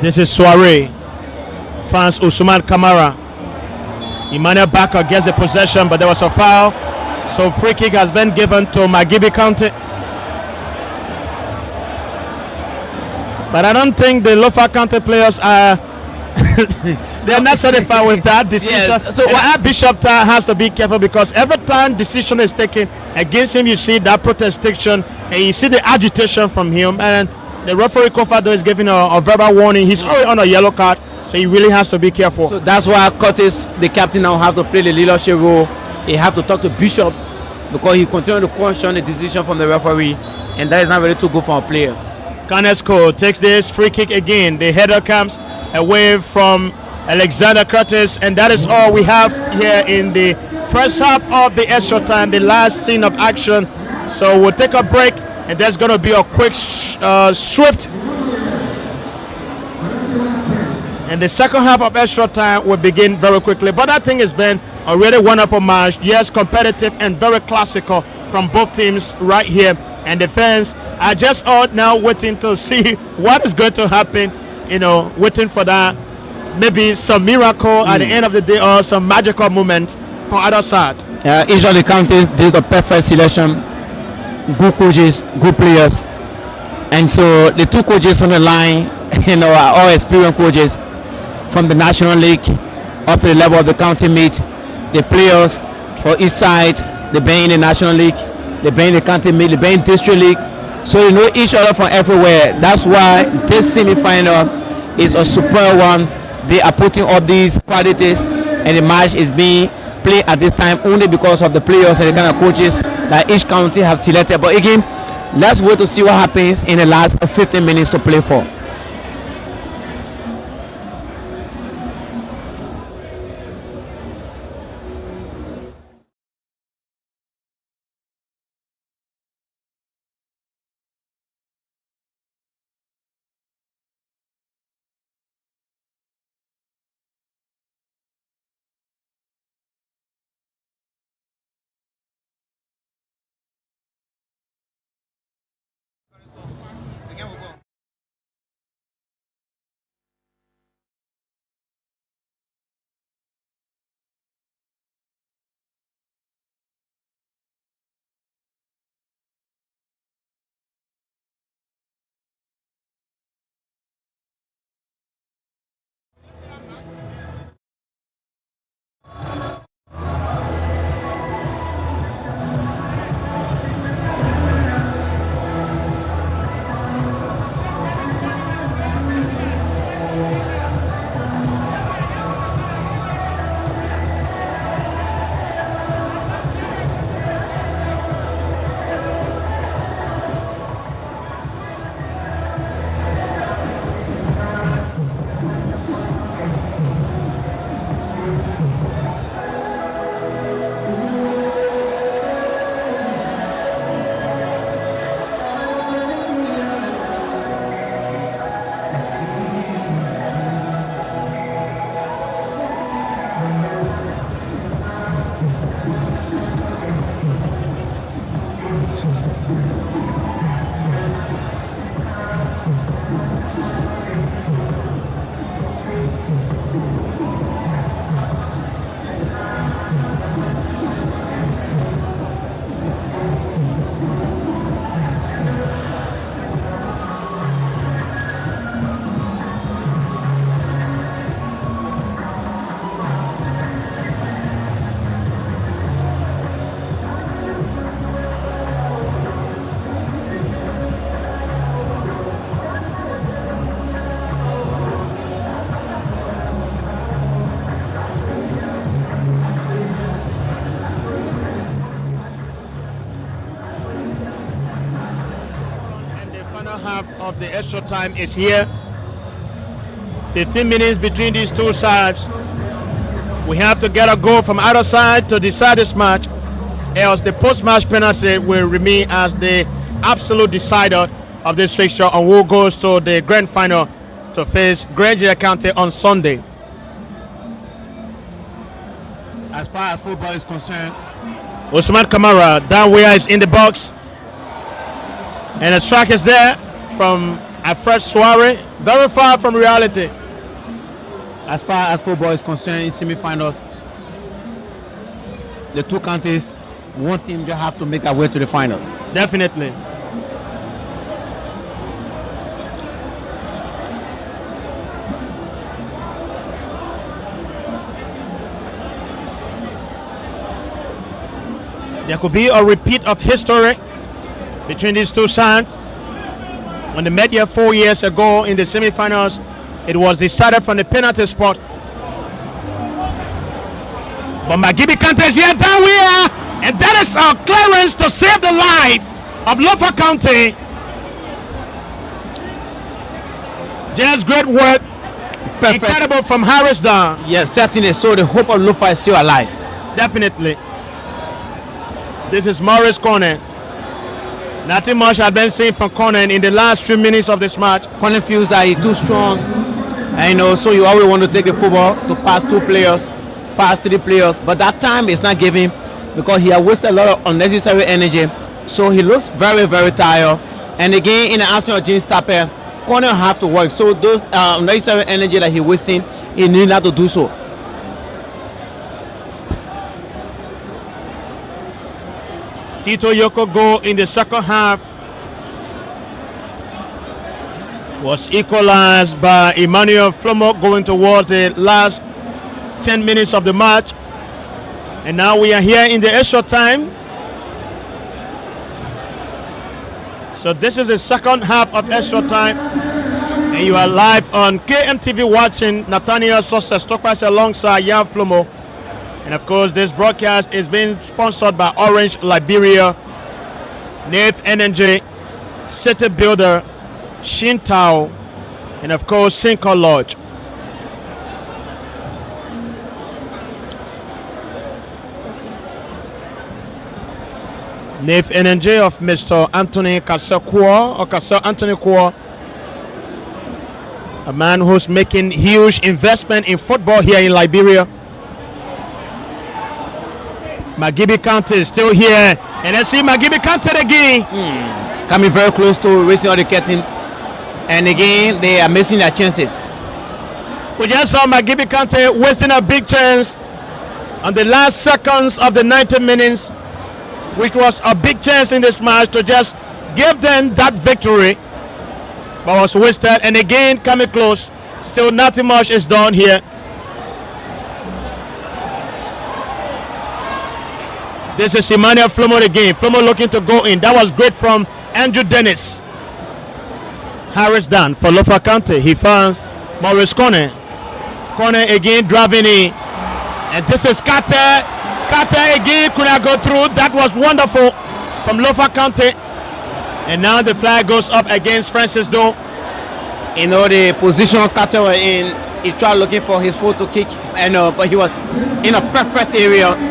This is Soiree. Fans Usman Kamara. Emmanuel Baka gets the possession, but there was a foul. So free kick has been given to Magibi County. But I don't think the Lofa County players are they're not satisfied with that decision. Yes, so Bishop Tar has to be careful, because every time decision is taken against him, you see that protestation and you see the agitation from him. And the referee Kofado is giving a verbal warning. He's already on a yellow card, so he really has to be careful. So that's why Curtis, the captain, now have to play the leadership role. He have to talk to Bishop, because he continued to question the decision from the referee, and that is not really too good for a player. Canesco takes this free kick again. The header comes away from Alexander Curtis, and that is all we have here in the first half of the extra time, the last scene of action. So we'll take a break, and there's going to be a quick swift, and the second half of extra time will begin very quickly. But I think it's been a really wonderful match. Yes, competitive and very classical from both teams right here, and the fans are just all now waiting to see what is going to happen, waiting for that, maybe some miracle at the end of the day, or some magical moment for either side. Each of the counties did a perfect selection, good coaches, good players, and so the two coaches on the line, are all experienced coaches from the National League up to the level of the county meet. The players for each side, they play in the National League, they play in the county meet, they play in District League, so they know each other from everywhere. That's why this semi-final is a super one. They are putting up these qualities, and the match is being played at this time only because of the players and the kind of coaches that each county have selected. But again, let's wait to see what happens in the last 15 minutes to play for. Half of the extra time is here. 15 minutes between these two sides. We have to get a goal from either side to decide this match, else the post-match penalty will remain as the absolute decider of this fixture, and who goes to the grand final to face Gedeh County on Sunday. As far as football is concerned, Usman Kamara, down where is in the box. And the strike is there from Alfred Soare, very far from reality. as far as football is concerned, in semi-finals, the two counties, one team just have to make their way to the final. Definitely. There could be a repeat of history between these two sides. When they met here 4 years ago in the semi-finals, it was decided from the penalty spot. But Magibi County is here, down we are, and that is our clearance to save the life of Lofa County. Just great work. Perfect. Incredible from Harris down. Yes, certainly. So the hope of Lofa is still alive. Definitely. This is Morris Conan. Nothing much has been seen from Conan in the last few minutes of this match. Conan feels that he's too strong, and so you always want to take the football to pass two players, pass three players, but that time is not given because he has wasted a lot of unnecessary energy. So he looks very, very tired. And again, in the absence of James Tapper, Conan have to work. So those unnecessary energy that he's wasting, he need not to do so. Tito Yoko goal in the second half was equalized by Emmanuel Flumo going towards the last 10 minutes of the match. And now we are here in the extra time. So this is the second half of extra time. And you are live on KMTV watching Nathaniel Success Tokwas alongside Jan Flumo. And of course, this broadcast is being sponsored by Orange Liberia, Nave Energy, City Builder, Shintao, and of course, Cinco Lodge. Nave Energy of Mr. Anthony Kasakwa, or Kasa Anthony Kwa, a man who's making huge investment in football here in Liberia. Magibi County is still here, and let's see Magibi County again. Coming very close to racing on the curtain, and again they are missing their chances. We just saw Magibi County wasting a big chance on the last seconds of the 90 minutes, which was a big chance in this match to just give them that victory, but was wasted. And again coming close, still nothing much is done here. This is Emmanuel Flumo again. Flumo looking to go in. That was great from Andrew Dennis. Harris down for Lofa County. He finds Morris Conan. Conan again driving in. And this is Carter. Carter again could not go through. That was wonderful from Lofa County. And now the flag goes up against Francis Doe. You know the position Carter was in. He tried looking for his foot to kick, and but he was in a perfect area.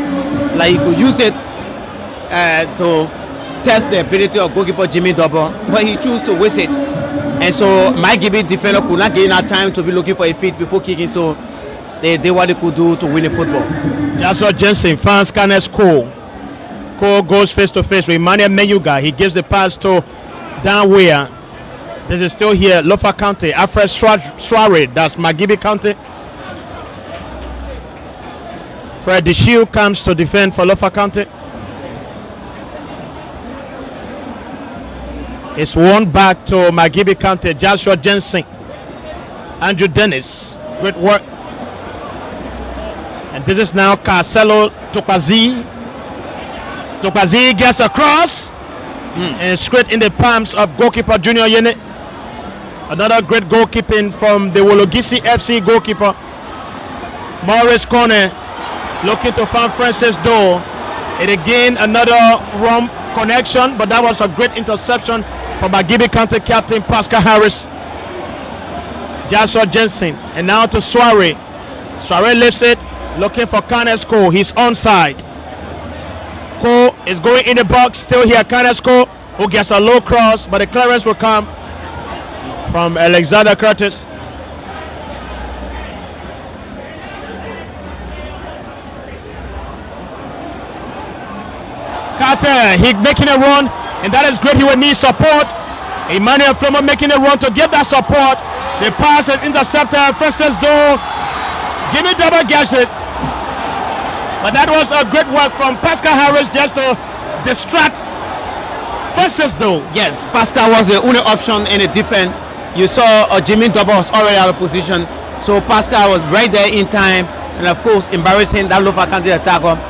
Like he could use it to test the ability of goalkeeper Jimmy Double, but he chose to waste it. And so Magibi defender could not get enough time to be looking for a feet before kicking, so they did what they could do to win the football. Joshua Jensen finds Kenneth Cole. Cole goes face to face with Emmanuel Menyuga. He gives the pass to Danwea. This is still here, Lofa County. Alfred Soare, that's Magibi County. Fred Deshiu comes to defend for Lofa County. It's won back to Magibi County. Joshua Jensen, Andrew Dennis, great work. And this is now Carcelo Topazi. Topazi gets across and straight in the palms of goalkeeper Junior Yene. Another great goalkeeping from the Wologisi FC goalkeeper. Morris Corner looking to find Francis Doe. And again, another wrong connection, but that was a great interception from Magibi County captain Pascal Harris. Joshua Jensen. And now to Soare. Soare lifts it. looking for Kanesko. He's onside. Cole is going in the box. Still here, Kanesko, who gets a low cross, but the clearance will come from Alexander Curtis. Carter, he making a run, and that is great. He will need support. Emmanuel Flumo making a run to give that support. The pass is intercepted. Francis Doe. Jimmy Double gets it. But that was a great work from Pascal Harris just to distract Francis Doe. Yes, Pascal was the only option in the defense. You saw Jimmy Double was already out of position. So Pascal was right there in time. And of course, embarrassing that Lofa can't attack him.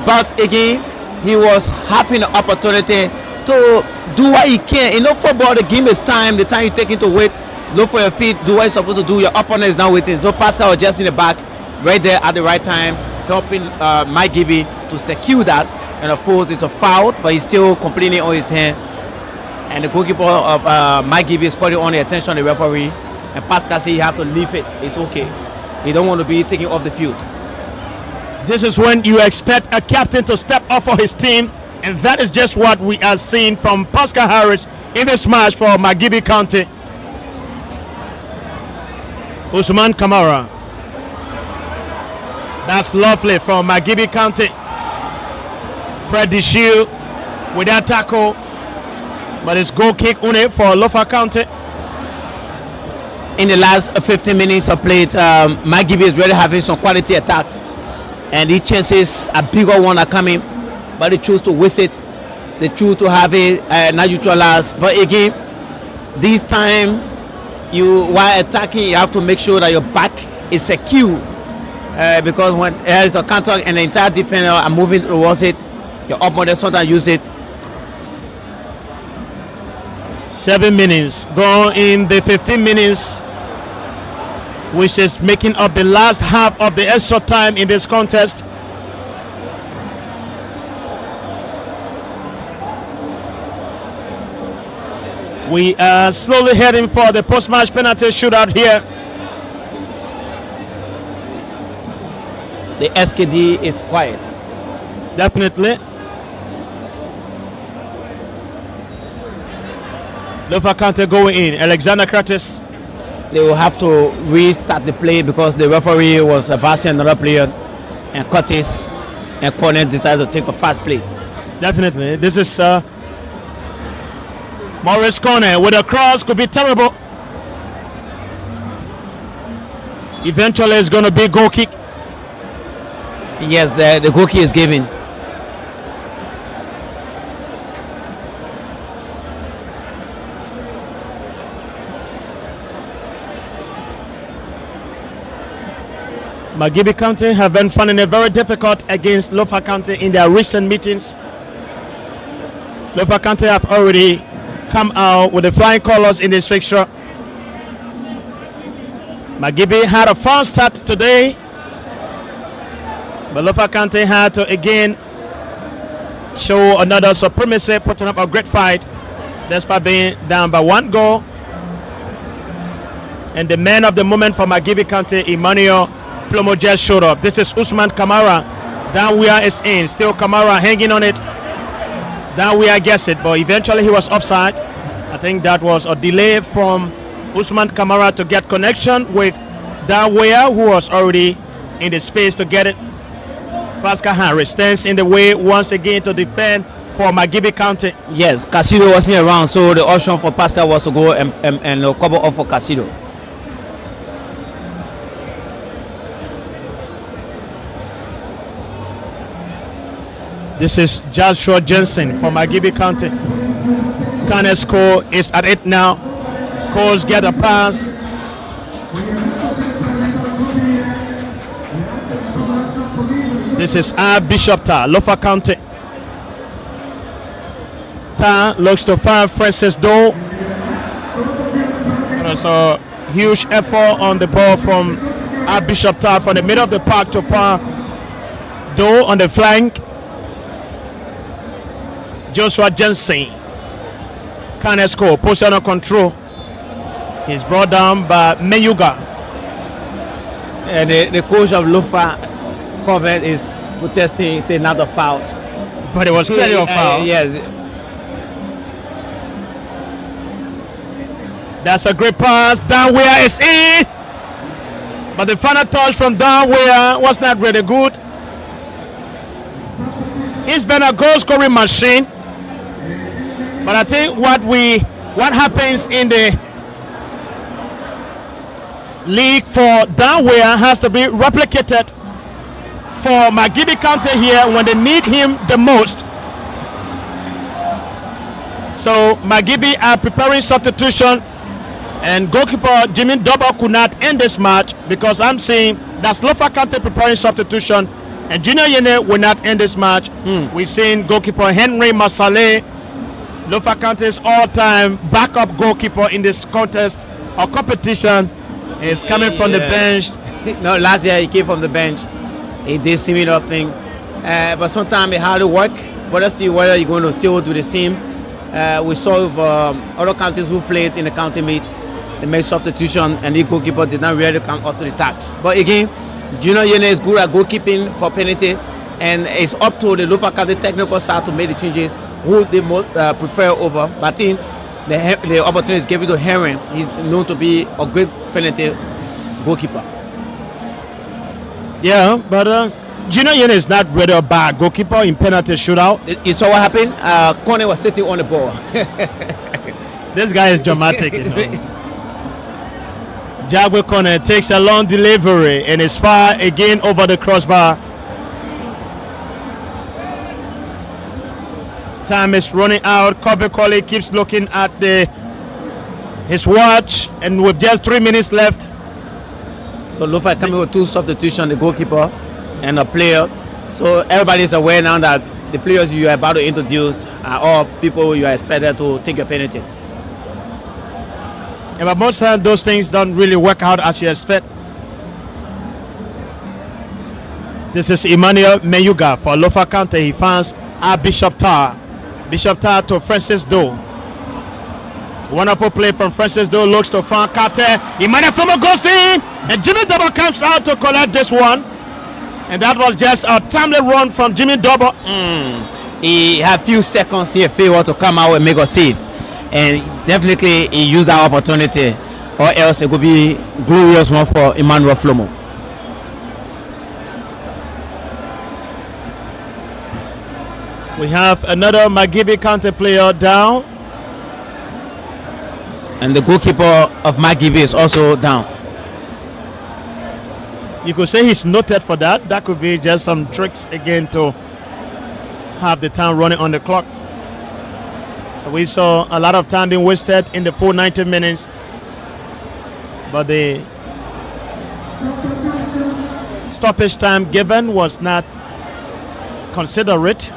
But again, he was having the opportunity to do what he can. You know, football, the game is time. The time you take into wait, look for your feet, do what you're supposed to do. Your opponent is now waiting. So Pascal was just in the back, right there at the right time, helping Magibi to secure that. And of course, it's a foul, but he's still completely on his hand. And the goalkeeper of Magibi is calling on the attention of the referee. And Pascal said you have to leave it. It's okay. He don't want to be taken off the field. This is when you expect a captain to step up for his team, and that is just what we are seeing from Pascal Harris in this match for Magibi County. Usman Kamara. That's lovely from Magibi County. Freddy Shield with that tackle, but it's goal kick only for Lofa County. In the last 15 minutes of play, Magibi is really having some quality attacks. And the chances a bigger one are coming, but they choose to waste it. They choose to have it not neutralized. But again, this time, while attacking, you have to make sure that your back is secure. Because when there is a counter and the entire defender are moving towards it, your opponent sometimes use it. 7 minutes gone in the 15 minutes, which is making up the last half of the extra time in this contest. We are slowly heading for the post-match penalty shootout here. The SKD is quiet. Definitely. Lofa County going in. Alexander Curtis. They will have to restart the play because the referee was advancing another player, and Curtis and Corner decided to take a fast play. Definitely. This is Morris Corner with a cross, could be terrible. Eventually it's going to be goal kick. Yes, the goal kick is given. Magibi County have been finding it very difficult against Lofa County in their recent meetings. Lofa County have already come out with the flying colors in this fixture. Magibi had a fast start today, but Lofa County had to again show another supremacy, putting up a great fight despite being down by 1 goal. And the man of the moment for Magibi County, Emmanuel Flumo, just showed up. This is Usman Kamara. Danwia is in. Still Kamara hanging on it. Danwia gets it, but eventually he was offside. I think that was a delay from Usman Kamara to get connection with Danwia, who was already in the space to get it. Pascal Harris stands in the way once again to defend for Magibi County. Yes, Casido wasn't around, so the option for Pascal was to go and cover off for Casido. This is Joshua Jensen from Magibi County. Kanesko is at it now. Coles get a pass. This is Bishop Ta, Lofa County. Ta looks to find Francis Doe. There's a huge effort on the ball from Bishop Ta from the middle of the park to find Doe on the flank. Joshua Jensen. Kanesko, positional control. He's brought down by Meyuga. And the coach of Lofa comment is protesting, say not a foul. But it was clearly a foul. Yes. That's a great pass. Down where is in. But the final touch from down where was not really good. He's been a goal scoring machine. But I think what happens in the league for Downware has to be replicated for Magibi County here when they need him the most. So Magibi are preparing substitution, and goalkeeper Jimmy Double could not end this match because I'm seeing that's Lofa County preparing substitution, and Junior Yene will not end this match. We've seen goalkeeper Henry Masale, Lofa County's all-time backup goalkeeper in this contest or competition, is coming from the bench. No, last year he came from the bench. He did similar thing, but sometimes it hard to work. But let's see whether you're going to still do the same. We saw with other counties who played in the county meet, they made substitution and the goalkeeper did not really come up to the task. But again, Junior Yene is good at goalkeeping for penalty, and it's up to the Lofa County technical side to make the changes who they most prefer over. But I think the opportunity is given to Henry. He's known to be a great penalty goalkeeper. Yeah, but Junior Yene is not really a bad goalkeeper in penalty shootout. You saw what happened? Connie was sitting on the ball. This guy is dramatic, you know. Jagwe Kone takes a long delivery and is far again over the crossbar. Time is running out. Covey Colley keeps looking at his watch, and with just 3 minutes left. So Lofa coming with two substitutions, the goalkeeper and a player. So everybody is aware now that the players you are about to introduce are all people you are expected to take your penalty. Yeah, but most times those things don't really work out as you expect. This is Emmanuel Meyuga for Lofa County. He fans at Bishop Tower. Bishop Tower to Francis Doe. Wonderful play from Francis Doe. Looks to Fan Carter. Emmanuel Flumo goes in. And Jimmy Double comes out to collect this one. And that was just a timely run from Jimmy Double. He had few seconds here favor to come out and make a save. And definitely he used that opportunity, or else it could be glorious one for Emmanuel Flumo. We have another Magibi County player down. And the goalkeeper of Magibi is also down. You could say he's noted for that. That could be just some tricks again to have the time running on the clock. We saw a lot of time being wasted in the full 90 minutes. But the stoppage time given was not considerate.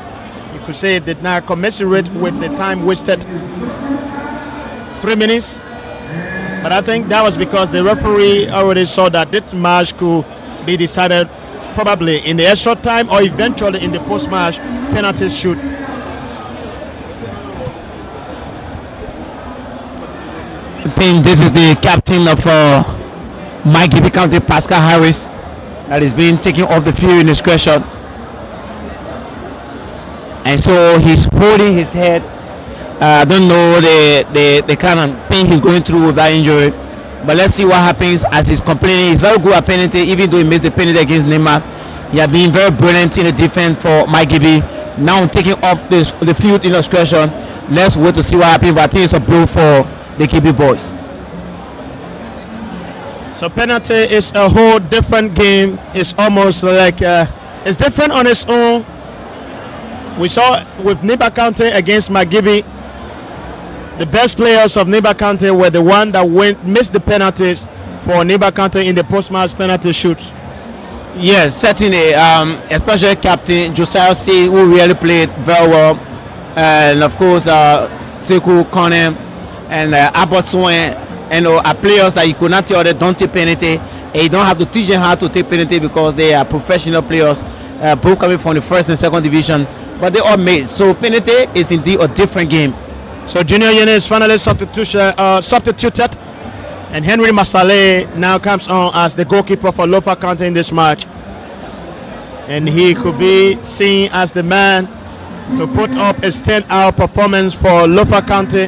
You could say it did not commensurate with the time wasted. 3 minutes. But I think that was because the referee already saw that this match could be decided probably in the extra time or eventually in the post-match penalty shoot. I think this is the captain of Magibi County, Pascal Harris, that is being taken off the field in discretion. And so he's holding his head. I don't know the kind of pain he's going through with that injury. But let's see what happens as he's complaining. He's very good at penalty, even though he missed the penalty against Neymar. He has been very brilliant in the defense for Magibi. Now taking off the field in discretion. Let's wait to see what happens. But I think it's a blow for the KB boys. So penalty is a whole different game. It's almost like it's different on its own. We saw with Niba County against Magibi, the best players of Niba County were the one that missed the penalties for Niba County in the post-match penalty shoots. Yes, certainly, especially Captain Josiah C, who really played very well, and of course Sekou Kone and Abbott Swain, and are players that you could not tell they don't take penalty, and you don't have to teach them how to take penalty because they are professional players, both coming from the first and second division, but they all made. So penalty is indeed a different game. So Junior Yene is finally substituted, and Henry Masale now comes on as the goalkeeper for Lofa County in this match. and he could be seen as the man to put up a standout performance for Lofa County.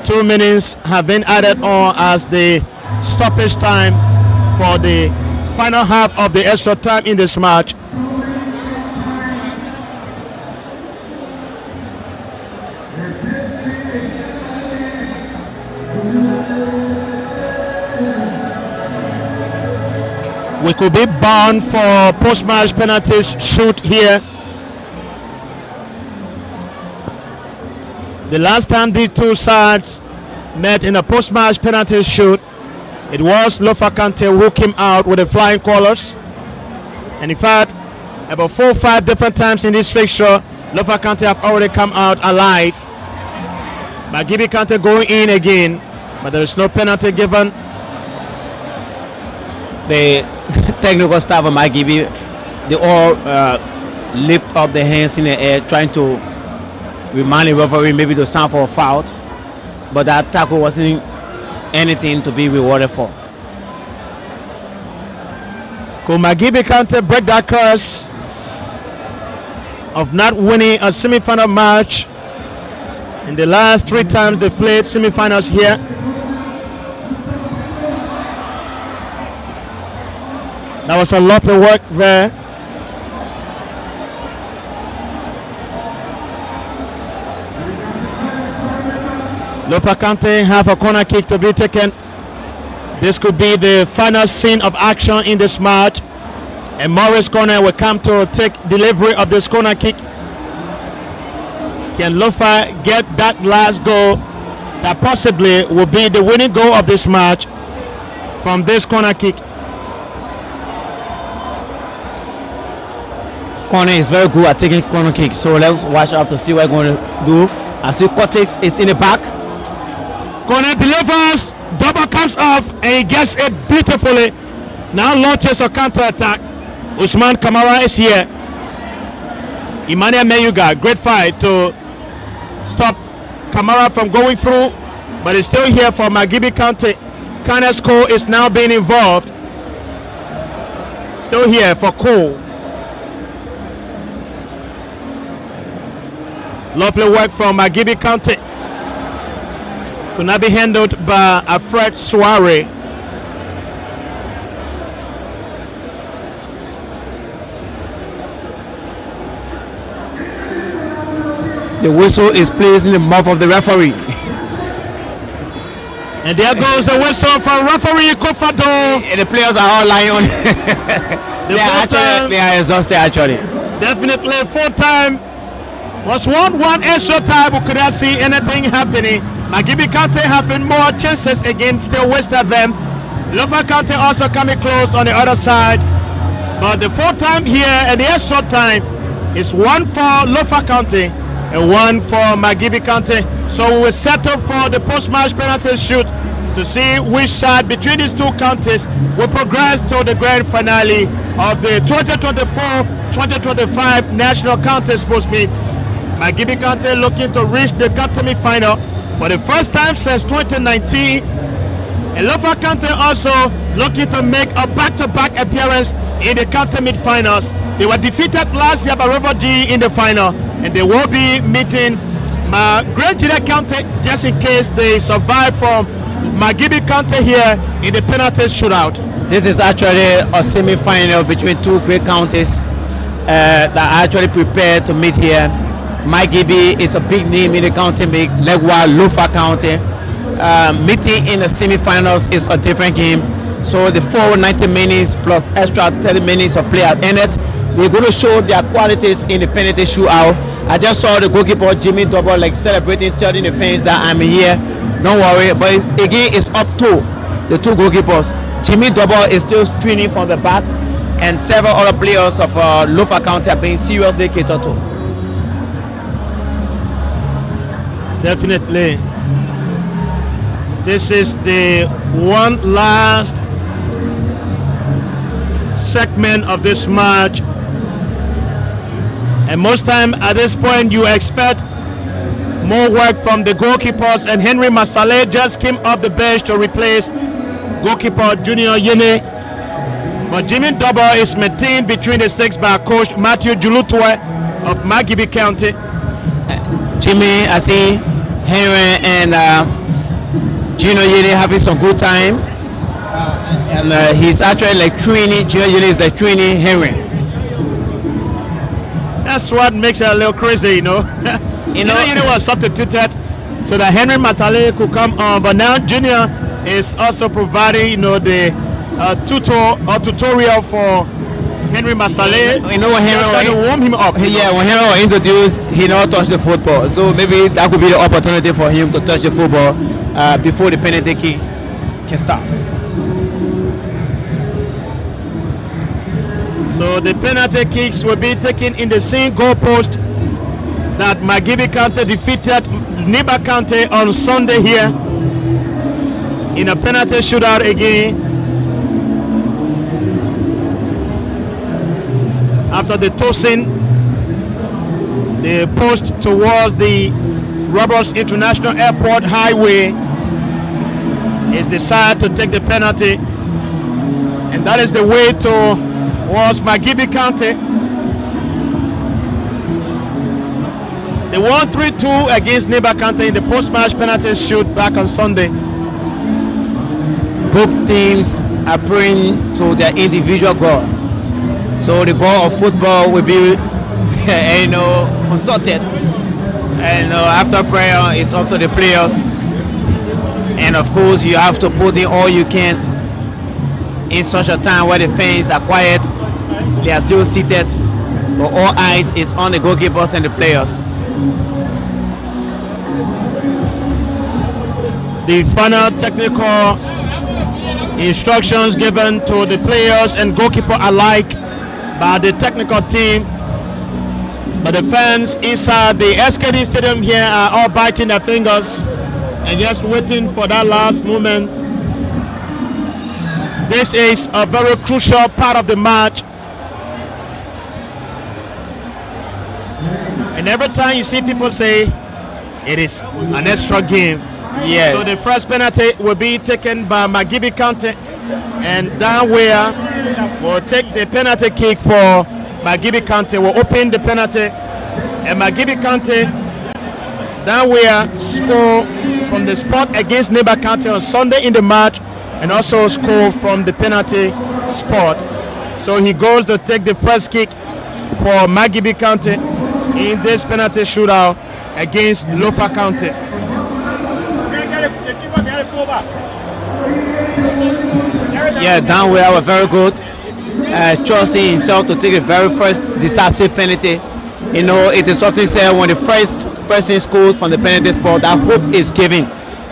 2 minutes have been added on as the stoppage time for the final half of the extra time in this match. We could be bound for post-match penalties shoot here. The last time these two sides met in a post-match penalty shoot, it was Lofa County who came out with the flying colors. And in fact, about 4 or 5 different times in this fixture, Lofa County have already come out alive. Magibi County going in again, but there is no penalty given. The technical staff of Magibi, they all lift up their hands in the air, trying to remind the referee maybe to sound for a foul, but that tackle wasn't anything to be rewarded for. Could Magibi County break that curse of not winning a semi-final match in the last 3 times they've played semi-finals here? That was a lovely work there. Lofa County have a corner kick to be taken. This could be the final scene of action in this match. And Morris Corner will come to take delivery of this corner kick. Can Lofa get that last goal that possibly will be the winning goal of this match from this corner kick? Corner is very good at taking corner kicks, so let's watch out to see what we're going to do. I see Cortex is in the back. Corner delivers, double comes off, and he gets it beautifully. Now launches a counter attack. Usman Kamara is here. Emmanuel Meyuga, great fight to stop Kamara from going through, but it's still here for Magibi County. Kanesco is now being involved. Still here for Cole. Lovely work from Magibi County. Could not be handled by Alfred Soare. The whistle is placed in the mouth of the referee. And there goes the whistle from referee Kofado. And the players are all lying on they are exhausted actually. Definitely full time. Was 1-1 extra time. We could not see anything happening. Magibi County having more chances again, still wasted them. Lofa County also coming close on the other side. But the full time here and the extra time is 1 for Lofa County and 1 for Magibi County. So we will settle for the post-match penalty shoot to see which side between these two counties will progress to the grand finale of the 2024-2025 National County Sports Meet. Magibi County looking to reach the county final for the first time since 2019. And Lofa County also looking to make a back-to-back appearance in the county mid-finals. They were defeated last year by River G in the final, and they will be meeting Great Gedeh County just in case they survive from Magibi County here in the penalty shootout. This is actually a semi-final between two great counties that are actually prepared to meet here. Magibi is a big name in the county, Legua, Lofa County. Meeting in the semi-finals is a different game. So the full 90 minutes plus extra 30 minutes of play at end it. They're going to show their qualities in the penalty shootout. I just saw the goalkeeper Jimmy Double celebrating, telling the fans that I'm here. Don't worry, but again it's up to the two goalkeepers. Jimmy Double is still screening from the back, and several other players of Lofa County are being seriously catered to. Definitely. This is the one last segment of this match. And most time at this point you expect more work from the goalkeepers, and Henry Masale just came off the bench to replace goalkeeper Junior Yene. But Jimmy Double is maintained between the sticks by coach Matthew Julutwe of Magibi County. Jimmy, I see Henry and Gino Yene having some good time. And he's actually like training, Gino Yene is like training Henry. That's what makes it a little crazy, you know. Gino Yene was substituted so that Henry Matale could come on, but now Junior is also providing, you know, the tutorial for Henry Masale. You know, when Henry to warm him up. Yeah, when Henry was introduced, he never touched the football. So maybe that could be the opportunity for him to touch the football before the penalty kick can start. So the penalty kicks will be taken in the same goalpost that Magibi County defeated Niba County on Sunday here in a penalty shootout again. After the tossing the post towards the Roberts International Airport Highway, is decided to take the penalty, and that is the way towards Magibi County. They won 3-2 against Neighbor County in the post-match penalty shoot back on Sunday. Both teams are praying to their individual goal. So the goal of football will be, consulted. And after prayer, it's up to the players. And of course, you have to put in all you can in such a time where the fans are quiet. They are still seated, but all eyes is on the goalkeepers and the players. The final technical instructions given to the players and goalkeeper alike by the technical team, but the fans inside the SKD Stadium here are all biting their fingers and just waiting for that last moment. This is a very crucial part of the match, and every time you see people say it is an extra game. Yes. So the first penalty will be taken by Magibi County, and Danwea will take the penalty kick for Magibi County. Will open the penalty, and Magibi County, Danwea score from the spot against Neighbor County on Sunday in the match, and also score from the penalty spot. So he goes to take the first kick for Magibi County in this penalty shootout against Lofa County. Yeah, Danwea were very good, trusting himself to take the very first decisive penalty. You know, it is often said when the first person scores from the penalty spot, that hope is given.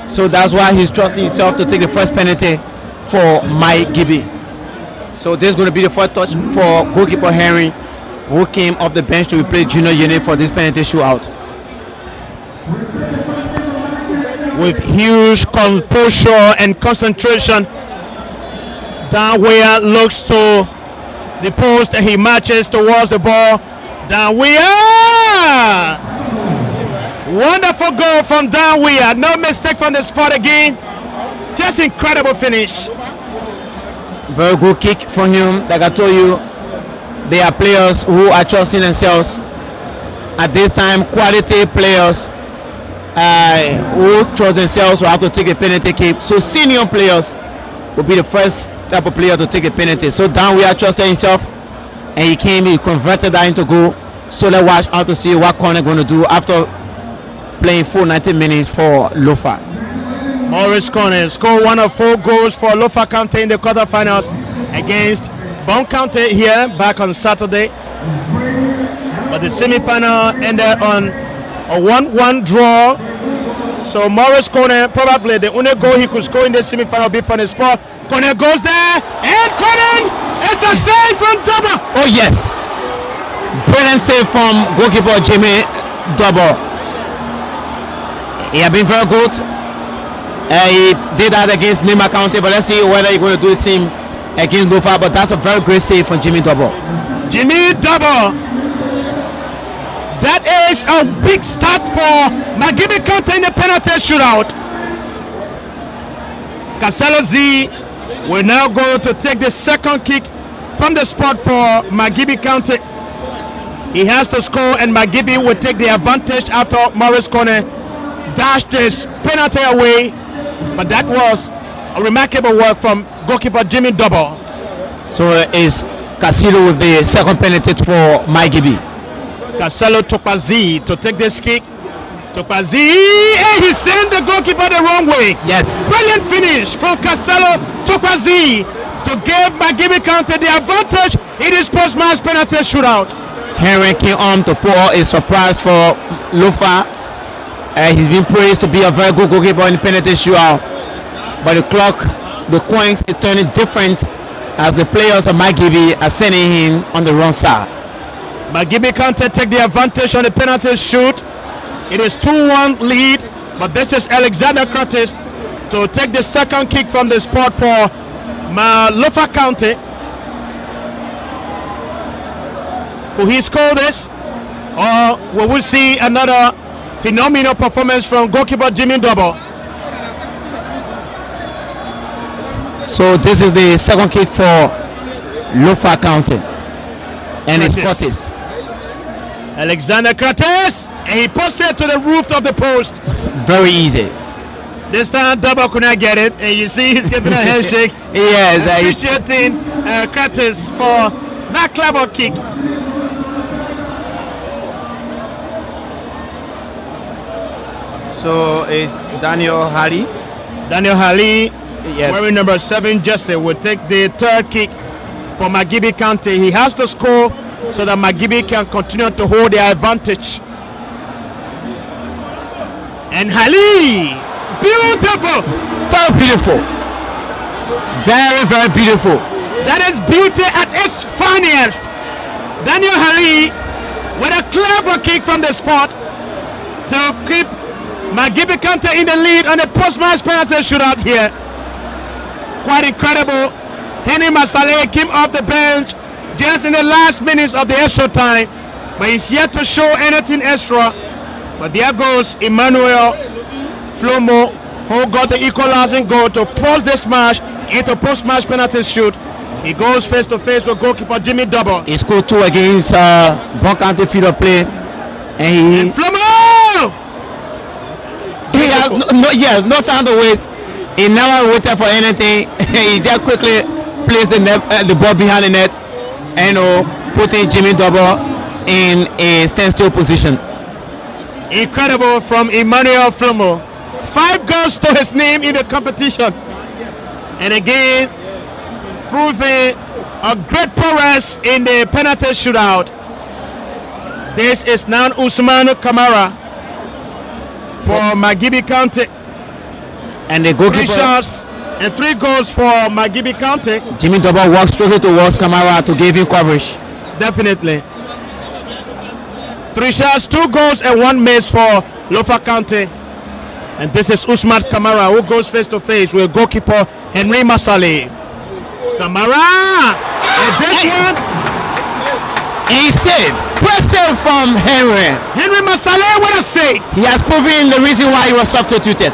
So that's why he's trusting himself to take the first penalty for Magibi. So this is going to be the first touch for goalkeeper Henry, who came off the bench to replace Junior Yene for this penalty shootout. With huge composure and concentration, Danwea looks to the post and he marches towards the ball. Danwea! Wonderful goal from Danwea. No mistake from the spot again. Just incredible finish. Very good kick from him. Like I told you, they are players who are trusting themselves. At this time, quality players who trust themselves will have to take a penalty kick. So senior players will be the first type of player to take a penalty. So Danwea trusted himself, and he converted that into goal. So let's watch out to see what corner going to do after playing full 90 minutes for Lofa. Morris Corner scored one of 4 goals for Lofa County in the quarterfinals against Bon County here back on Saturday. But the semi-final ended on a 1-1 draw. So Morris Corner, probably the only goal he could score in the semi-final, be from the spot. Corner goes there, and Corner is the save from Double. Oh yes, brilliant save from goalkeeper Jimmy Double. He has been very good. He did that against Nima County, but let's see whether he's going to do the same against Lofa. But that's a very great save from Jimmy Double. Jimmy Double. That is a big start for Magibi County in the penalty shootout. Casella Z will now go to take the second kick from the spot for Magibi County. He has to score, and Magibi will take the advantage after Morris Corner dashed this penalty away. But that was a remarkable work from goalkeeper Jimmy Double. So it's Castillo with the second penalty for Magibi. Castillo Topazi to take this kick. Topazi, and he sent the goalkeeper the wrong way. Yes. Brilliant finish from Castillo Topazi to give Magibi County the advantage in this post-match penalty shootout. Henry came on to pour a surprise for Lofa. He's been praised to be a very good goalkeeper in the penalty shootout. But the coins is turning different as the players of Magibi are sending him on the wrong side. Magibi County take the advantage on the penalty shoot. It is 2-1 lead, but this is Alexander Curtis to take the second kick from the spot for Lofa County. Could he score this, or will we see another phenomenal performance from goalkeeper Jimmy Double? So this is the second kick for Lofa County, and it's Curtis. Alexander Curtis, and he puts it to the roof of the post. Very easy. This time Double could not get it, and you see he's giving a handshake. Yes, appreciating Curtis for that clever kick. So it's Daniel Hali. Daniel Hali, yes, wearing number 7 jersey, will take the third kick for Magibi County. He has to score so that Magibi can continue to hold their advantage. And Hali, beautiful, very beautiful, very, very beautiful. That is beauty at its finest. Daniel Hali with a clever kick from the spot to keep Magibi County in the lead on the post-match penalty shootout here. Quite incredible. Henry Masale came off the bench just in the last minutes of the extra time, but he's yet to show anything extra. But there goes Emmanuel Flumo, who got the equalizing goal to force this match into post-match penalty shoot. He goes face to face with goalkeeper Jimmy Double. He scored 2 against Bon County field of play, and Flumo! He has no time to waste. He never waited for anything. He just quickly placed the ball behind the net and putting Jimmy Double in a standstill position. Incredible from Emmanuel Flumo. 5 goals to his name in the competition. And again, proving a great progress in the penalty shootout. This is Nan Usman Kamara for Magibi County. And the goalkeeper, 3 shots and 3 goals for Magibi County. Jimmy Double walks straight towards Kamara to give him coverage. Definitely. 3 shots, 2 goals and 1 miss for Lofa County. And this is Usman Kamara, who goes face to face with goalkeeper Henry Masale. Kamara! And this one. A save. Press save from Henry. Henry Masale with a save. He has proven the reason why he was substituted.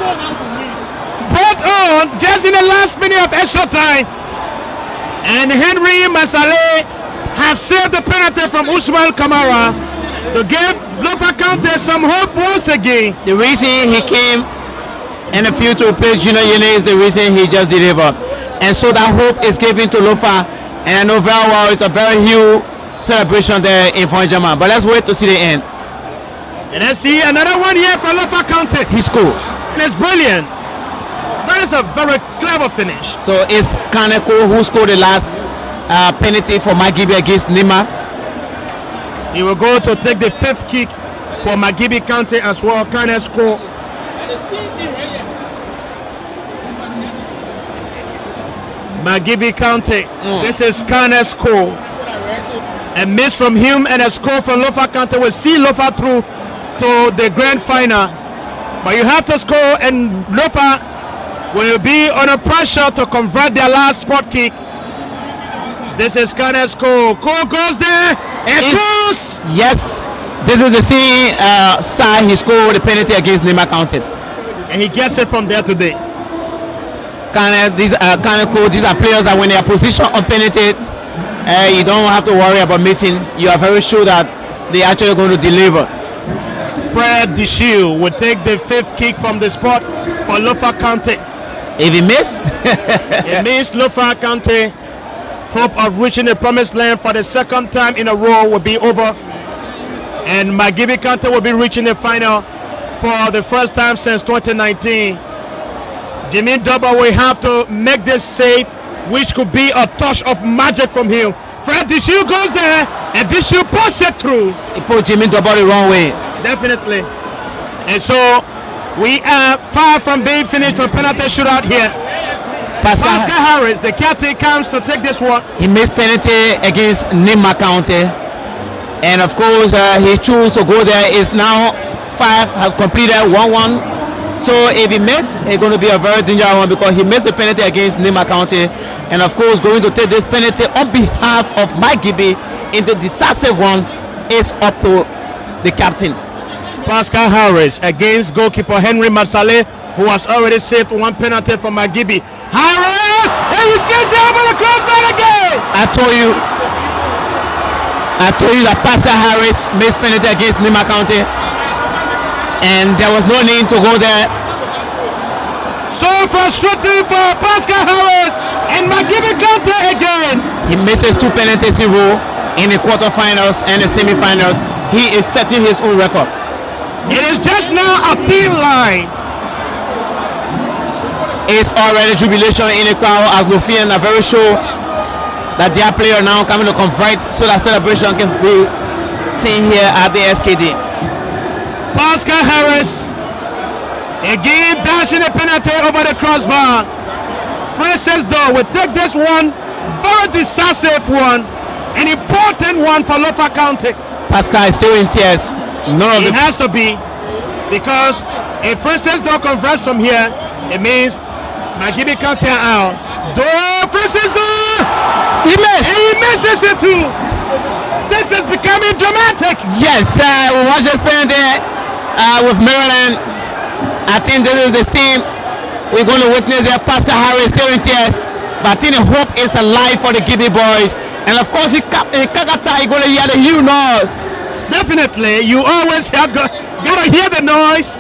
Brought on just in the last minute of extra time. And Henry Masale have saved the penalty from Usman Kamara to give Lofa County some hope once again. The reason he came in the field to replace Junior Yene is the reason he just delivered. And so that hope is given to Lofa. And I know very well it's a very huge celebration there in Fonjama. But let's wait to see the end. And let's see another one here for Lofa County. He scored. And it's brilliant. That is a very clever finish. So it's Kaneko who scored the last penalty for Magibi against Nima. He will go to take the 5th kick for Magibi County as well. Kane score. Magibi County. This is Kane score. A miss from him and a score from Lofa County will see Lofa through to the grand final. But you have to score, and Lofa will be under pressure to convert their last spot kick. This is Kane's goal. Goal goes there. It goes. Yes. This is the same side he scored the penalty against Nima County. And he gets it from there today. These are players that when they are positioned on penalty, you don't have to worry about missing. You are very sure that they are actually going to deliver. Fred Deshiu will take the fifth kick from the spot for Lofa County. If he miss, it means Lofa County hope of reaching the promised land for the second time in a row will be over, and Magibi County will be reaching the final for the first time since 2019. Jimmy Dubba will have to make this save, which could be a touch of magic from him. Fred Deshiu goes there, and Deshiu puts it through. he put Jimmy Double the wrong way. Definitely. And so we are far from being finished for penalty shootout here. Pascal Harris, the captain, comes to take this one. He missed penalty against Nima County, and of course he chose to go there. Is now 5 has completed 1-1. So if he missed, it's going to be a very dangerous one because he missed the penalty against Nima County, and of course going to take this penalty on behalf of Magibi in the decisive one is up to the captain. Pascal Harris against goalkeeper Henry Masale, who has already saved one penalty for Magibi. Harris! And he says it over the crossbar again! I told you that Pascal Harris missed penalty against Nima County, and there was no need to go there. So frustrating for Pascal Harris and Magibi County again. He misses 2 penalties in a row in the quarterfinals and the semifinals. He is setting his own record. It is just now a thin line. It's already jubilation in the crowd as Lofian are very sure that their player now coming to convert so that celebration can be seen here at the SKD. Pascal Harris again dashing a penalty over the crossbar. Francis Doe will take this one, very decisive one, an important one for Lofa County. Pascal is still in tears. It has to be, because if Francis Doe converts from here, it means Magibi County are out. Francis Doe! He missed! And he misses it too! This is becoming dramatic! Yes, we watched this penalty with Maryland. I think this is the scene we're going to witness here. Pascal Harris still in tears, but I think the hope is alive for the Gedeh boys. And of course, in Kakata, you're going to hear the huge noise. Definitely, you always gotta hear the noise.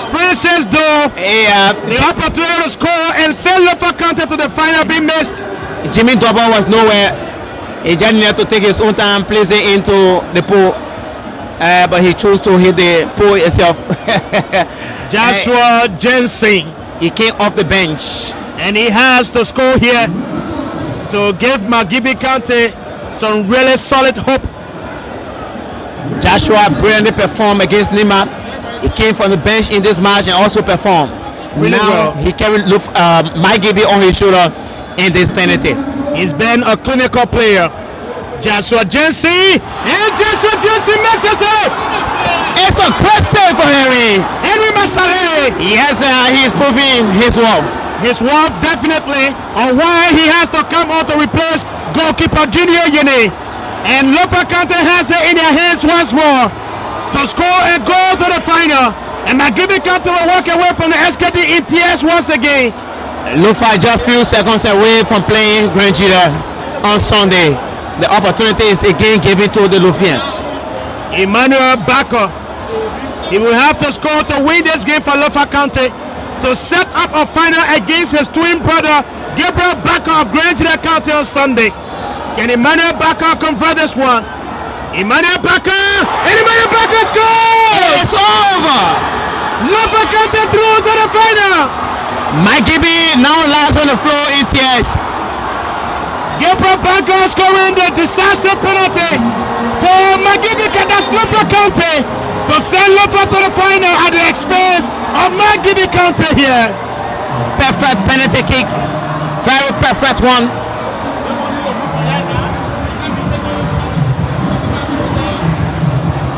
Francis Doe, the opportunity to score and send Lofa County to the final be missed. Jimmy Double was nowhere. He just needed to take his own time, place it into the pool, but he chose to hit the pool itself. Joshua Jensen, he came off the bench, and he has to score here to give Magibi County some really solid hope. Joshua brilliantly performed against Nima. He came from the bench in this match and also performed. Really now well. He carried Magibi on his shoulder in this penalty. He's been a clinical player. Joshua Jensen, and Joshua Jensen misses it. It's a great save for Henry. Henry Masale. Yes, he's proving his worth. His worth definitely on why he has to come on to replace goalkeeper Junior Yene. And Lofa County has it in their hands once more to score and go to the final. And Magibi County will walk away from the SKD in tears once again. Lofa just few seconds away from playing Grand Gedeh on Sunday. The opportunity is again given to the Lofian. Emmanuel Bakker, he will have to score to win this game for Lofa County to set up a final against his twin brother Gabriel Bakker of Grand Gedeh County on Sunday. Can Emmanuel Bakker convert this one? Emmanuel Bakker, and Emmanuel Bakker scores! It's over! Lofa County through to the final. Magibi now lies on the floor in tears. Gabriel Bakker scoring the decisive penalty for Magibi Lofa County to send Lofa to the final at the expense of Magibi County here. Perfect penalty kick. Very perfect one.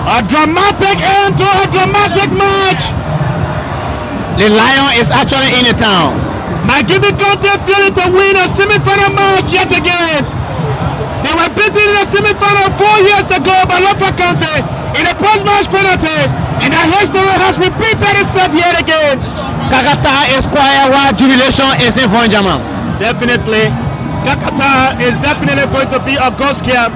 A dramatic end to a dramatic match. The Lion is actually in the town. Magibi County failing to win a semi-final match yet again. They were beaten in the semi-final 4 years ago by Lofa County in the post-match penalties, and the history has repeated itself yet again. Kakata is quiet while jubilation is in front, Jamal. Definitely. Kakata is definitely going to be a goal scare.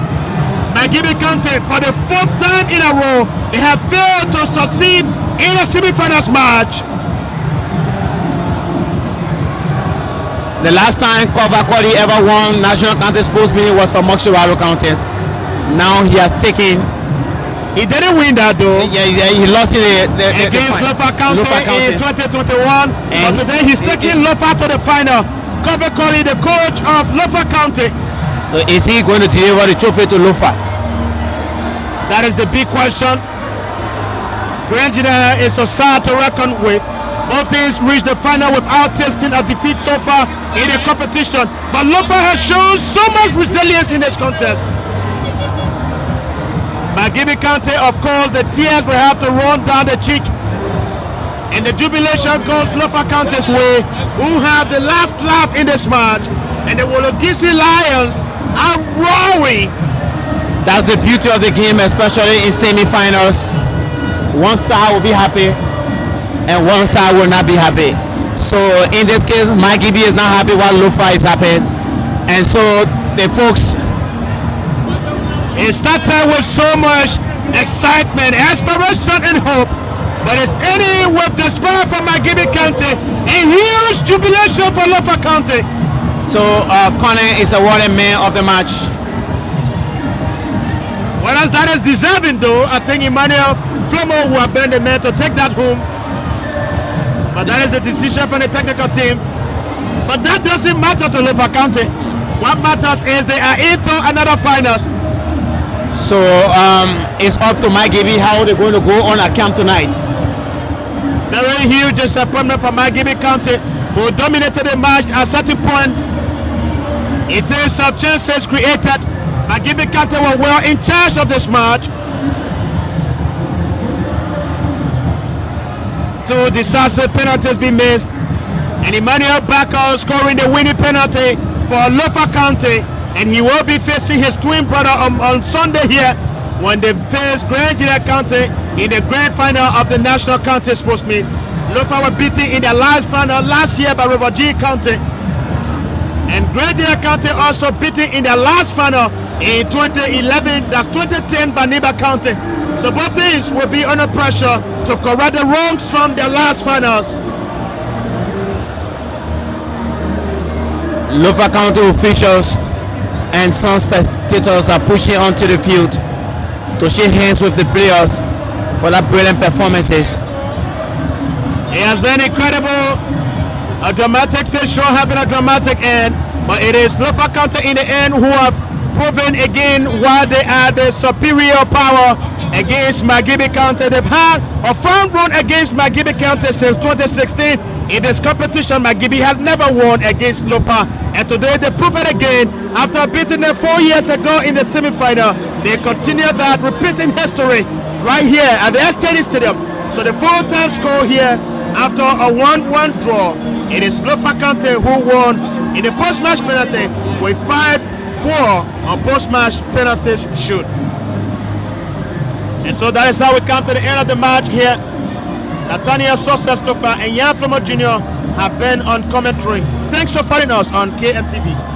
Magibi Kante, for the 4th time in a row, they have failed to succeed in a semi-finals match. The last time Kovakoli ever won National County Sports Meeting was for Moxiraro County. Now he has taken. He didn't win that though. Yeah, he lost it against Lofa County in 2021. But today he's taking Lofa to the final. Kovakoli, the coach of Lofa County. So is he going to deliver the trophy to Lofa? That is the big question. Gedeh is a side to reckon with. Both teams reached the final without tasting a defeat so far in the competition. But Lofa has shown so much resilience in this contest. Magibi County, of course, the tears will have to run down the cheek. And the jubilation goes Lofa County's way, who have the last laugh in this match. And the Wologisi Lions are roaring. That's the beauty of the game, especially in semi-finals. One side will be happy and one side will not be happy. So in this case, Magibi is not happy while Lofa is happy. And so the folks, it started with so much excitement, aspiration and hope, but it's ending with despair for Magibi County and huge jubilation for Lofa County. So Connor is awarded man of the match. Whereas that is deserving though, I think Emmanuel Flumo will have been the man to take that home. But that is the decision from the technical team. But that doesn't matter to Lofa County. What matters is they are into another finals. So it's up to Magibi how they're going to go on at camp tonight. Very huge disappointment for Magibi County, who dominated the match at a certain point. In terms of chances created, Magibi County were well in charge of this match. Two decisive penalties being missed, and Emmanuel Bako scoring the winning penalty for Lofa County, and he will be facing his twin brother on Sunday here when they face Gedeh County in the grand final of the National County Sports Meet. Lofa were beaten in their last final last year by River G County, and Gedeh County also beaten in their last final in 2011, that's 2010 by Niba County. So both teams will be under pressure to correct the wrongs from their last finals. Lofa County officials and some spectators are pushing onto the field to shake hands with the players for that brilliant performances. It has been incredible, a dramatic field show having a dramatic end, but it is Lofa County in the end who have proven again why they are the superior power against Magibi County. They've had a front run against Magibi County since 2016. In this competition, Magibi has never won against Lofa, and today they prove it again after beating them 4 years ago in the semi-final. They continue that repeating history right here at the SKD Stadium. So the 4-time score here after a 1-1 draw, it is Lofa County who won in the post-match penalty with 5-4 on post-match penalties shoot. And so that is how we come to the end of the match here. Nathaniel Success Tokpa and Jan Flumo Jr. have been on commentary. Thanks for following us on KMTV.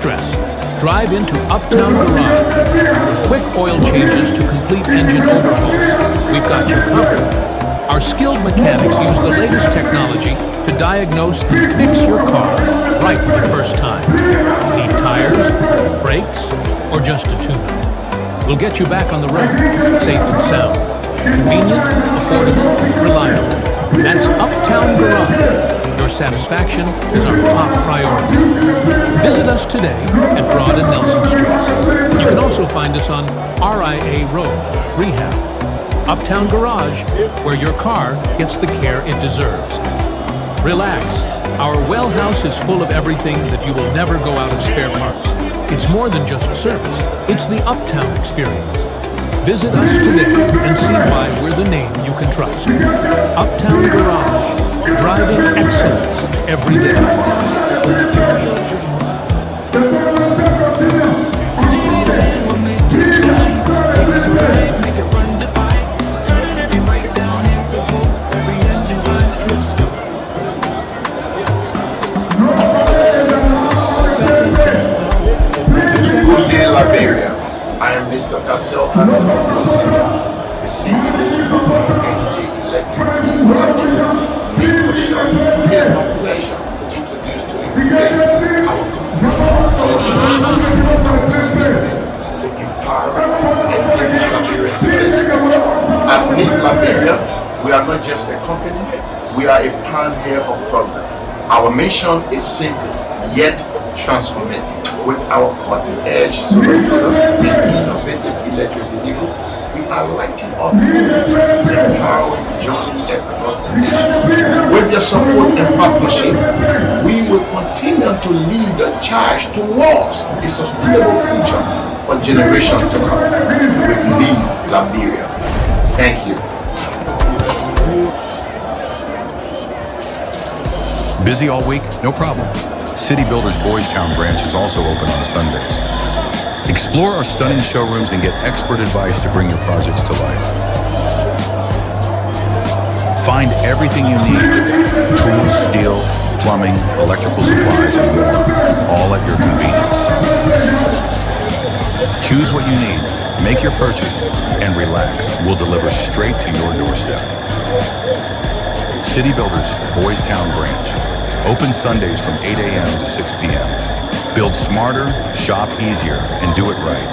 stress. Drive into Uptown Garage. From quick oil changes to complete engine overhauls, we've got you covered. Our skilled mechanics use the latest technology to diagnose and fix your car right the first time. Need tires, brakes, or just a tune-up? We'll get you back on the road, safe and sound. Convenient, affordable, reliable. That's Uptown Garage. Your satisfaction is our top priority. Visit us today at Broad and Nelson Streets. You can also find us on RIA Road, Rehab. Uptown Garage, where your car gets the care it deserves. Relax. Our well house is full of everything that you will never go out of spare parts. It's more than just service. It's the Uptown experience. Visit us today and see why we're the name you can trust. Uptown Garage, driving excellence every day. Is when you feel your dreams. Baby, then we'll make it shine. Fix you right, make it run divine. Turning every breakdown into hope. Every engine finds its new scope. Good day, Liberia. I am Mr. Cassell Anthony Fonseca, the CEO of Energy Electric Need for Shop. It is my pleasure to introduce to you today our company, our mission, and our commitment to empower and bring Liberia to this. At Need Liberia, we are not just a company, we are a pioneer of progress. Our mission is simple, yet transformative. With our cutting-edge solar product and innovative electric vehicle, we are lighting up empowering journey across the nation. With your support and partnership, we will continue to lead the charge towards a sustainable future for generations to come. We need Liberia. Thank you. Busy all week? No problem. City Builders Boys Town branch is also open on Sundays. Explore our stunning showrooms and get expert advice to bring your projects to life. Find everything you need: tools, steel, plumbing, electrical supplies, and more, all at your convenience. Choose what you need, make your purchase, and relax. We'll deliver straight to your doorstep. City Builders Boys Town branch. Open Sundays from 8 a.m. to 6 p.m. Build smarter, shop easier, and do it right.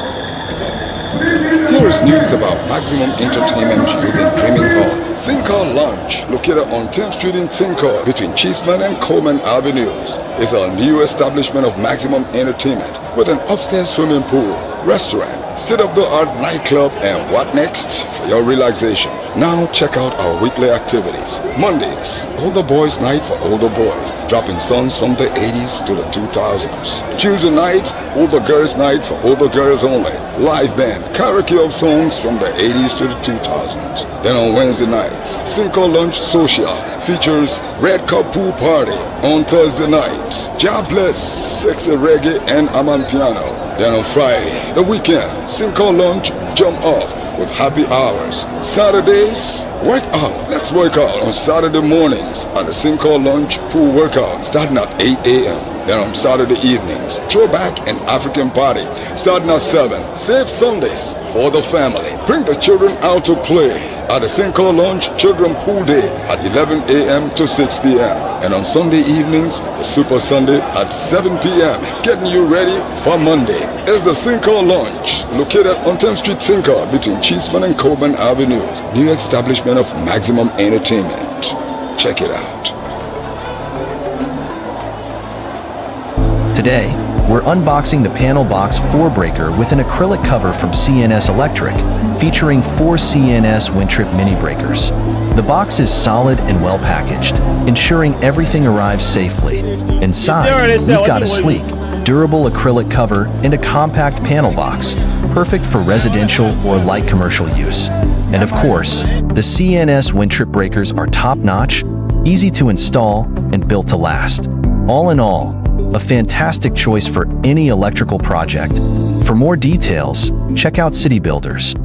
Here is news about maximum entertainment you've been dreaming of. Sinker Lounge, located on 10th Street in Sinker, between Cheeseman and Coleman Avenues, is a new establishment of maximum entertainment with an upstairs swimming pool, restaurant, state-of-the-art nightclub, and what next for your relaxation. Now check out our weekly activities. Mondays, Older Boys Night for older boys, dropping songs from the 80s to the 2000s. Tuesday night, Older Girls Night for older girls only. Live band, karaoke of songs from the 80s to the 2000s. Then on Wednesday nights, Cinco Lunch Social features Red Cup Pool Party. On Thursday nights, God Bless, Sexy Reggae and Amapiano. Then on Friday, the weekend, Cinco Lunch Jump Off with happy hours. Saturdays, work out. Let's work out on Saturday mornings at the Cinco Lunch Pool Workout starting at 8 a.m. Then on Saturday evenings, throwback and African party starting at 7. Save Sundays for the family. Bring the children out to play at the Cinco Lunch Children Pool Day at 11 a.m. to 6 p.m. And on Sunday evenings, the Super Sunday at 7 p.m. Getting you ready for Monday. It's the Cinco Lunch, located on 10th Street Cinco between Cheeseman and Coleman Avenues. New establishment of maximum entertainment. Check it out. Today, we're unboxing the panel box 4-breaker with an acrylic cover from CNS Electric, featuring 4 CNS Wintrip mini breakers. The box is solid and well packaged, ensuring everything arrives safely. Inside, we've got a sleek, durable acrylic cover and a compact panel box, perfect for residential or light commercial use. And of course, the CNS Wintrip breakers are top-notch, easy to install, and built to last. All in all, a fantastic choice for any electrical project. For more details, check out City Builders.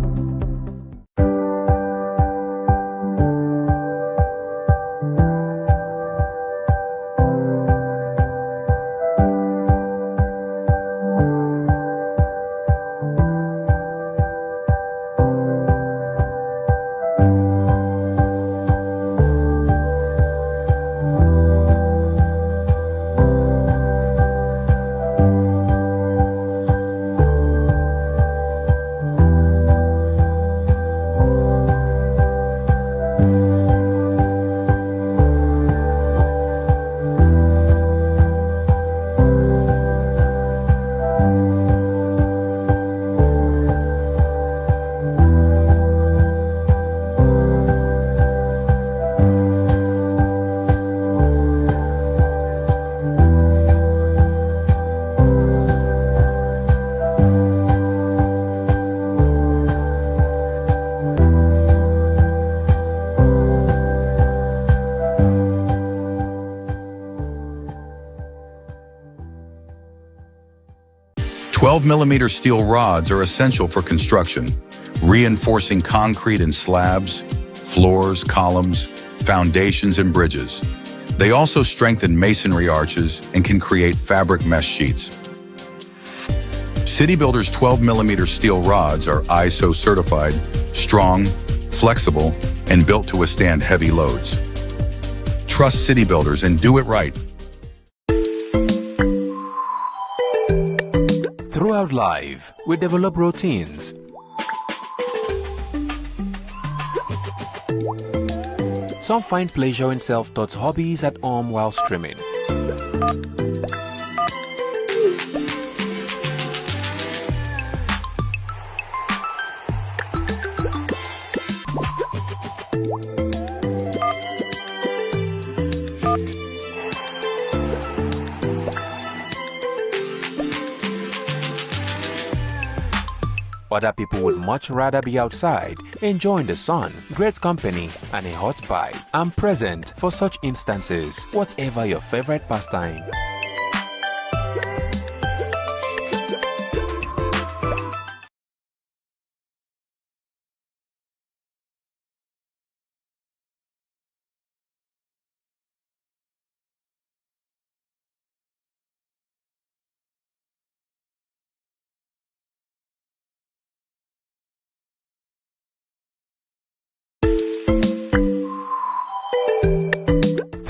12mm steel rods are essential for construction, reinforcing concrete and slabs, floors, columns, foundations, and bridges. They also strengthen masonry arches and can create fabric mesh sheets. City Builder's 12mm steel rods are ISO certified, strong, flexible, and built to withstand heavy loads. Trust City Builders and do it right. Throughout life, we develop routines. Some find pleasure in self-taught hobbies at home while streaming. Other people would much rather be outside, enjoying the sun, great company, and a hot bite. I'm present for such instances, whatever your favorite pastime.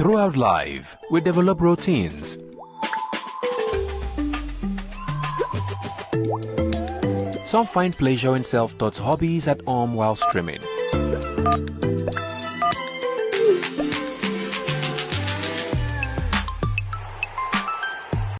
Throughout life, we develop routines. Some find pleasure in self-taught hobbies at home while streaming.